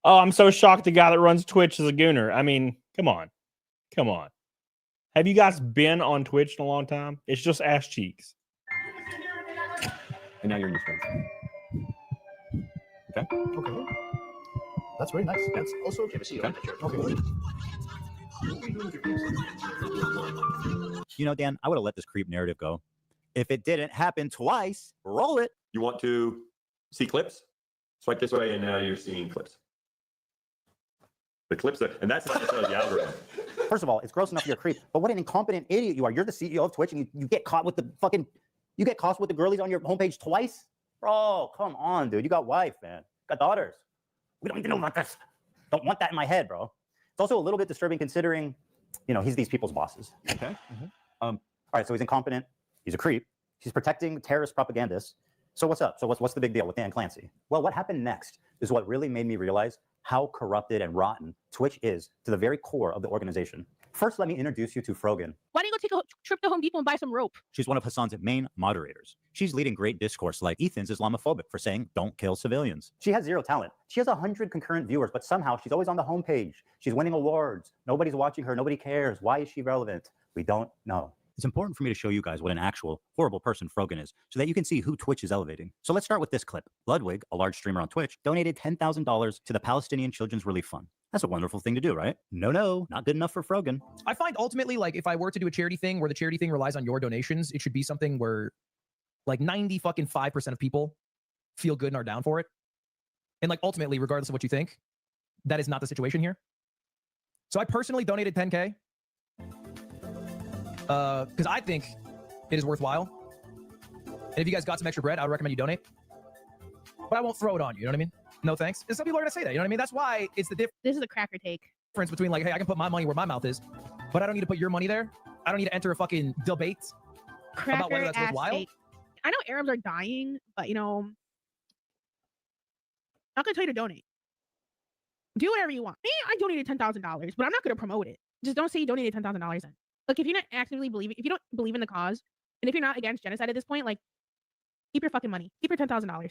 Oh, I'm so shocked the guy that runs Twitch is a gooner. I mean, come on. Come on. Have you guys been on Twitch in a long time? It's just ass cheeks. And now you're in your stories. Okay? Okay. That's very nice. That's also... Okay. You know, Dan, I would have let this creep narrative go. If it didn't happen twice, roll it. You want to see clips? Swipe this way, and now you're seeing clips. The clips, and that's not necessarily the algorithm. First of all, it's gross enough you're a creep, but what an incompetent idiot you are. You're the CEO of Twitch, and you get caught with the fucking... You get caught with the girlies on your homepage twice? Bro, come on, dude. You got wife, man. Got daughters. We don't even know about this. Don't want that in my head, bro. It's also a little bit disturbing considering, you know, he's these people's bosses. Okay. All right, so he's incompetent. He's a creep. He's protecting terrorist propagandists. So what's up? So what's the big deal with Dan Clancy? Well, what happened next is what really made me realize how corrupted and rotten Twitch is to the very core of the organization. First, let me introduce you to Frogan. Why don't you go take a trip to Home Depot and buy some rope? She's one of Hassan's main moderators. She's leading great discourse like Ethan's Islamophobic for saying, don't kill civilians. She has zero talent. She has 100 concurrent viewers, but somehow she's always on the homepage. She's winning awards. Nobody's watching her. Nobody cares. Why is she relevant? We don't know. It's important for me to show you guys what an actual horrible person Frogan is so that you can see who Twitch is elevating. So let's start with this clip. Ludwig, a large streamer on Twitch, donated $10,000 to the Palestinian Children's Relief Fund. That's a wonderful thing to do, right? No, not good enough for Frogan. I find ultimately, like, if I were to do a charity thing where the charity thing relies on your donations, it should be something where like 95% of people feel good and are down for it. And like ultimately, regardless of what you think, that is not the situation here. So I personally donated 10K. Because I think it is worthwhile. And if you guys got some extra bread, I would recommend you donate. But I won't throw it on you, you know what I mean? No thanks. And some people are gonna say that, you know what I mean? That's why it's the difference. This is a cracker take. Difference between like, hey, I can put my money where my mouth is, but I don't need to put your money there. I don't need to enter a fucking debate about whether that's Cracker-ass worthwhile. take. I know Arabs are dying, but you know, I'm not gonna tell you to donate. Do whatever you want. Me, I donated $10,000, but I'm not gonna promote it. Just don't say you donated $10,000 then. Like, if you're not actively believing, if you don't believe in the cause, and if you're not against genocide at this point, like, keep your fucking money. Keep your $10,000.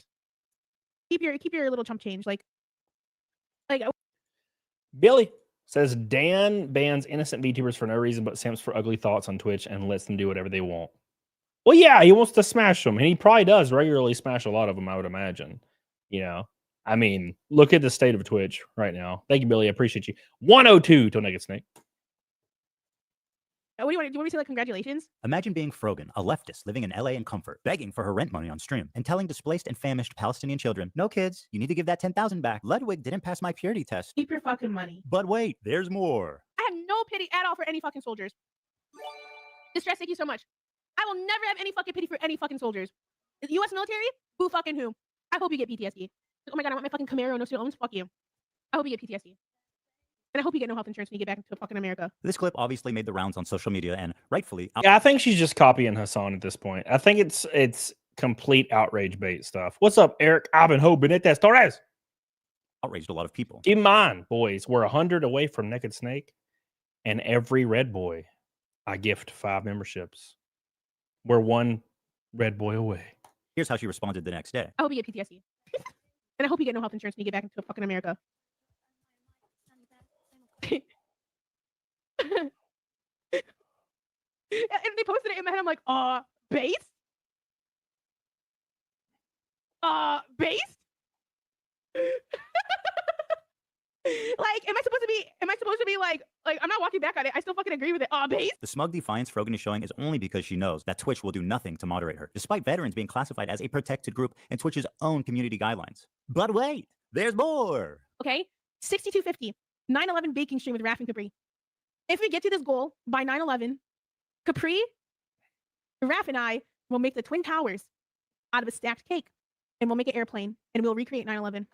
Keep your little chump change. Like. Billy says Dan bans innocent VTubers for no reason but simps for ugly thoughts on Twitch and lets them do whatever they want. Well, yeah, he wants to smash them, and he probably does regularly smash a lot of them, I would imagine. You know, I mean, look at the state of Twitch right now. Thank you, Billy. I appreciate you. 102 to Naked Snake. What do you want? Do you want me to say like congratulations? Imagine being Frogan, a leftist living in LA in comfort, begging for her rent money on stream, and telling displaced and famished Palestinian children, no kids, you need to give that 10,000 back. Ludwig didn't pass my purity test. Keep your fucking money. But wait, there's more. I have no pity at all for any fucking soldiers. Distress, thank you so much. I will never have any fucking pity for any fucking soldiers. The U.S. military? Who fucking who? I hope you get PTSD. Oh my god, I want my fucking Camaro, no student loans. Fuck you. I hope you get PTSD. And I hope you get no health insurance when you get back into fucking America. This clip obviously made the rounds on social media and rightfully. Yeah, I think she's just copying Hassan at this point. I think it's complete outrage bait stuff. What's up, Eric Ivanhoe Benitez Torres? Outraged a lot of people. Keep in mind, boys, we're 100 away from Naked Snake, and every Red Boy, I gift 5 memberships. We're 1 Red Boy away. Here's how she responded the next day. I hope you get PTSD. And I hope you get no health insurance when you get back into fucking America. And they posted it in my head. I'm like, base? Base? Like, am I supposed to be like I'm not walking back on it. I still fucking agree with it. Base? The smug defiance Frogan is showing is only because she knows that Twitch will do nothing to moderate her, despite veterans being classified as a protected group in Twitch's own community guidelines. But wait, there's more. Okay, 6250. 9/11 baking stream with Raph and Capri. If we get to this goal by 9/11, Capri, Raph, and I will make the Twin Towers out of a stacked cake, and we'll make an airplane, and we'll recreate 9/11.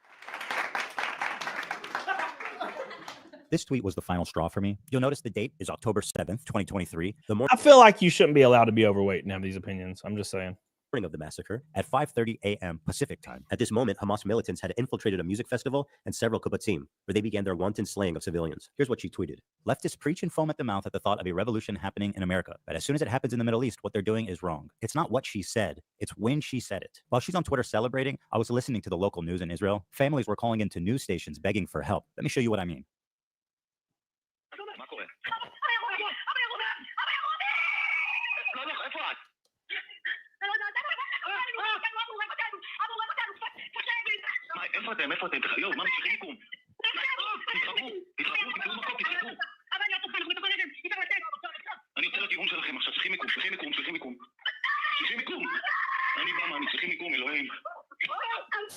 This tweet was the final straw for me. You'll notice the date is October 7th, 2023. I feel like you shouldn't be allowed to be overweight and have these opinions. I'm just saying. Of the massacre at 5:30 a.m. Pacific time. At this moment, Hamas militants had infiltrated a music festival and several kibbutzim, where they began their wanton slaying of civilians. Here's what she tweeted. Leftists preach and foam at the mouth at the thought of a revolution happening in America. But as soon as it happens in the Middle East, what they're doing is wrong. It's not what she said, it's when she said it. While she's on Twitter celebrating, I was listening to the local news in Israel. Families were calling into news stations begging for help. Let me show you what I mean. איפה אתם? תחיו, מה מצליחים לקום? תתחברו, תמצאו מקום, תתחברו. אני רוצה לטיעון שלכם עכשיו, צריכים לקום. אני בא, אני צריכים לקום, אלוהים.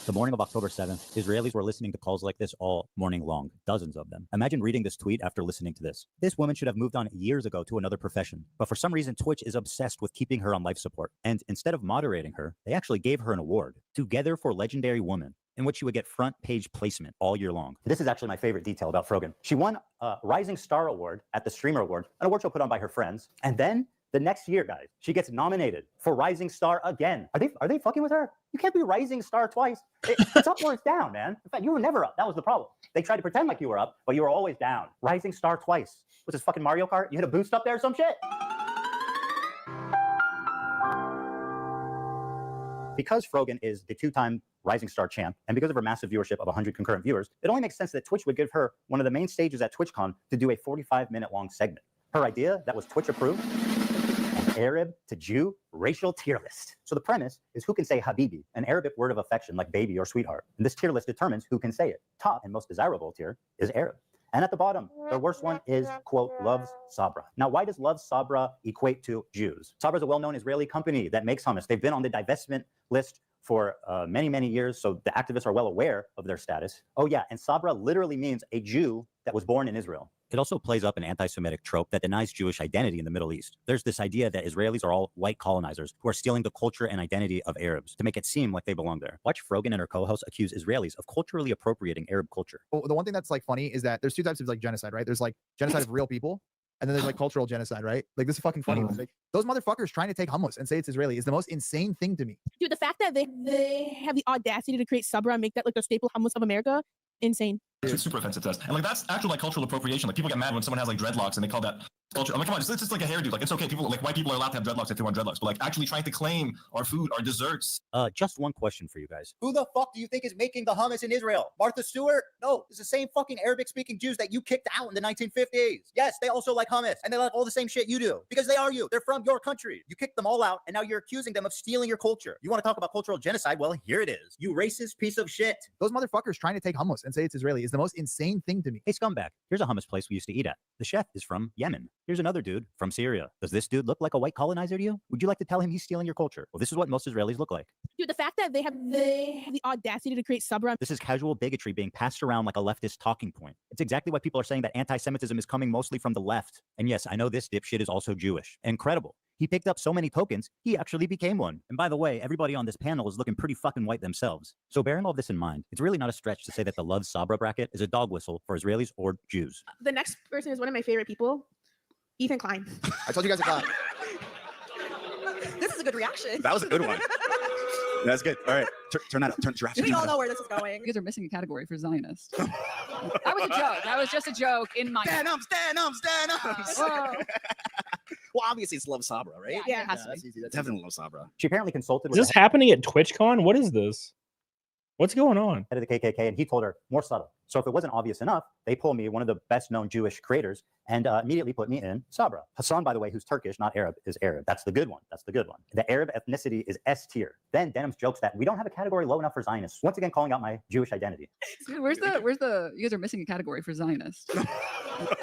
The morning of October 7th, Israelis were listening to calls like this all morning long, dozens of them. Imagine reading this tweet after listening to this. This woman should have moved on years ago to another profession, but for some reason, Twitch is obsessed with keeping her on life support. And instead of moderating her, they actually gave her an award, Together for Legendary Woman, in which she would get front page placement all year long. This is actually my favorite detail about Frogan. She won a Rising Star Award at the Streamer Award, an award show put on by her friends. And then the next year, guys, she gets nominated for Rising Star again. Are they fucking with her? You can't be rising star twice. It's up or it's down, man. In fact, you were never up. That was the problem. They tried to pretend like you were up, but you were always down. Rising star twice. What's this, fucking Mario Kart? You hit a boost up there or some shit? Because Frogan is the 2-time Rising Star champ, and because of her massive viewership of 100 concurrent viewers, it only makes sense that Twitch would give her one of the main stages at TwitchCon to do a 45-minute long segment. Her idea, that was Twitch approved, an Arab to Jew racial tier list. So the premise is who can say Habibi, an Arabic word of affection like baby or sweetheart. And this tier list determines who can say it. Top and most desirable tier is Arab. And at the bottom, the worst one is, quote, loves Sabra. Now, why does loves Sabra equate to Jews? Sabra is a well-known Israeli company that makes hummus. They've been on the divestment list for many, many years, so the activists are well aware of their status. Oh yeah, and Sabra literally means a Jew that was born in Israel. It also plays up an anti-Semitic trope that denies Jewish identity in the Middle East. There's this idea that Israelis are all white colonizers who are stealing the culture and identity of Arabs to make it seem like they belong there. Watch Frogan and her co-host accuse Israelis of culturally appropriating Arab culture. Well, the one thing that's like funny is that there's two types of like genocide, right? There's like genocide of real people, and then there's like cultural genocide, right? Like this is fucking funny. Like, those motherfuckers trying to take hummus and say it's Israeli is the most insane thing to me. Dude, the fact that they have the audacity to create Sabra and make that like the staple hummus of America, insane. It's super offensive to us. And like that's actual like cultural appropriation. Like people get mad when someone has like dreadlocks and they call that culture. I'm like, come on, it's just like a hairdo. Like it's okay. People like white people are allowed to have dreadlocks if they want dreadlocks. But like actually trying to claim our food, our desserts. Just one question for you guys. Who the fuck do you think is making the hummus in Israel? Martha Stewart? No, it's the same fucking Arabic-speaking Jews that you kicked out in the 1950s. Yes, they also like hummus, and they like all the same shit you do, because they are you. They're from your country. You kicked them all out, and now you're accusing them of stealing your culture. You want to talk about cultural genocide? Well, here it is. You racist piece of shit. Those motherfuckers trying to take hummus and say it's Israeli is the most insane thing to me. Hey, scumbag, here's a hummus place we used to eat at. The chef is from Yemen. Here's another dude from Syria. Does this dude look like a white colonizer to you? Would you like to tell him he's stealing your culture? Well, this is what most Israelis look like. Dude, the fact that they have the audacity to create Sabra. This is casual bigotry being passed around like a leftist talking point. It's exactly why people are saying that anti-Semitism is coming mostly from the left. And yes, I know this dipshit is also Jewish. Incredible. He picked up so many tokens, he actually became one. And by the way, everybody on this panel is looking pretty fucking white themselves. So bearing all this in mind, it's really not a stretch to say that the Love Sabra bracket is a dog whistle for Israelis or Jews. The next person is one of my favorite people, Ethan Klein. I told you guys to clap. This is a good reaction. That was a good one. That's good. All right, turn that up. Turn giraffe. We all know where this is going. You guys are missing a category for Zionist. That was a joke. That was just a joke in my. Stand up, stand up, stand up. Well, obviously it's Love Sabra, right? Yeah, that's easy. That's definitely Love Sabra. She apparently consulted Is with this happening at TwitchCon? What is this? What's going on? head of the KKK, and he told her more subtle. So if it wasn't obvious enough, they pulled me, one of the best known Jewish creators, and immediately put me in Sabra. Hassan, by the way, who's Turkish, not Arab, is Arab. That's the good one. That's the good one. The Arab ethnicity is S tier. Then Denham's jokes that we don't have a category low enough for Zionists. Once again, calling out my Jewish identity. Where's the? You guys are missing a category for Zionist.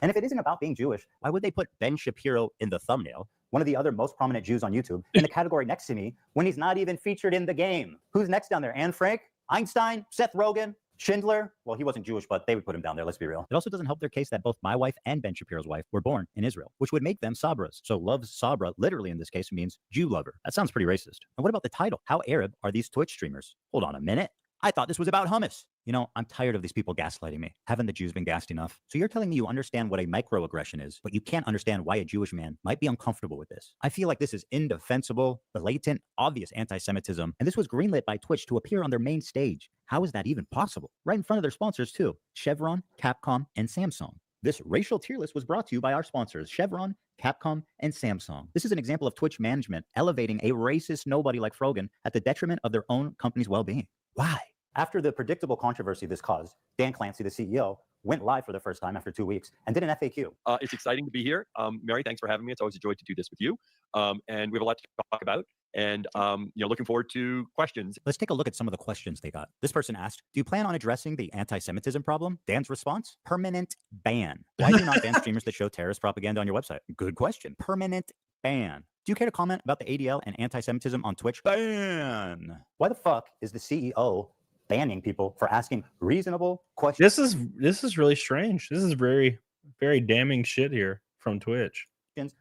And if it isn't about being Jewish, why would they put Ben Shapiro in the thumbnail? One of the other most prominent Jews on YouTube, in the category next to me, when he's not even featured in the game. Who's next down there? Anne Frank? Einstein? Seth Rogen? Schindler? Well, he wasn't Jewish, but they would put him down there, let's be real. It also doesn't help their case that both my wife and Ben Shapiro's wife were born in Israel, which would make them Sabras. So Love Sabra, literally in this case, means Jew lover. That sounds pretty racist. And what about the title? How Arab are these Twitch streamers? Hold on a minute. I thought this was about hummus. You know, I'm tired of these people gaslighting me. Haven't the Jews been gassed enough? So you're telling me you understand what a microaggression is, but you can't understand why a Jewish man might be uncomfortable with this. I feel like this is indefensible, blatant, obvious anti-Semitism, and this was greenlit by Twitch to appear on their main stage. How is that even possible? Right in front of their sponsors too, Chevron, Capcom, and Samsung. This racial tier list was brought to you by our sponsors, Chevron, Capcom, and Samsung. This is an example of Twitch management elevating a racist nobody like Frogan at the detriment of their own company's well-being. Why? After the predictable controversy this caused, Dan Clancy, the CEO, went live for the first time after 2 weeks and did an FAQ. It's exciting to be here. Mary, thanks for having me. It's always a joy to do this with you. And we have a lot to talk about. And looking forward to questions. Let's take a look at some of the questions they got. This person asked, do you plan on addressing the anti-Semitism problem? Dan's response, permanent ban. Why do you not ban streamers that show terrorist propaganda on your website? Good question. Permanent ban. Do you care to comment about the ADL and anti-Semitism on Twitch? Ban. Why the fuck is the CEO banning people for asking reasonable questions? This is really strange. This is very, very damning shit here from Twitch.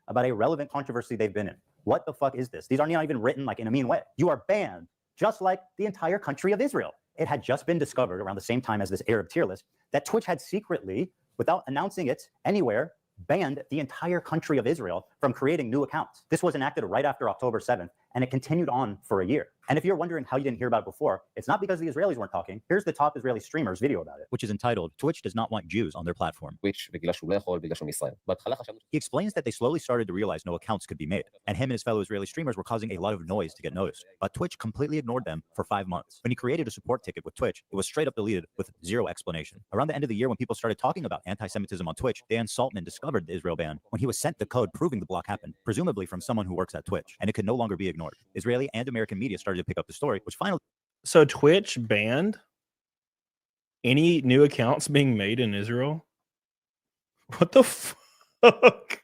About a relevant controversy they've been in. What the fuck is this? These are not even written like in a mean way. You are banned, just like the entire country of Israel. It had just been discovered around the same time as this Arab tier list that Twitch had secretly, without announcing it anywhere, banned the entire country of Israel from creating new accounts. This was enacted right after October 7th, and it continued on for a year. And if you're wondering how you didn't hear about it before, it's not because the Israelis weren't talking. Here's the top Israeli streamer's video about it, which is entitled "Twitch does not want Jews on their platform." He explains that they slowly started to realize no accounts could be made, and him and his fellow Israeli streamers were causing a lot of noise to get noticed. But Twitch completely ignored them for 5 months. When he created a support ticket with Twitch, it was straight up deleted with zero explanation. Around the end of the year, when people started talking about anti-Semitism on Twitch, Dan Saltman discovered the Israel ban when he was sent the code proving the block happened, presumably from someone who works at Twitch, and it could no longer be ignored. Israeli and American media started to pick up the story, which finally... So Twitch banned any new accounts being made in Israel? What the fuck?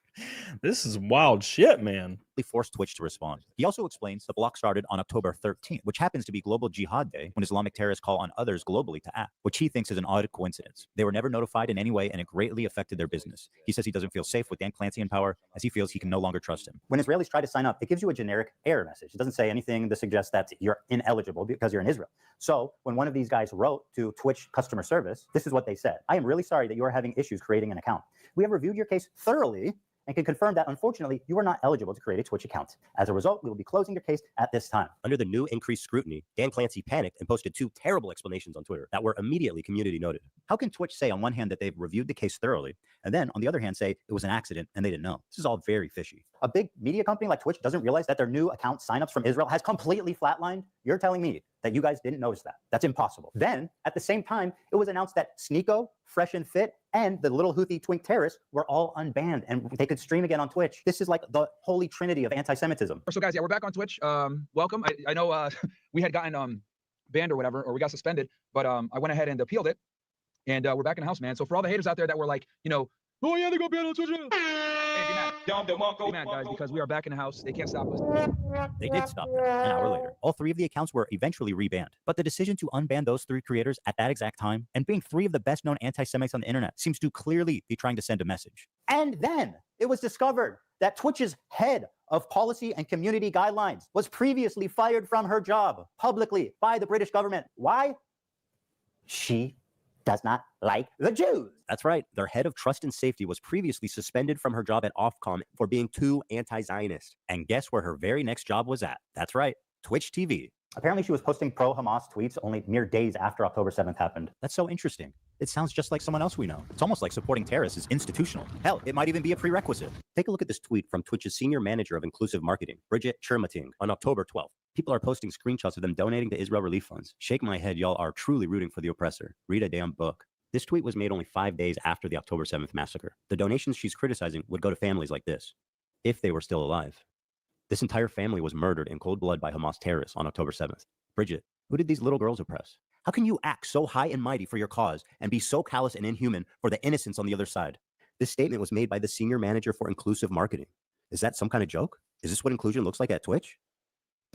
This is wild shit, man. Forced Twitch to respond. He also explains the block started on October 13th, which happens to be Global Jihad Day, when Islamic terrorists call on others globally to act, which he thinks is an odd coincidence. They were never notified in any way, and it greatly affected their business. He says he doesn't feel safe with Dan Clancy in power, as he feels he can no longer trust him. When Israelis try to sign up, it gives you a generic error message. It doesn't say anything to suggest that you're ineligible because you're in Israel. So when one of these guys wrote to Twitch customer service, this is what they said. "I am really sorry that you are having issues creating an account. We have reviewed your case thoroughly and can confirm that, unfortunately, you are not eligible to create a Twitch account. As a result, we will be closing your case at this time." Under the new increased scrutiny, Dan Clancy panicked and posted 2 terrible explanations on Twitter that were immediately community noted. How can Twitch say on one hand that they've reviewed the case thoroughly, and then on the other hand say it was an accident and they didn't know? This is all very fishy. A big media company like Twitch doesn't realize that their new account signups from Israel has completely flatlined? You're telling me that you guys didn't notice that? That's impossible. Then, at the same time, it was announced that Sneeko, Fresh and Fit, and the little Houthi twink terrorists were all unbanned and they could stream again on Twitch. This is like the holy trinity of anti-Semitism. So guys, yeah, we're back on Twitch. Welcome. I know we had gotten banned or whatever, or we got suspended, but I went ahead and appealed it, and we're back in the house, man. So for all the haters out there that were like, you know, oh yeah, they go banned on Twitch. Hey, be mad, guys, because we are back in the house. They can't stop us. They did stop them an hour later. All 3 of the accounts were eventually rebanned. But the decision to unban those 3 creators at that exact time, and being 3 of the best known anti-Semites on the internet, seems to clearly be trying to send a message. And then it was discovered that Twitch's head of policy and community guidelines was previously fired from her job publicly by the British government. Why? She does not like the Jews. That's right. Their head of trust and safety was previously suspended from her job at Ofcom for being too anti-Zionist. And guess where her very next job was at? That's right, Twitch TV. Apparently she was posting pro-Hamas tweets only mere days after October 7th happened. That's so interesting. It sounds just like someone else we know. It's almost like supporting terrorists is institutional. Hell, it might even be a prerequisite. Take a look at this tweet from Twitch's senior manager of inclusive marketing, Bridget Chermating, on October 12th. People are posting screenshots of them donating to Israel relief funds. Shake my head, y'all are truly rooting for the oppressor. Read a damn book. This tweet was made only 5 days after the October 7th massacre. The donations she's criticizing would go to families like this, if they were still alive. This entire family was murdered in cold blood by Hamas terrorists on October 7th. Bridget, who did these little girls oppress? How can you act so high and mighty for your cause and be so callous and inhuman for the innocents on the other side? This statement was made by the senior manager for inclusive marketing. Is that some kind of joke? Is this what inclusion looks like at Twitch?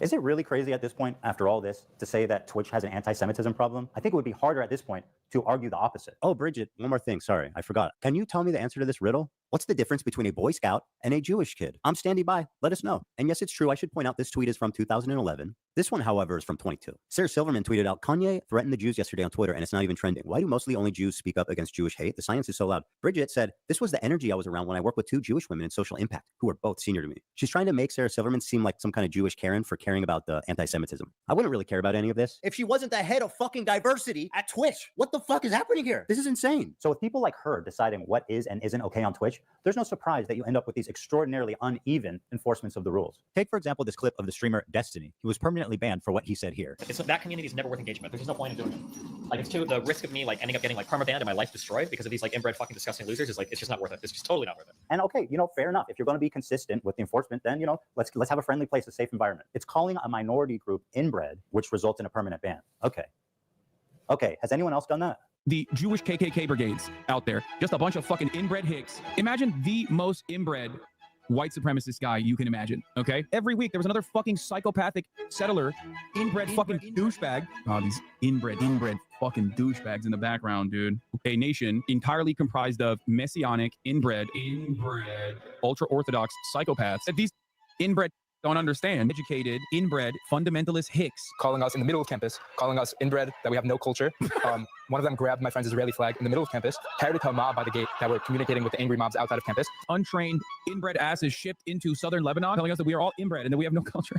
Is it really crazy at this point, after all this, to say that Twitch has an anti-Semitism problem? I think it would be harder at this point to argue the opposite. Oh, Bridget, one more thing. Sorry, I forgot. Can you tell me the answer to this riddle? What's the difference between a Boy Scout and a Jewish kid? I'm standing by. Let us know. And yes, it's true. I should point out this tweet is from 2011. This one, however, is from 22. Sarah Silverman tweeted out, Kanye threatened the Jews yesterday on Twitter, and it's not even trending. Why do mostly only Jews speak up against Jewish hate? The science is so loud. Bridget said, this was the energy I was around when I worked with 2 Jewish women in social impact, who were both senior to me. She's trying to make Sarah Silverman seem like some kind of Jewish Karen for caring about the anti-Semitism. I wouldn't really care about any of this if she wasn't the head of fucking diversity at Twitch. What the fuck is happening here? This is insane. So with people like her deciding what is and isn't okay on Twitch, there's no surprise that you end up with these extraordinarily uneven enforcements of the rules. Take, for example, this clip of the streamer Destiny. He was permanently banned for what he said here. That community is never worth engagement. There's just no point in doing it. Like, it's too, the risk of me like ending up getting like perma-banned and my life destroyed because of these like inbred fucking disgusting losers is like, it's just not worth it. It's just totally not worth it. And okay, you know, fair enough. If you're going to be consistent with the enforcement, then, you know, let's have a friendly place, a safe environment. It's calling a minority group inbred, which results in a permanent ban. Okay, has anyone else done that? The Jewish KKK brigades out there, just a bunch of fucking inbred hicks. Imagine the most inbred white supremacist guy you can imagine, okay? Every week there was another fucking psychopathic settler, inbred fucking douchebag. Oh, these inbred fucking douchebags in the background, dude. A nation entirely comprised of messianic, inbred, ultra-Orthodox psychopaths that these inbred don't understand. Educated, inbred, fundamentalist hicks. Calling us in the middle of campus, calling us inbred, that we have no culture. One of them grabbed my friend's Israeli flag in the middle of campus, carried it to a mob by the gate that were communicating with the angry mobs outside of campus. Untrained, inbred asses shipped into southern Lebanon, telling us that we are all inbred and that we have no culture.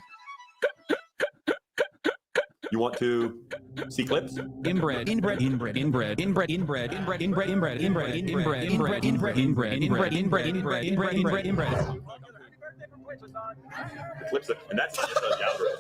You want to see clips? Inbred, inbred, inbred, inbred, inbred, inbred, inbred, inbred, inbred, inbred, inbred, inbred, inbred, inbred, inbred, inbred, inbred, inbred, inbred, inbred. The clips, and that's not just a algorithm.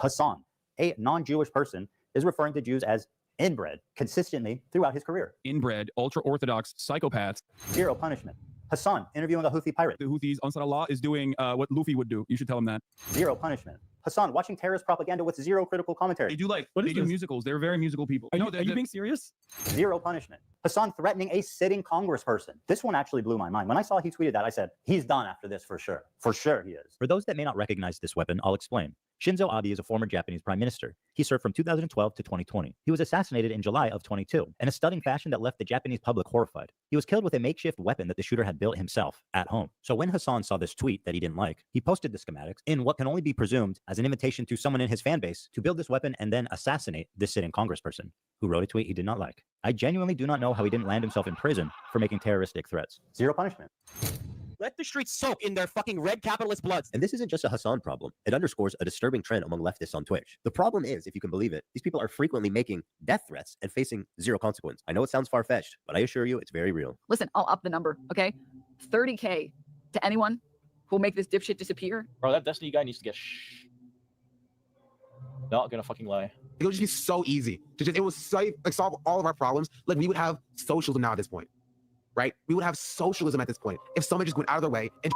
Hassan, a non-Jewish person, is referring to Jews as inbred consistently throughout his career. Inbred, ultra-Orthodox psychopaths. Zero punishment. Hassan interviewing a Houthi pirate. The Houthis, Ansar Allah, is doing what Luffy would do. You should tell him that. Zero punishment. Hassan watching terrorist propaganda with zero critical commentary. They do musicals. They're very musical people. Are you being serious? Zero punishment. Hassan threatening a sitting congressperson. This one actually blew my mind. When I saw he tweeted that, I said, he's done after this for sure. For sure he is. For those that may not recognize this weapon, I'll explain. Shinzo Abe is a former Japanese prime minister. He served from 2012 to 2020. He was assassinated in July of 22 in a stunning fashion that left the Japanese public horrified. He was killed with a makeshift weapon that the shooter had built himself at home. So when Hassan saw this tweet that he didn't like, he posted the schematics in what can only be presumed as an invitation to someone in his fan base to build this weapon and then assassinate this sitting congressperson who wrote a tweet he did not like. I genuinely do not know how he didn't land himself in prison for making terroristic threats. Zero punishment. Let the streets soak in their fucking red capitalist bloods. And this isn't just a Hassan problem. It underscores a disturbing trend among leftists on Twitch. The problem is, if you can believe it, these people are frequently making death threats and facing zero consequence. I know it sounds far-fetched, but I assure you it's very real. Listen, I'll up the number, okay? 30K to anyone who'll make this dipshit disappear. Bro, that Destiny guy needs to get not gonna fucking lie. It would just be so easy to just, it would solve all of our problems. Like we would have socialism now at this point, right? We would have socialism at this point. If someone just went out of their way and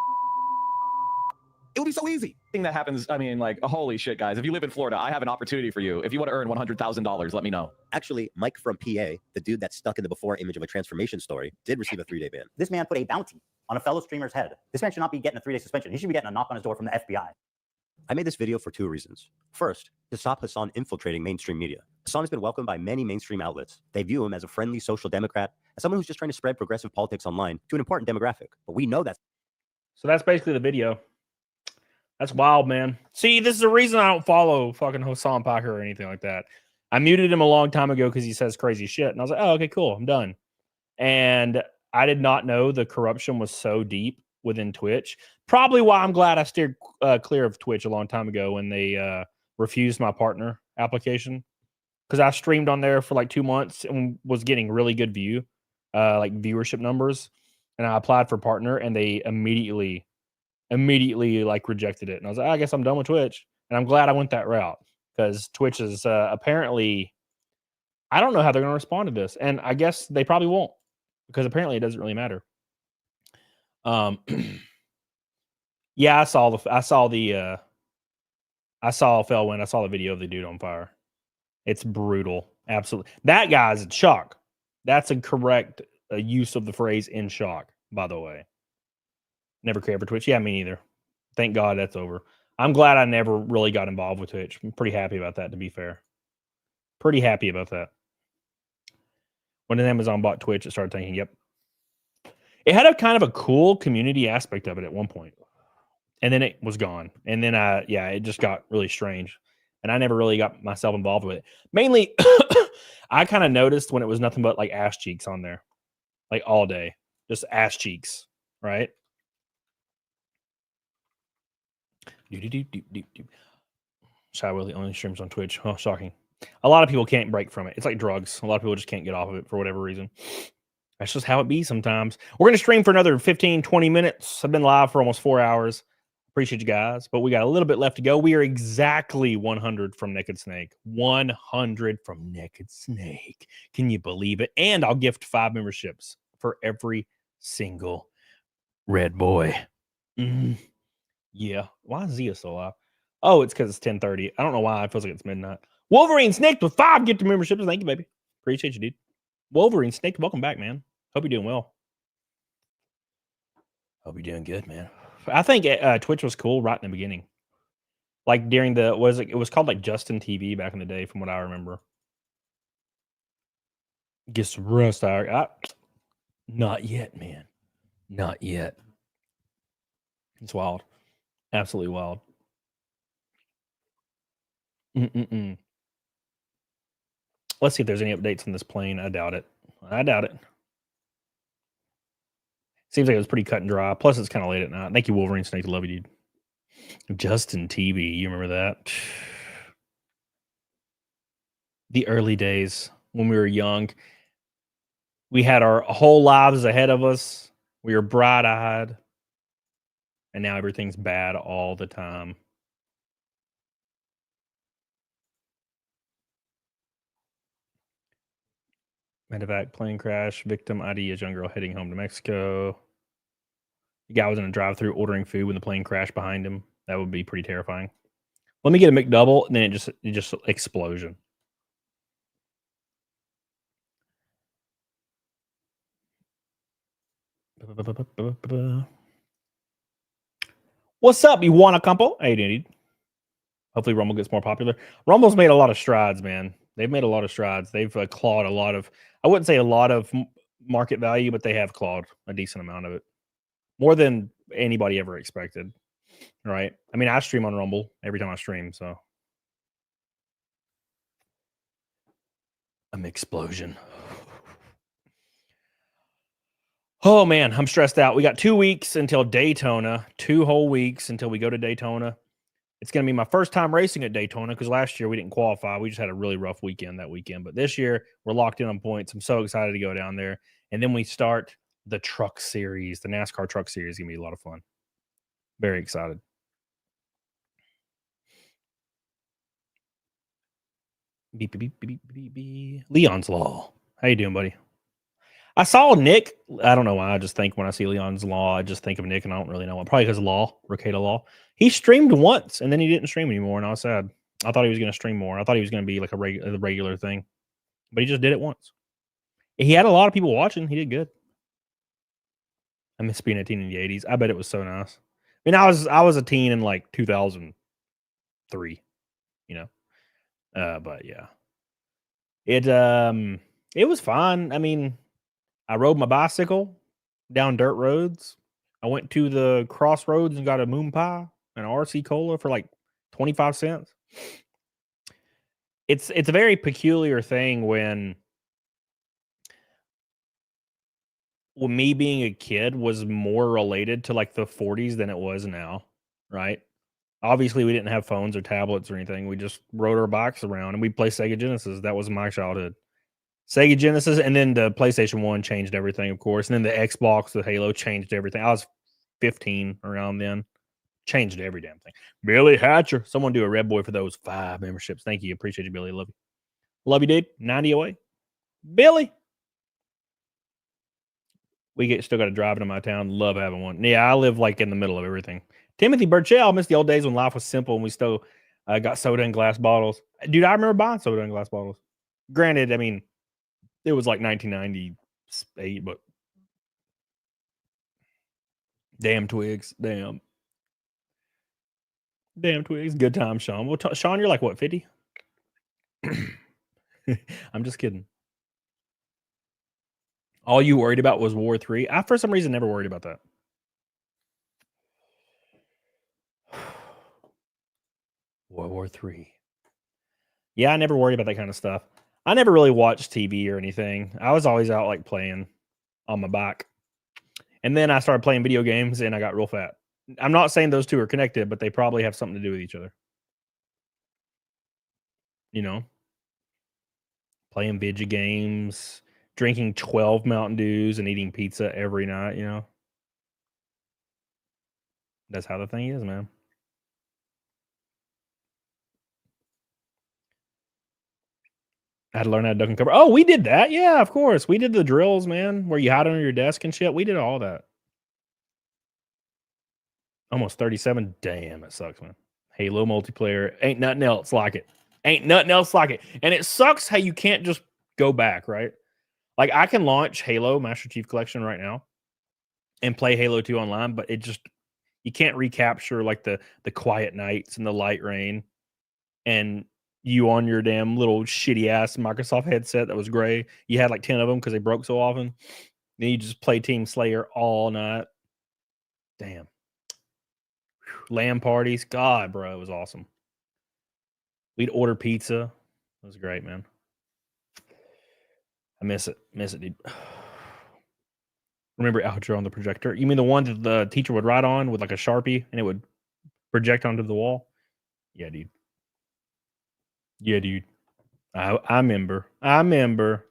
it would be so easy. Thing that happens, I mean, like, holy shit, guys. If you live in Florida, I have an opportunity for you. If you want to earn $100,000, let me know. Actually, Mike from PA, the dude that's stuck in the before image of a transformation story, did receive a 3-day ban. This man put a bounty on a fellow streamer's head. This man should not be getting a 3-day suspension. He should be getting a knock on his door from the FBI. I made this video for 2 reasons. First, to stop Hassan infiltrating mainstream media. Hassan has been welcomed by many mainstream outlets. They view him as a friendly social democrat, as someone who's just trying to spread progressive politics online to an important demographic. But we know that. So that's basically the video. That's wild, man. See, this is the reason I don't follow fucking Hassan Packer or anything like that. I muted him a long time ago because he says crazy shit. And I was like, oh, okay, cool. I'm done. And I did not know the corruption was so deep within Twitch. Probably why I'm glad I steered clear of Twitch a long time ago when they refused my partner application. Because I streamed on there for like 2 months and was getting really good like viewership numbers. And I applied for partner and they immediately like rejected it. And I was like, I guess I'm done with Twitch. And I'm glad I went that route because Twitch is apparently, I don't know how they're going to respond to this. And I guess they probably won't because apparently it doesn't really matter. Yeah, I saw Felwyn. I saw the video of the dude on fire. It's brutal. Absolutely. That guy's in shock. That's a correct use of the phrase in shock, by the way. Never cared for Twitch. Yeah, me neither. Thank God that's over. I'm glad I never really got involved with Twitch. I'm pretty happy about that, to be fair. Pretty happy about that. When Amazon bought Twitch, it started thinking, yep. It had a kind of a cool community aspect of it at one point. And then it was gone. And then, it just got really strange. And I never really got myself involved with it. Mainly, I kind of noticed when it was nothing but like ass cheeks on there. Like all day. Just ass cheeks. Right? Shy Willie only streams on Twitch. Oh, shocking. A lot of people can't break from it. It's like drugs. A lot of people just can't get off of it for whatever reason. That's just how it be sometimes. We're going to stream for another 15, 20 minutes. I've been live for almost 4 hours. Appreciate you guys. But we got a little bit left to go. We are exactly 100 from Naked Snake. 100 from Naked Snake. Can you believe it? And I'll gift 5 memberships for every single red boy. Yeah. Why is Zia still alive? Oh, it's because it's 10:30. I don't know why. It feels like it's midnight. Wolverine Snake with 5 gift memberships. Thank you, baby. Appreciate you, dude. Wolverine Snake, welcome back, man. Hope you're doing well. Hope you're doing good, man. I think Twitch was cool right in the beginning. Like during it was called like Justin TV back in the day, from what I remember. Get some rest, not yet, man. Not yet. It's wild. Absolutely wild. Let's see if there's any updates on this plane. I doubt it. Seems like it was pretty cut and dry. Plus, it's kind of late at night. Thank you, Wolverine Snake. Love you, dude. Justin TV. You remember that? The early days when we were young. We had our whole lives ahead of us. We were bright-eyed. And now everything's bad all the time. Medevac plane crash. Victim ID is young girl heading home to Mexico. The guy was in a drive-thru ordering food when the plane crashed behind him. That would be pretty terrifying. Let me get a McDouble, and then it just explosion. What's up, you want a couple? Hey, dude. Hopefully Rumble gets more popular. Rumble's made a lot of strides, man. They've made a lot of strides. They've clawed a lot of, I wouldn't say a lot of market value, but they have clawed a decent amount of it. More than anybody ever expected, right? I mean, I stream on Rumble every time I stream, so. An explosion. Oh, man, I'm stressed out. We got 2 weeks until Daytona. 2 whole weeks until we go to Daytona. It's going to be my first time racing at Daytona because last year we didn't qualify. We just had a really rough weekend that weekend. But this year, we're locked in on points. I'm so excited to go down there. And then we start the truck series. The NASCAR truck series is going to be a lot of fun. Very excited. Beep, beep, beep, beep, beep, beep. Leon's Law. How you doing, buddy? I saw Nick. I don't know why. I just think when I see Leon's Law, I just think of Nick, and I don't really know why. Probably because of Law, Ricada Law. He streamed once, and then he didn't stream anymore, and I was sad. I thought he was going to stream more. I thought he was going to be like a regular thing, but he just did it once. He had a lot of people watching. He did good. I miss being a teen in the 80s. I bet it was so nice. I mean, I was a teen in like 2003, you know. But yeah, it was fun. I mean, I rode my bicycle down dirt roads. I went to the crossroads and got a moon pie and RC cola for like 25 cents. It's a very peculiar thing when me being a kid was more related to like the 40s than it was now, right? Obviously, we didn't have phones or tablets or anything. We just rode our bikes around and we'd play Sega Genesis. That was my childhood. Sega Genesis, and then the PlayStation 1 changed everything, of course. And then the Xbox, the Halo changed everything. I was 15 around then. Changed every damn thing. Billy Hatcher. Someone do a Red Boy for those 5 memberships. Thank you. Appreciate you, Billy. Love you. Love you, dude. 90 away. Billy. We still got to drive into my town. Love having one. Yeah, I live like in the middle of everything. Timothy Burchell. I miss the old days when life was simple and we still got soda in glass bottles. Dude, I remember buying soda in glass bottles. Granted, I mean, it was like 1998, but damn Twigs. Damn Twigs. Good time, Sean. Well, Sean, you're like, what, 50? I'm just kidding. All you worried about was War 3. I, for some reason, never worried about that. World War 3. Yeah, I never worried about that kind of stuff. I never really watched TV or anything. I was always out like playing on my bike. And then I started playing video games and I got real fat. I'm not saying those two are connected, but they probably have something to do with each other. You know? Playing video games, drinking 12 Mountain Dews and eating pizza every night, you know? That's how the thing is, man. I had to learn how to duck and cover. Oh, we did that. Yeah, of course. We did the drills, man, where you hide under your desk and shit. We did all that. Almost 37. Damn, it sucks, man. Halo multiplayer. Ain't nothing else like it. Ain't nothing else like it. And it sucks how you can't just go back, right? Like, I can launch Halo Master Chief Collection right now and play Halo 2 online, but it just, you can't recapture, like, the quiet nights and the light rain and you on your damn little shitty ass Microsoft headset that was gray. You had like 10 of them because they broke so often. Then you just play Team Slayer all night. Damn. LAN parties. God, bro, it was awesome. We'd order pizza. It was great, man. I miss it. Miss it, dude. Remember Algebra on the projector? You mean the one that the teacher would write on with like a Sharpie and it would project onto the wall? Yeah, dude. Yeah, dude. I remember. I remember.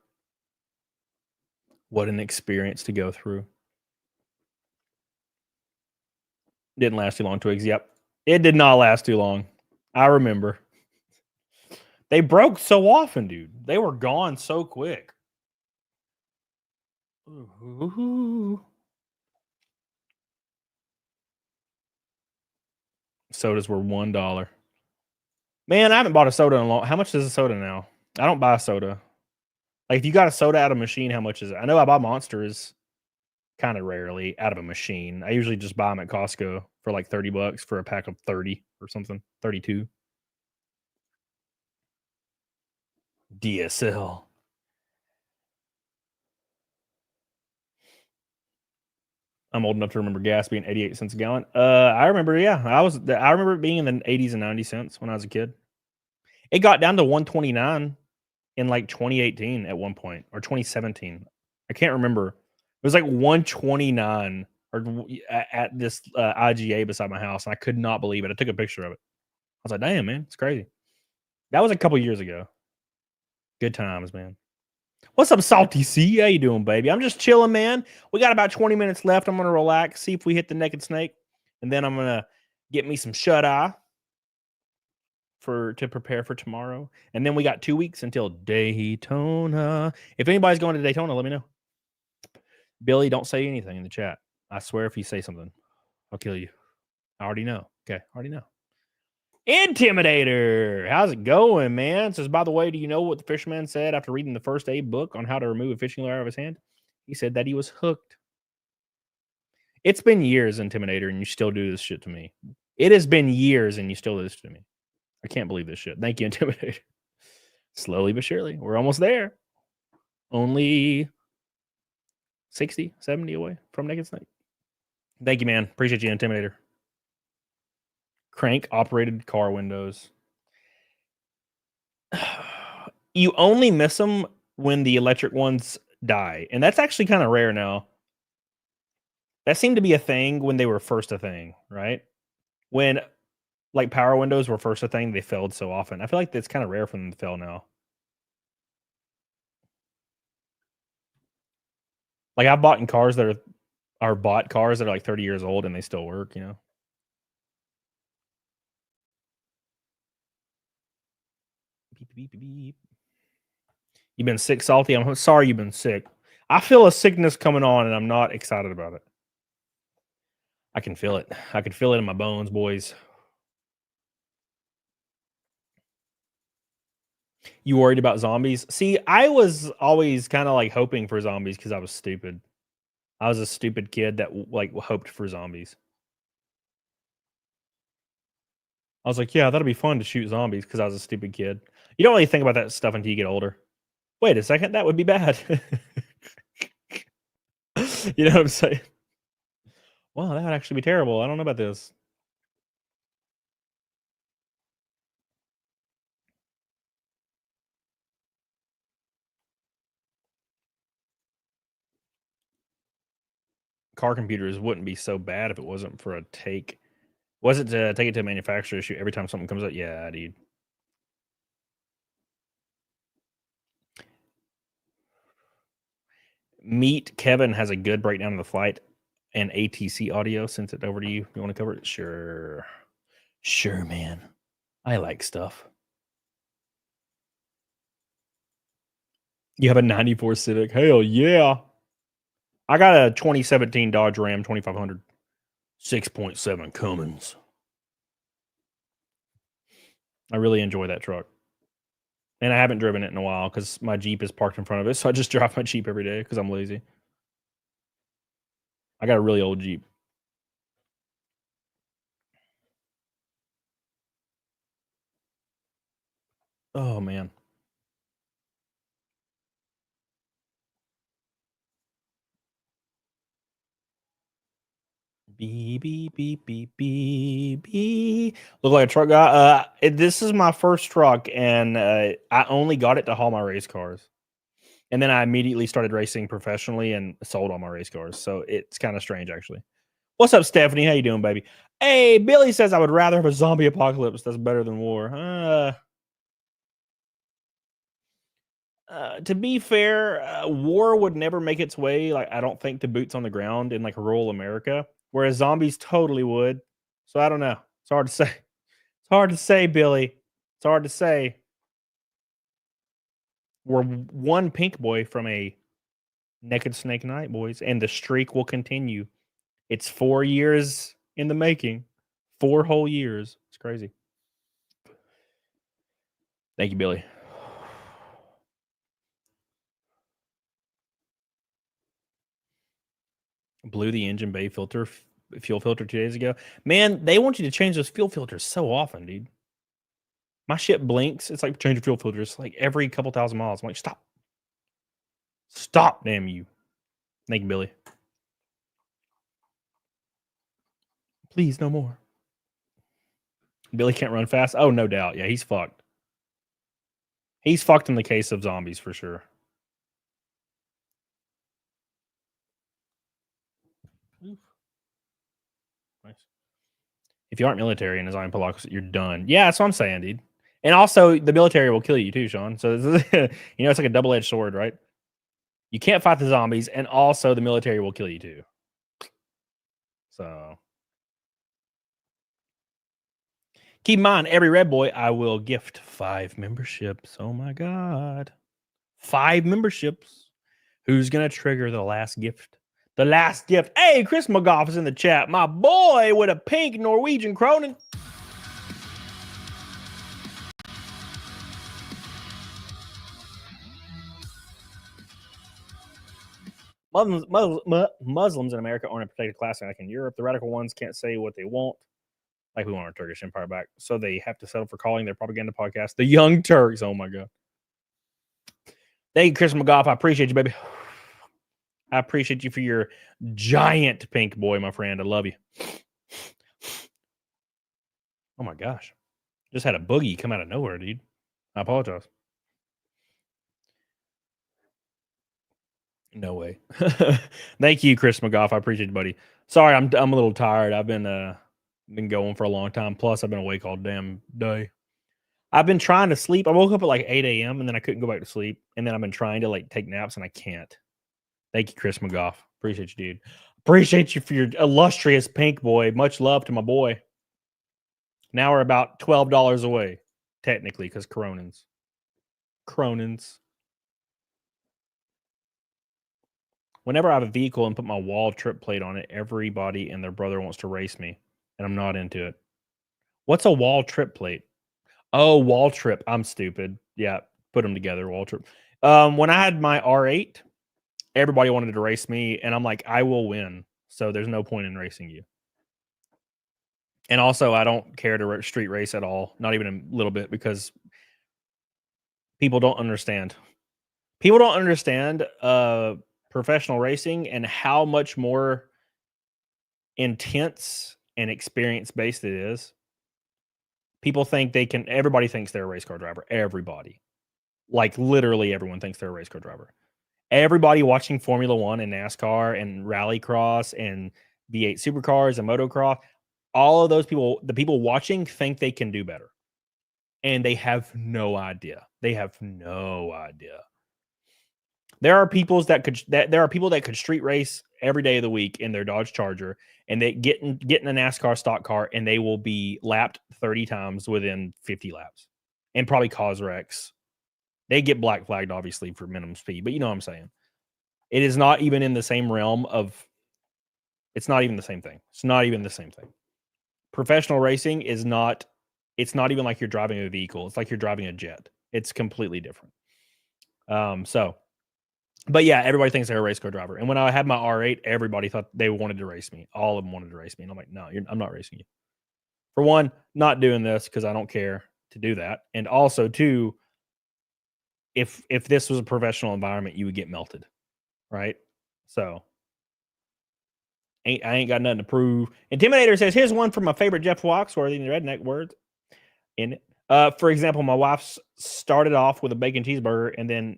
What an experience to go through. Didn't last too long, Twigs. Yep. It did not last too long. I remember. They broke so often, dude. They were gone so quick. Ooh. Sodas were $1. Man, I haven't bought a soda in a long. How much is a soda now? I don't buy soda. Like if you got a soda out of a machine, how much is it? I know I buy Monsters kind of rarely out of a machine. I usually just buy them at Costco for like $30 for a pack of 30 or something. 32. DSL. I'm old enough to remember gas being 88 cents a gallon. I remember, yeah. I remember it being in the 80s and 90 cents when I was a kid. It got down to 129 in like 2018 at one point, or 2017. I can't remember. It was like 129 or at this IGA beside my house, and I could not believe it. I took a picture of it. I was like, damn, man, it's crazy. That was a couple years ago. Good times, man. What's up, Salty C? How you doing, baby? I'm just chilling, man. We got about 20 minutes left. I'm going to relax, see if we hit the naked snake, and then I'm going to get me some shut-eye to prepare for tomorrow. And then we got 2 weeks until Daytona. If anybody's going to Daytona, let me know. Billy, don't say anything in the chat. I swear if you say something, I'll kill you. I already know. Okay, already know. Intimidator, how's it going, man? Says, by the way, do you know what the fisherman said after reading the first aid book on how to remove a fishing lure out of his hand? He said that he was hooked. It's been years, Intimidator, and you still do this shit to me. It has been years, and you still do this to me. I can't believe this shit. Thank you, Intimidator. Slowly but surely, we're almost there. Only 60, 70 away from Naked Snake. Thank you, man. Appreciate you, Intimidator. Crank operated car windows. You only miss them when the electric ones die. And that's actually kind of rare now. That seemed to be a thing when they were first a thing, right? When like power windows were first a thing, they failed so often. I feel like it's kind of rare for them to fail now. Like I've bought in cars that are bought cars that are like 30 years old and they still work, you know? Beep, beep, beep, beep. You've been sick, Salty? I'm sorry you've been sick. I feel a sickness coming on and I'm not excited about it. I can feel it. I can feel it in my bones, boys. You worried about zombies? See, I was always kind of like hoping for zombies because I was stupid. I was a stupid kid that like hoped for zombies. I was like, yeah, that'll be fun to shoot zombies because I was a stupid kid. You don't really think about that stuff until you get older. Wait a second, that would be bad. You know what I'm saying? Well, that would actually be terrible. I don't know about this. Car computers wouldn't be so bad if it wasn't for a take. Was it to take it to a manufacturer issue every time something comes out? Yeah, dude. Meet Kevin has a good breakdown of the flight and ATC audio. Sent it over to you. You want to cover it? Sure. Sure, man. I like stuff. You have a 94 Civic. Hell yeah. I got a 2017 Dodge Ram 2500. 6.7 Cummins. I really enjoy that truck. And I haven't driven it in a while because my Jeep is parked in front of it. So I just drive my Jeep every day because I'm lazy. I got a really old Jeep. Oh, man. Beep, beep, beep, beep, beep, beep. Look like a truck guy. This is my first truck, and I only got it to haul my race cars. And then I immediately started racing professionally and sold all my race cars. So it's kind of strange, actually. What's up, Stephanie? How you doing, baby? Hey, Billy says I would rather have a zombie apocalypse. That's better than war. To be fair, war would never make its way, like, I don't think, to boots on the ground in like rural America, whereas zombies totally would. So I don't know. It's hard to say. It's hard to say, Billy. It's hard to say. We're one pink boy from a naked snake night, boys, and the streak will continue. It's 4 years in the making. 4 whole years. It's crazy. Thank you, Billy. Blew the engine bay filter, fuel filter 2 days ago. Man, they want you to change those fuel filters so often, dude. My shit blinks. It's like change your fuel filters like every couple thousand miles. I'm like, stop. Stop, damn you. Thank you, Billy. Please, no more. Billy can't run fast. Oh, no doubt. Yeah, he's fucked. He's fucked in the case of zombies for sure. Oof. Nice. If you aren't military in Zion Polak, you're done. Yeah, that's what I'm saying, dude. And also, the military will kill you too, Sean. So, you know, it's like a double-edged sword, right? You can't fight the zombies, and also the military will kill you too. So, keep in mind, every Red Boy, I will gift 5 memberships. Oh my God. 5 memberships. Who's going to trigger the last gift? The last gift. Hey, Chris McGough is in the chat. My boy with a pink Norwegian Cronin. Muslims in America aren't a protected class like in Europe. The radical ones can't say what they want. Like, we want our Turkish Empire back. So they have to settle for calling their propaganda podcast the Young Turks. Oh, my God. Thank you, Chris McGough. I appreciate you, baby. I appreciate you for your giant pink boy, my friend. I love you. Oh, my gosh. Just had a boogie come out of nowhere, dude. I apologize. No way. Thank you, Chris McGough. I appreciate you, buddy. Sorry, I'm a little tired. I've been going for a long time. Plus, I've been awake all damn day. I've been trying to sleep. I woke up at like 8 a.m. and then I couldn't go back to sleep. And then I've been trying to like take naps and I can't. Thank you, Chris McGough. Appreciate you, dude. Appreciate you for your illustrious pink boy. Much love to my boy. Now we're about $12 away, technically, because Cronin's. Whenever I have a vehicle and put my wall trip plate on it, everybody and their brother wants to race me, and I'm not into it. What's a wall trip plate? Oh, wall trip. I'm stupid. Yeah, put them together, wall trip. When I had my R8, everybody wanted to race me, and I'm like, I will win, so there's no point in racing you. And also, I don't care to street race at all, not even a little bit, because people don't understand. People don't understand professional racing and how much more intense and experience-based it is. People think they can, everybody thinks they're a race car driver. Everybody. Like, literally everyone thinks they're a race car driver. Everybody watching Formula One and NASCAR and Rallycross and V8 supercars and motocross, all of those people, the people watching, think they can do better. And they have no idea. They have no idea. There are people that could street race every day of the week in their Dodge Charger, and they get in a NASCAR stock car, and they will be lapped 30 times within 50 laps, and probably cause wrecks. They get black flagged, obviously, for minimum speed, but you know what I'm saying. It is not even in the same realm of. It's not even the same thing. It's not even the same thing. Professional racing is not. It's not even like you're driving a vehicle. It's like you're driving a jet. It's completely different. But yeah, everybody thinks they're a race car driver. And when I had my R8, everybody thought they wanted to race me. All of them wanted to race me. And I'm like, no, I'm not racing you. For one, not doing this because I don't care to do that. And also, two, if this was a professional environment, you would get melted, right? So I ain't got nothing to prove. Intimidator says, here's one from my favorite Jeff Foxworthy in the redneck words. In it. For example, my wife started off with a bacon cheeseburger and then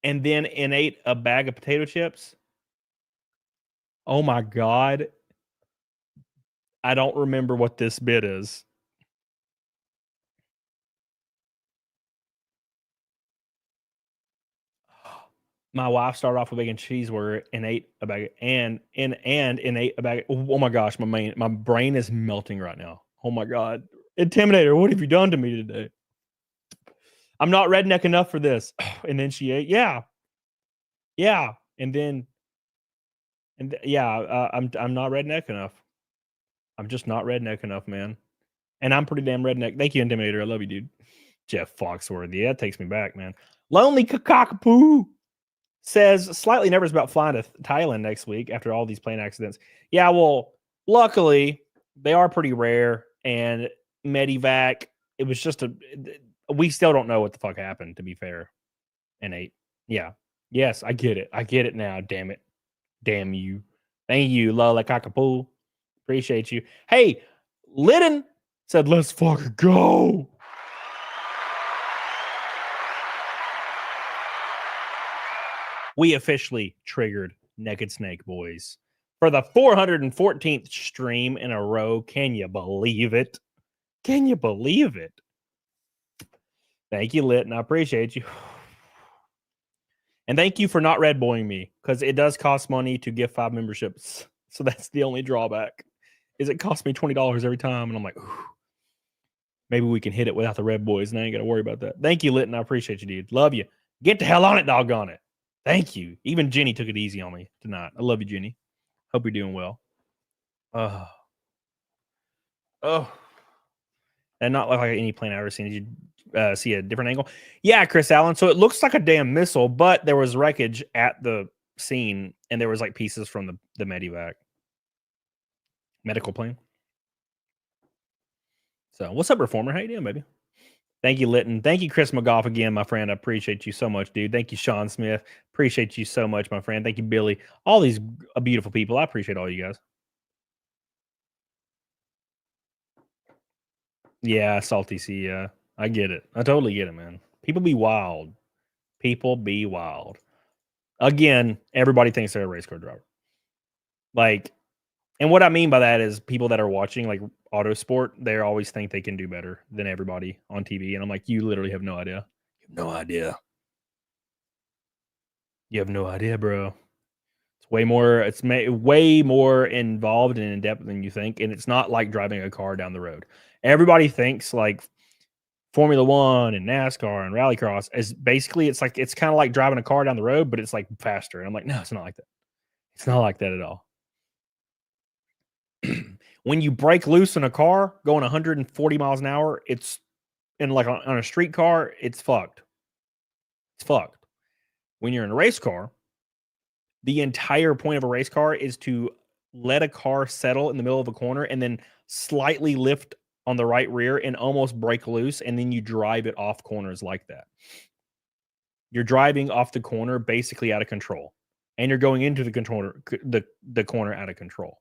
and then ate a bag of potato chips. Oh my God. I don't remember what this bit is. My wife started off with making cheeseburger and ate a bag and ate a bag. Oh my gosh, my brain is melting right now. Oh my God. Intimidator, what have you done to me today? I'm not redneck enough for this. And then she ate. Yeah. Yeah. And then I'm not redneck enough. I'm just not redneck enough, man. And I'm pretty damn redneck. Thank you, Intimidator. I love you, dude. Jeff Foxworthy. Yeah, that takes me back, man. Lonely Cockapoo says slightly nervous about flying to Thailand next week after all these plane accidents. Yeah, well, luckily they are pretty rare, and Medivac, it was just we still don't know what the fuck happened, to be fair. And yeah. Yes, I get it. I get it now. Damn it. Damn you. Thank you, Lola Cockapoo. Appreciate you. Hey, Lidden said, let's fucking go. We officially triggered Naked Snake, boys, for the 414th stream in a row. Can you believe it? Can you believe it? Thank you, Lit, and I appreciate you. And thank you for not red boying me, because it does cost money to gift 5 memberships. So that's the only drawback, is it costs me $20 every time. And I'm like, ooh, maybe we can hit it without the red boys, and I ain't got to worry about that. Thank you, Lit, and I appreciate you, dude. Love you. Get the hell on it, doggone it. Thank you. Even Jenny took it easy on me tonight. I love you, Jenny. Hope you're doing well. And not like any plane I've ever seen. Did you see a different angle? Yeah, Chris Allen. So it looks like a damn missile, but there was wreckage at the scene, and there was like pieces from the Medivac medical plane. So what's up, Reformer? How you doing, baby? Thank you, Litton. Thank you, Chris McGough, again, my friend. I appreciate you so much, dude. Thank you, Sean Smith. Appreciate you so much, my friend. Thank you, Billy. All these beautiful people. I appreciate all you guys. Yeah, Salty C. Yeah, I get it. I totally get it, man. People be wild. People be wild. Again, everybody thinks they're a race car driver. Like, and what I mean by that is people that are watching like Autosport, they always think they can do better than everybody on TV. And I'm like, you literally have no idea. You have no idea. You have no idea, bro. It's way more, way more involved and in depth than you think. And it's not like driving a car down the road. Everybody thinks like Formula One and NASCAR and Rallycross is basically, it's kind of like driving a car down the road, but it's like faster. And I'm like, no, it's not like that. It's not like that at all. When you break loose in a car going 140 miles an hour, it's in like on a street car, it's fucked. It's fucked. When you're in a race car, the entire point of a race car is to let a car settle in the middle of a corner and then slightly lift on the right rear and almost break loose, and then you drive it off corners like that. You're driving off the corner basically out of control, and you're going into the corner out of control.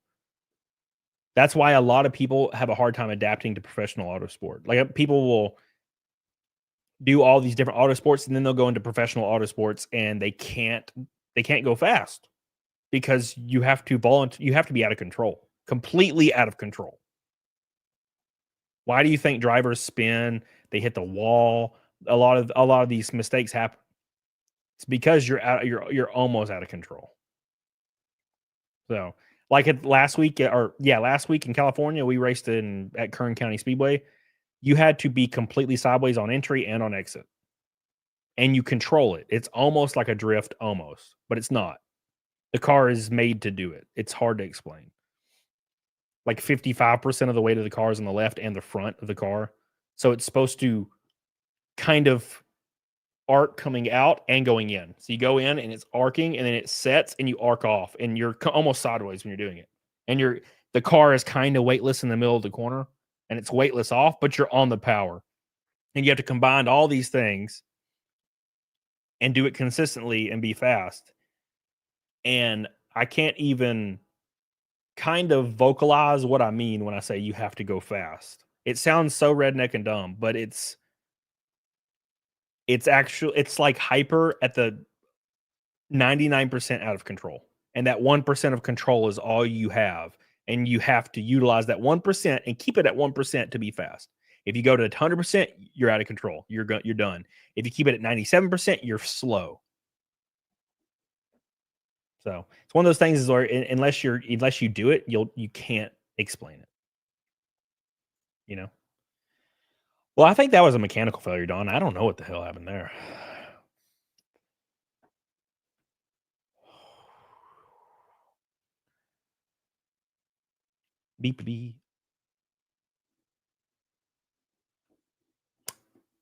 That's why a lot of people have a hard time adapting to professional autosport. Like people will do all these different autosports, and then they'll go into professional autosports, and they can't go fast because you have to be out of control, completely out of control. Why do you think drivers spin? They hit the wall. A lot of these mistakes happen. It's because you're almost out of control. So, like last week in California, we raced at Kern County Speedway. You had to be completely sideways on entry and on exit, and you control it. It's almost like a drift, almost, but it's not. The car is made to do it. It's hard to explain. Like 55% of the weight of the car is on the left and the front of the car. So it's supposed to kind of arc coming out and going in. So you go in and it's arcing, and then it sets and you arc off, and you're almost sideways when you're doing it. And the car is kind of weightless in the middle of the corner, and it's weightless off, but you're on the power. And you have to combine all these things and do it consistently and be fast. And I can't even kind of vocalize what I mean when I say you have to go fast. It sounds so redneck and dumb, but it's like hyper at the 99% out of control. And that 1% of control is all you have. And you have to utilize that 1% and keep it at 1% to be fast. If you go to 100%, you're out of control. You're done. If you keep it at 97%, you're slow. So it's one of those things where unless you do it, you can't explain it. You know. Well, I think that was a mechanical failure, Don. I don't know what the hell happened there. Beep beep.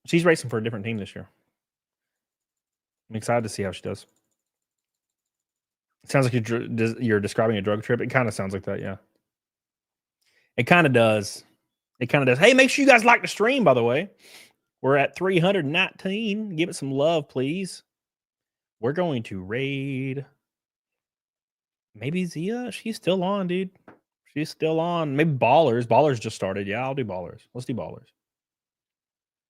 She's racing for a different team this year. I'm excited to see how she does. It sounds like you're describing a drug trip. It kind of sounds like that, yeah. It kind of does. It kind of does. Hey, make sure you guys like the stream, by the way. We're at 319. Give it some love, please. We're going to raid. Maybe Zia? She's still on, dude. She's still on. Maybe Ballers. Ballers just started. Yeah, I'll do Ballers. Let's do Ballers.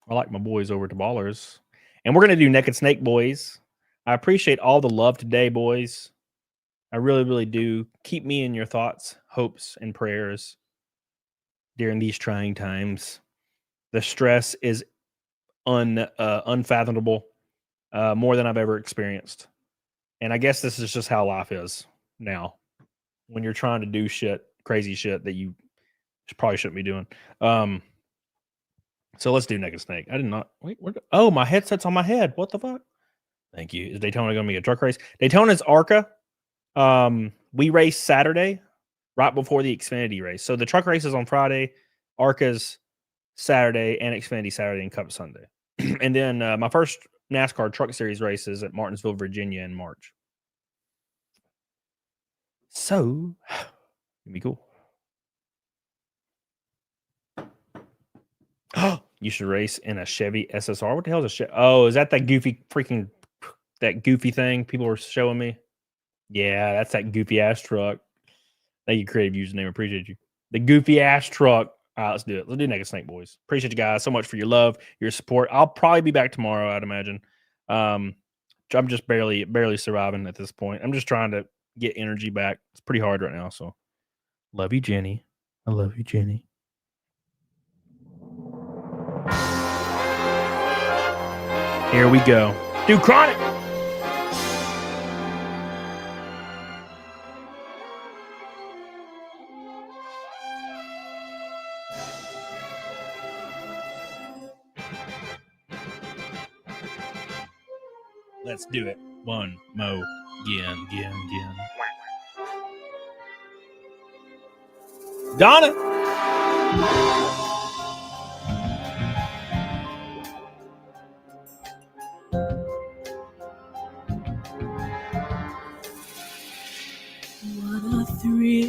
I like my boys over to Ballers. And we're going to do Naked Snake, boys. I appreciate all the love today, boys. I really, really do. Keep me in your thoughts, hopes, and prayers during these trying times. The stress is unfathomable, more than I've ever experienced. And I guess this is just how life is now. When you're trying to do crazy shit that you probably shouldn't be doing. So let's do Naked Snake. I did not wait. Oh, my headset's on my head. What the fuck? Thank you. Is Daytona going to be a truck race? Daytona's ARCA. We race Saturday, right before the Xfinity race. So the truck race is on Friday, ARCA's Saturday, and Xfinity Saturday and Cup Sunday. And then my first NASCAR Truck Series race is at Martinsville, Virginia in March. So, it'd be cool. You should race in a Chevy SSR. What the hell is a Chevy? Oh, is that goofy thing people were showing me? Yeah, that's that goofy ass truck. Thank you, creative username. Appreciate you. The goofy ass truck. All right, let's do it. Let's do Naked Snake, boys. Appreciate you guys so much for your love, your support. I'll probably be back tomorrow, I'd imagine. I'm just barely surviving at this point. I'm just trying to get energy back. It's pretty hard right now. So, love you, Jenny. I love you, Jenny. Here we go. Do Chronic. Let's do it. One more again. Donna. What a thrill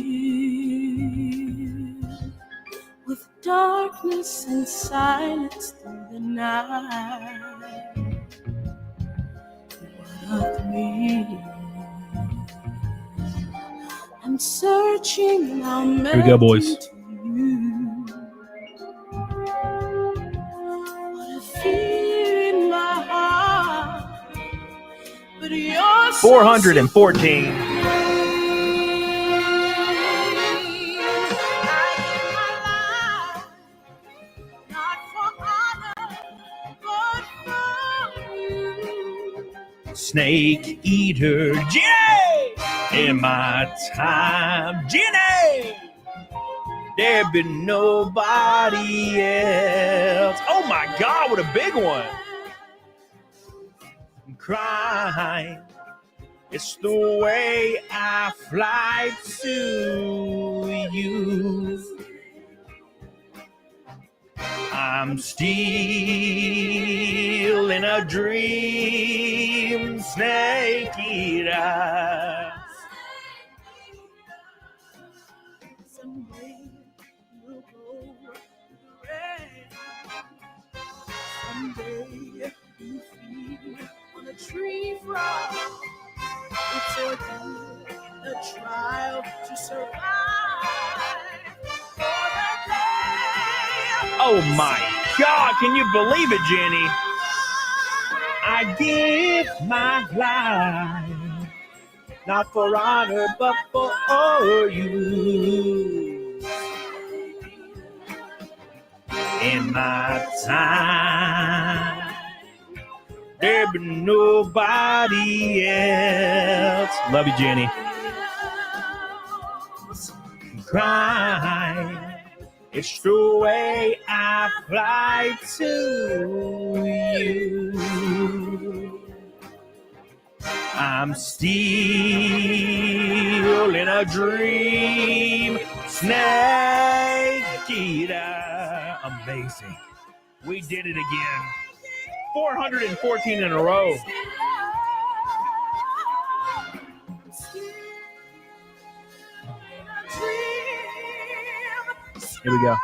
with darkness and silence through the night. What a thrill. I'm searching now. Here we go, boys. What a fear in my heart. But you're 414. Snake Eater Jenny, in my time, Jenny, there be nobody else. Oh my God, what a big one! I'm crying, it's the way I fly to you. I'm still in a dream, Snake Eater. Someday you'll go red. Someday you feed on a tree frog. It's a trial to survive. Oh my God, can you believe it, Jenny? I give my life not for honor, but for you. In my time, there be nobody else. Love you, Jenny. Cry. It's the way I fly to you. I'm still in a dream. Snake eater. Amazing. We did it again. 414 in a row. Here we go.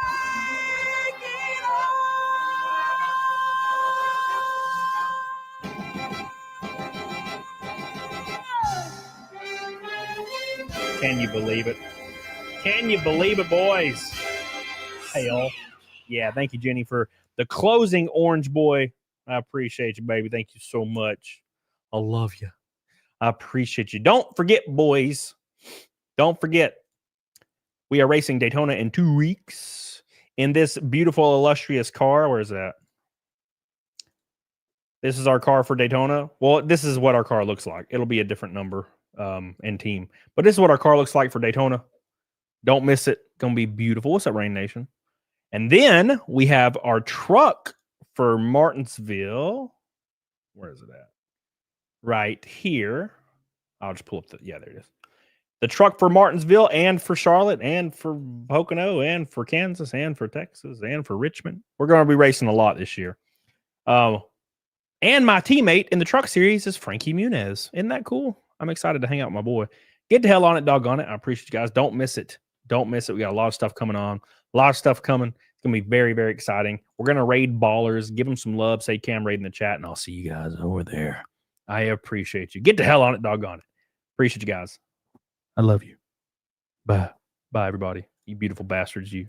Can you believe it? Can you believe it, boys? Hell. Yeah, thank you, Jenny, for the closing Orange Boy. I appreciate you, baby. Thank you so much. I love you. I appreciate you. Don't forget, boys. Don't forget. We are racing Daytona in 2 weeks in this beautiful, illustrious car. Where is that? This is our car for Daytona. Well, this is what our car looks like. It'll be a different number and team. But this is what our car looks like for Daytona. Don't miss it. Going to be beautiful. What's up, Rain Nation? And then we have our truck for Martinsville. Where is it at? Right here. I'll just pull up the, yeah, there it is. The truck for Martinsville and for Charlotte and for Pocono and for Kansas and for Texas and for Richmond. We're going to be racing a lot this year. And my teammate in the truck series is Frankie Muniz. Isn't that cool? I'm excited to hang out with my boy. Get the hell on it, doggone it. I appreciate you guys. Don't miss it. Don't miss it. We got a lot of stuff coming on. A lot of stuff coming. It's going to be very, very exciting. We're going to raid ballers. Give them some love. Say Cam raid in the chat, and I'll see you guys over there. I appreciate you. Get the hell on it, doggone it. Appreciate you guys. I love you. Bye. Bye, everybody. You beautiful bastards, you.